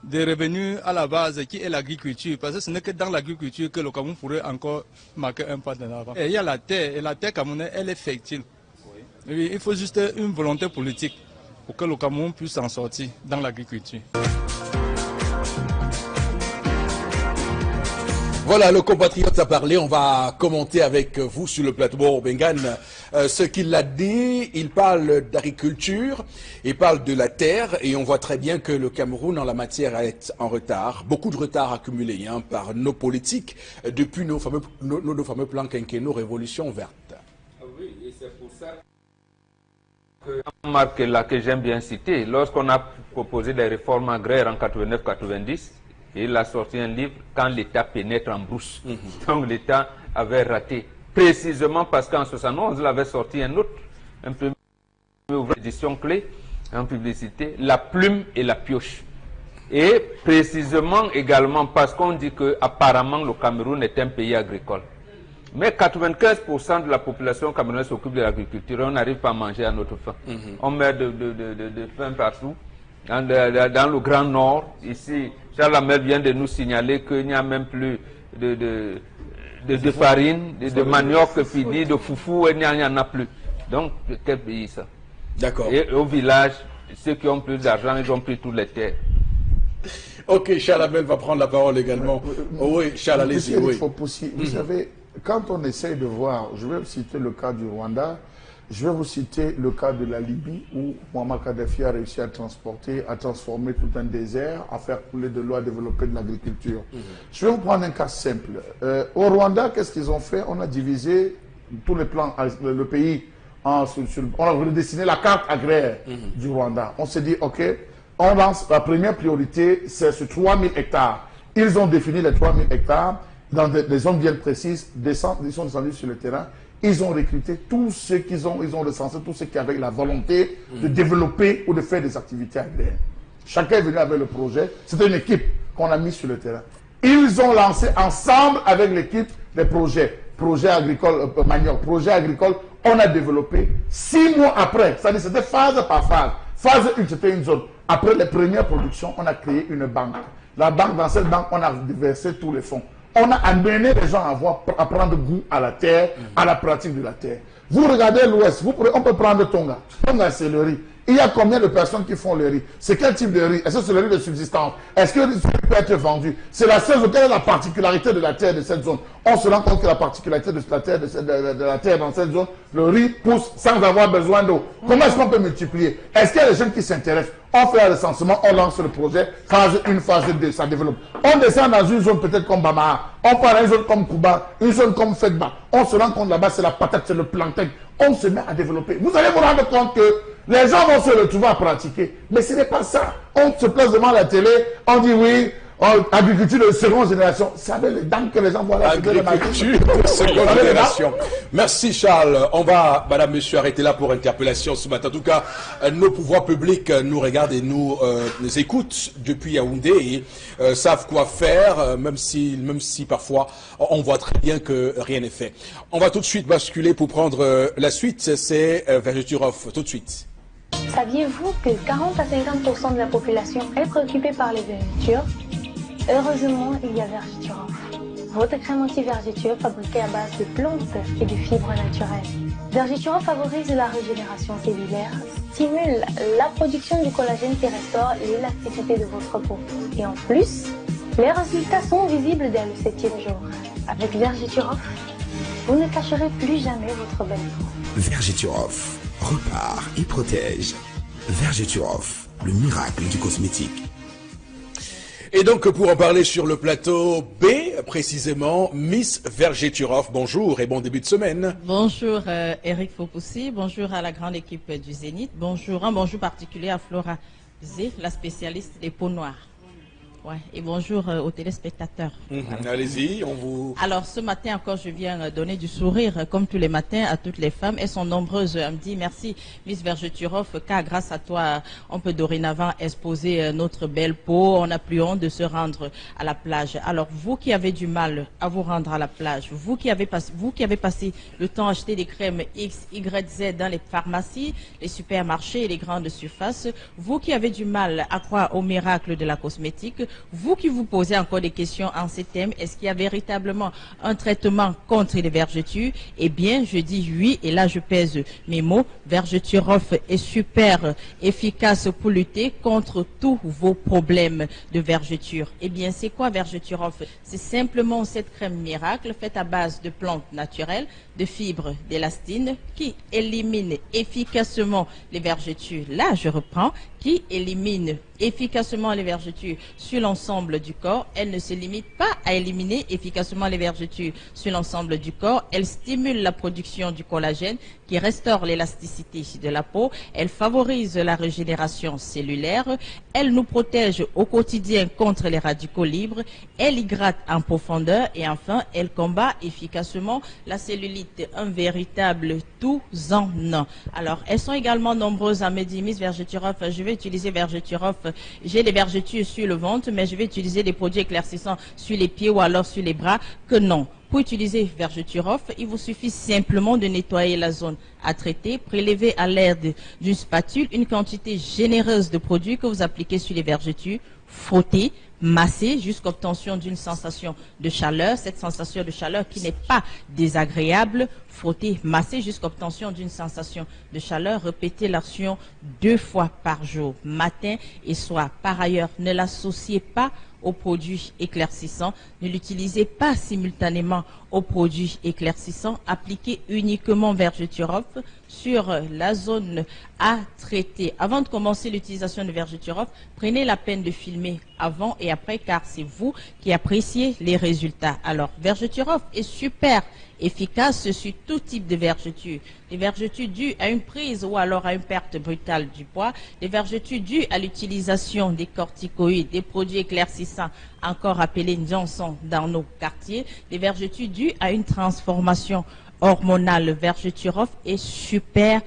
des revenus à la base qui est l'agriculture, parce que ce n'est que dans l'agriculture que le Cameroun pourrait encore marquer un pas de l'avant. Et il y a la terre, et la terre camerounaise, elle est fertile. Oui, il faut juste une volonté politique pour que le Cameroun puisse s'en sortir dans l'agriculture. Voilà, le compatriote a parlé. On va commenter avec vous sur le plateau Bengan ce qu'il a dit. Il parle d'agriculture, il parle de la terre et on voit très bien que le Cameroun en la matière est en retard. Beaucoup de retard accumulé par nos politiques depuis nos fameux plans quinquennaux Révolution verte. Oui, et c'est pour ça que marque là que j'aime bien citer, lorsqu'on a proposé des réformes agraires en 89-90, il a sorti un livre quand l'État pénètre en brousse. Donc l'État avait raté. Précisément parce qu'en 71, il avait sorti un autre, un premier ouvrage d'édition clé en publicité, La plume et la pioche. Et précisément également parce qu'on dit que apparemment le Cameroun est un pays agricole. Mais 95% de la population camerounaise s'occupe de l'agriculture. On n'arrive pas à manger à notre faim. On meurt de faim partout. Dans le Grand Nord, ici, Charles Hamel vient de nous signaler qu'il n'y a même plus de farine, de manioc, de foufou, il n'y en a plus. Donc, quel pays ça? D'accord. Et au village, ceux qui ont plus d'argent, ils ont pris toutes les terres. Ok, Charles Hamel va prendre la parole également. Oui, Charles, allez-y. Oui. Vous savez, quand on essaye de voir, je vais vous citer le cas du Rwanda, je vais vous citer le cas de la Libye où Muammar Kadhafi a réussi à transformer tout un désert, à faire couler de l'eau, à développer de l'agriculture. Je vais vous prendre un cas simple. Au Rwanda, qu'est-ce qu'ils ont fait? On a divisé tous les plans, le pays, on a redessiné la carte agraire du Rwanda. On s'est dit, ok, on lance la première priorité, c'est sur 3000 hectares. Ils ont défini les 3000 hectares dans des zones bien précises, ils sont descendus sur le terrain. Ils ont recruté tous ceux ils ont recensé tous ceux qui avaient la volonté de développer ou de faire des activités agraires. Chacun est venu avec le projet. C'était une équipe qu'on a mis sur le terrain. Ils ont lancé ensemble avec l'équipe des projets agricoles, manioc, projets agricoles. On a développé 6 mois après. C'est-à-dire c'était phase par phase. Phase 1, c'était une zone. Après les premières productions, on a créé une banque. La banque, dans cette banque, on a versé tous les fonds. On a amené les gens à prendre goût à la terre, à la pratique de la terre. Vous regardez l'Ouest, on peut prendre Tonga. Tonga, c'est le riz. Il y a combien de personnes qui font le riz? C'est quel type de riz? Est-ce que c'est le riz de subsistance? Est-ce que le riz peut être vendu? C'est la seule, quelle est la particularité de la terre de cette zone? On se rend compte que la particularité de la terre dans cette zone, le riz pousse sans avoir besoin d'eau. Comment est-ce qu'on peut multiplier? Est-ce qu'il y a des gens qui s'intéressent? On fait un recensement, on lance le projet, phase 1, phase 2, ça développe. On descend dans une zone peut-être comme Bamaha, on part dans une zone comme Kuba, une zone comme Fedba. On se rend compte là-bas, c'est la patate, c'est le plancton. On se met à développer. Vous allez vous rendre compte que les gens vont se retrouver à pratiquer. Mais ce n'est pas ça. On se place devant la télé, on dit oui, agriculture de seconde génération. C'est avec les dames que les gens vont aller agriculture de seconde génération. Merci Charles. On va, madame, monsieur, arrêter là pour interpellation ce matin. En tout cas, nos pouvoirs publics nous regardent et nous écoutent depuis Yaoundé et savent quoi faire, même si parfois on voit très bien que rien n'est fait. On va tout de suite basculer pour prendre la suite. C'est Vergeturov, tout de suite. Saviez-vous que 40 à 50% de la population est préoccupée par les vergetures? Heureusement, il y a Vergeturov, votre crème anti-vergeture fabriquée à base de plantes et de fibres naturelles. Vergeturov favorise la régénération cellulaire, stimule la production du collagène qui restaure l'élasticité de votre peau. Et en plus, les résultats sont visibles dès le 7e jour. Avec Vergeturov, vous ne cacherez plus jamais votre belle peau. Vergeturov repart et protège. Vergeturov, le miracle du cosmétique. Et donc, pour en parler sur le plateau B, précisément, Miss Vergeturov, bonjour et bon début de semaine. Bonjour Eric Fopoussi, bonjour à la grande équipe du Zénith, bonjour, un bonjour particulier à Flora Zé, la spécialiste des peaux noires. Ouais, et bonjour aux téléspectateurs. Voilà. Allez-y, on vous... Alors, ce matin encore, je viens donner du sourire, comme tous les matins, à toutes les femmes. Elles sont nombreuses à me dire merci, Miss Vergeturov, car grâce à toi, on peut dorénavant exposer notre belle peau. On n'a plus honte de se rendre à la plage. Alors, vous qui avez du mal à vous rendre à la plage, vous qui avez passé le temps à acheter des crèmes X, Y, Z dans les pharmacies, les supermarchés et les grandes surfaces, vous qui avez du mal à croire au miracle de la cosmétique, Vous qui vous posez encore des questions en ces thèmes, est-ce qu'il y a véritablement un traitement contre les vergetures? Eh bien, je dis oui, et là je pèse mes mots. Vergeturof est super efficace pour lutter contre tous vos problèmes de vergeture. Eh bien, c'est quoi Vergeturof? C'est simplement cette crème miracle faite à base de plantes naturelles, de fibres d'élastine qui élimine efficacement les vergetures. Là, je reprends, qui élimine efficacement les vergetures sur l'ensemble du corps. Elle ne se limite pas à éliminer efficacement les vergetures sur l'ensemble du corps. Elle stimule la production du collagène qui restaure l'élasticité de la peau. Elle favorise la régénération cellulaire. Elle nous protège au quotidien contre les radicaux libres. Elle hydrate en profondeur. Et enfin, elle combat efficacement la cellulite. Un véritable tout en un. Alors, elles sont également nombreuses à me dire, Miss Vergeturof, je vais utiliser Vergeturof. J'ai des vergetures sur le ventre, mais je vais utiliser des produits éclaircissants sur les pieds ou alors sur les bras. Que non. Pour utiliser Vergeturof, il vous suffit simplement de nettoyer la zone à traiter, prélever à l'aide d'une spatule une quantité généreuse de produits que vous appliquez sur les vergetures, frotter, masser jusqu'à obtention d'une sensation de chaleur. Cette sensation de chaleur qui n'est pas désagréable, frotter, masser jusqu'à obtention d'une sensation de chaleur. Répétez l'action 2 fois par jour, matin et soir. Par ailleurs, ne l'associez pas aux produits éclaircissants. Ne l'utilisez pas simultanément aux produits éclaircissants. Appliquez uniquement Vergeturof sur la zone à traiter. Avant de commencer l'utilisation de Vergeturof, prenez la peine de filmer avant et après car c'est vous qui appréciez les résultats. Alors, Vergeturof est super efficace sur tout type de vergetures. Les vergetures dues à une prise ou alors à une perte brutale du poids. Les vergetures dues à l'utilisation des corticoïdes, des produits éclaircissants, encore appelés Johnson dans nos quartiers. Les vergetures dues à une transformation hormonale. Vergeturof est super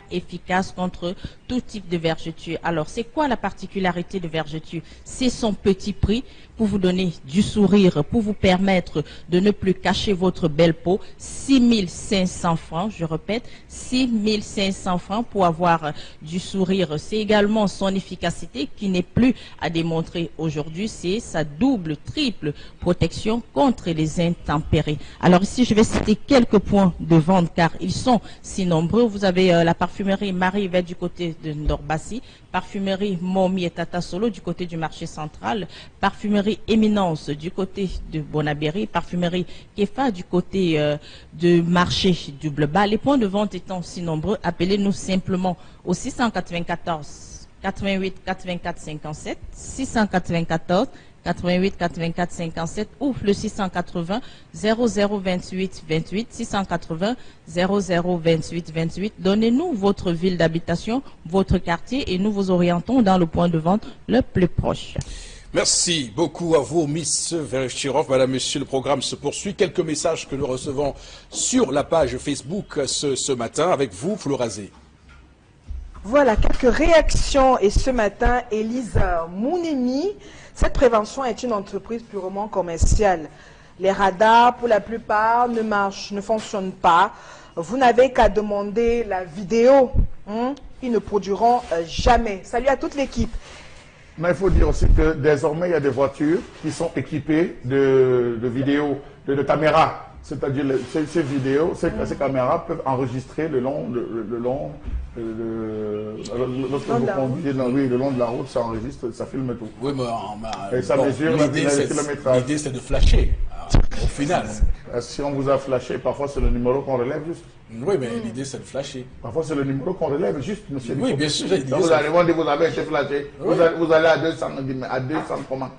efficace contre tout type de vergeture. Alors, c'est quoi la particularité de vergeture? C'est son petit prix pour vous donner du sourire, pour vous permettre de ne plus cacher votre belle peau. 6 500 francs, je répète, 6 500 francs pour avoir du sourire. C'est également son efficacité qui n'est plus à démontrer aujourd'hui. C'est sa double, triple protection contre les intempéries. Alors ici, je vais citer quelques points de vente car ils sont si nombreux. Vous avez la parfumerie Marie-Yvette du côté de Ndorbassi, parfumerie Momi et Tata Solo du côté du marché central, parfumerie Éminence du côté de Bonabéry, parfumerie Kefa du côté de marché du Bleba. Les points de vente étant si nombreux, appelez-nous simplement au 694 88 84 57 694 88 84 57 ou le 680 0028 28 680 0028 28. Donnez-nous votre ville d'habitation, votre quartier et nous vous orientons dans le point de vente le plus proche. Merci beaucoup à vous, Miss Vergeturof. Madame, Monsieur, le programme se poursuit. Quelques messages que nous recevons sur la page Facebook ce matin avec vous, Florazé. Voilà, quelques réactions. Et ce matin, Élise Mounemi, cette prévention est une entreprise purement commerciale. Les radars, pour la plupart, ne fonctionnent pas. Vous n'avez qu'à demander la vidéo. Ils ne produiront jamais. Salut à toute l'équipe. Mais il faut dire aussi que désormais, il y a des voitures qui sont équipées de vidéos, de caméras. C'est-à-dire ces vidéos, ces caméras peuvent enregistrer le long lorsque vous conduisez le long de la route, ça enregistre, ça filme tout. Oui, mais et ça mesure le kilométrage. L'idée, c'est de flasher, au final. Si on vous a flashé, parfois c'est le numéro qu'on relève juste. Oui, mais l'idée, c'est de flasher. Parfois, c'est le numéro qu'on relève juste, monsieur. Oui, bien sûr. Donc, vous allez voir, vous avez été flashé. Oui. Vous allez à 200, à 200 comment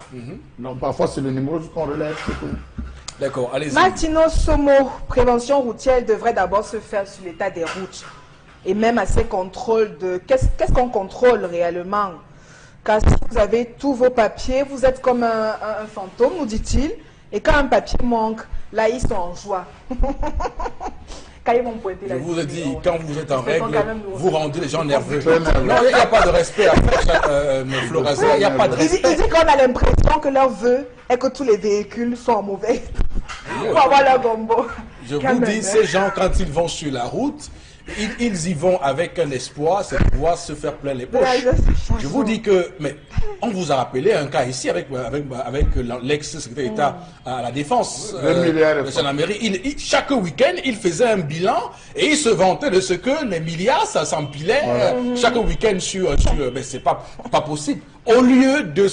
Donc, parfois, c'est le numéro qu'on relève, c'est tout. D'accord, allez-y. Martino Somo, prévention routière devrait d'abord se faire sur l'état des routes. Et même à ces contrôles de... Qu'est-ce qu'on contrôle réellement? Car si vous avez tous vos papiers, vous êtes comme un fantôme, nous dit-il. Et quand un papier manque, là, ils sont en joie. Quand ils vont pointer je la vous ai dit, quand vous êtes en ils règle, vous rendez les gens nerveux. Non, il n'y a pas de respect à faire, Florazé. Il n'y a pas de respect. Il dit qu'on a l'impression que leur vœu est que tous les véhicules sont en mauvais. Pour avoir leur gombo. Je vous dis, ces gens, quand ils vont sur la route, ils y vont avec un espoir, c'est de pouvoir se faire plein les poches. Je vous dis que, mais on vous a rappelé un cas ici avec l'ex-secrétaire d'État à la Défense, de Saint-Amérique. Chaque week-end, il faisait un bilan et il se vantait de ce que les milliards, ça s'empilait chaque week-end mais c'est pas possible. Au lieu de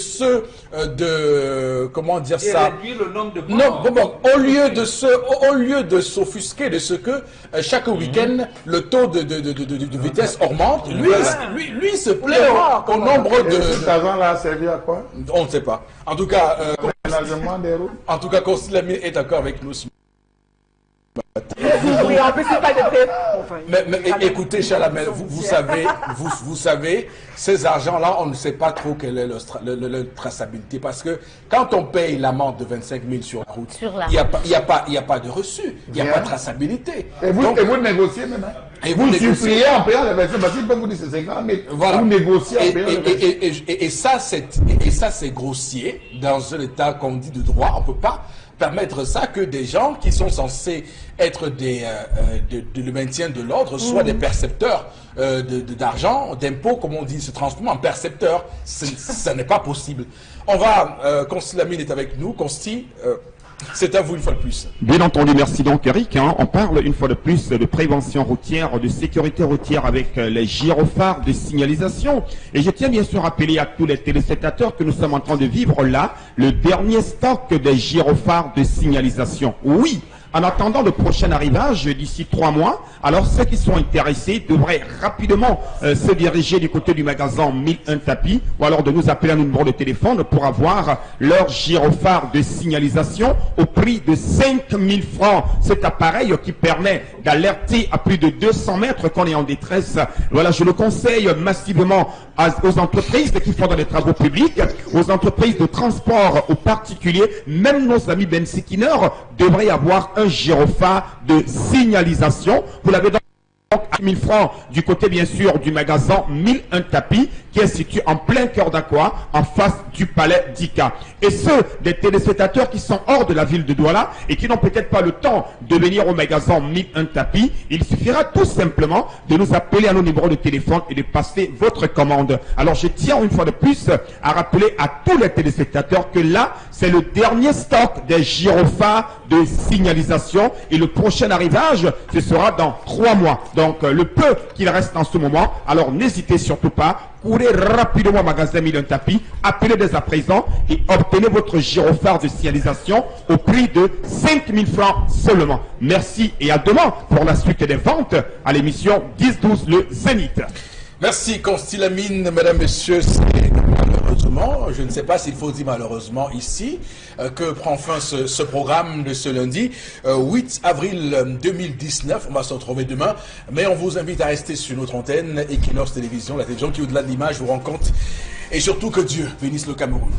comment dire ça, le nombre de non, au lieu de s'offusquer de ce que chaque week-end le taux de vitesse augmente, lui se plaît au nombre de. Cet argent-là a servi à quoi? On ne sait pas. En tout cas, Constille est d'accord avec nous. Oui, en plus, c'est pas de prêt. Mais écoutez, Chalamel, vous savez, ces argents-là, on ne sait pas trop quelle est leur traçabilité. Parce que quand on paye l'amende de 25 000 sur la route, il n'y a pas de reçu, il n'y a pas de traçabilité. Et vous négociez maintenant. Et vous suppliez en payant les 25 parce qu'ils peuvent vous dire c'est 50 000. Voilà. Vous négociez en payant les 25 000. Et ça, c'est grossier. Dans un État qu'on dit de droit, on ne peut pas permettre ça que des gens qui sont censés être le maintien de l'ordre soient des percepteurs d'argent, d'impôts, comme on dit, se transforment en percepteurs. Ça n'est pas possible. On va, Consti Lamine est avec nous. Consti, c'est à vous une fois de plus. Bien entendu, merci donc Eric. On parle une fois de plus de prévention routière, de sécurité routière avec les gyrophares de signalisation. Et je tiens bien sûr à rappeler à tous les téléspectateurs que nous sommes en train de vivre là le dernier stock des gyrophares de signalisation. Oui. En attendant le prochain arrivage d'ici 3 mois, alors ceux qui sont intéressés devraient rapidement se diriger du côté du magasin 1001 tapis ou alors de nous appeler à un numéro de téléphone pour avoir leur gyrophare de signalisation au prix de 5 000 francs. Cet appareil qui permet d'alerter à plus de 200 mètres qu'on est en détresse. Voilà, je le conseille massivement aux entreprises qui font dans les travaux publics, aux entreprises de transport, aux particuliers, même nos amis bensikineurs devraient avoir un gyrophare de signalisation. Vous l'avez donc à 1000 francs du côté bien sûr du magasin 1001 tapis qui est situé en plein cœur d'Aqua en face du palais d'Ika. Et ceux des téléspectateurs qui sont hors de la ville de Douala et qui n'ont peut-être pas le temps de venir au magasin 1001 tapis, il suffira tout simplement de nous appeler à nos numéros de téléphone et de passer votre commande. Alors je tiens une fois de plus à rappeler à tous les téléspectateurs que là c'est le dernier stock des gyrophares de signalisation et le prochain arrivage ce sera dans 3 mois. Donc le peu qu'il reste en ce moment, alors n'hésitez surtout pas, courez rapidement au magasin 1001 tapis, appelez dès à présent et obtenez votre gyrophare de signalisation au prix de 5 000 francs seulement. Merci et à demain pour la suite des ventes à l'émission 10-12 le Zénith. Merci Consti Lamine, mesdames, messieurs. Malheureusement, je ne sais pas s'il faut dire malheureusement ici, que prend fin ce programme de ce lundi 8 avril 2019. On va se retrouver demain, mais on vous invite à rester sur notre antenne Equinox Télévision, la télévision qui au-delà de l'image vous rend compte. Et surtout que Dieu bénisse le Cameroun.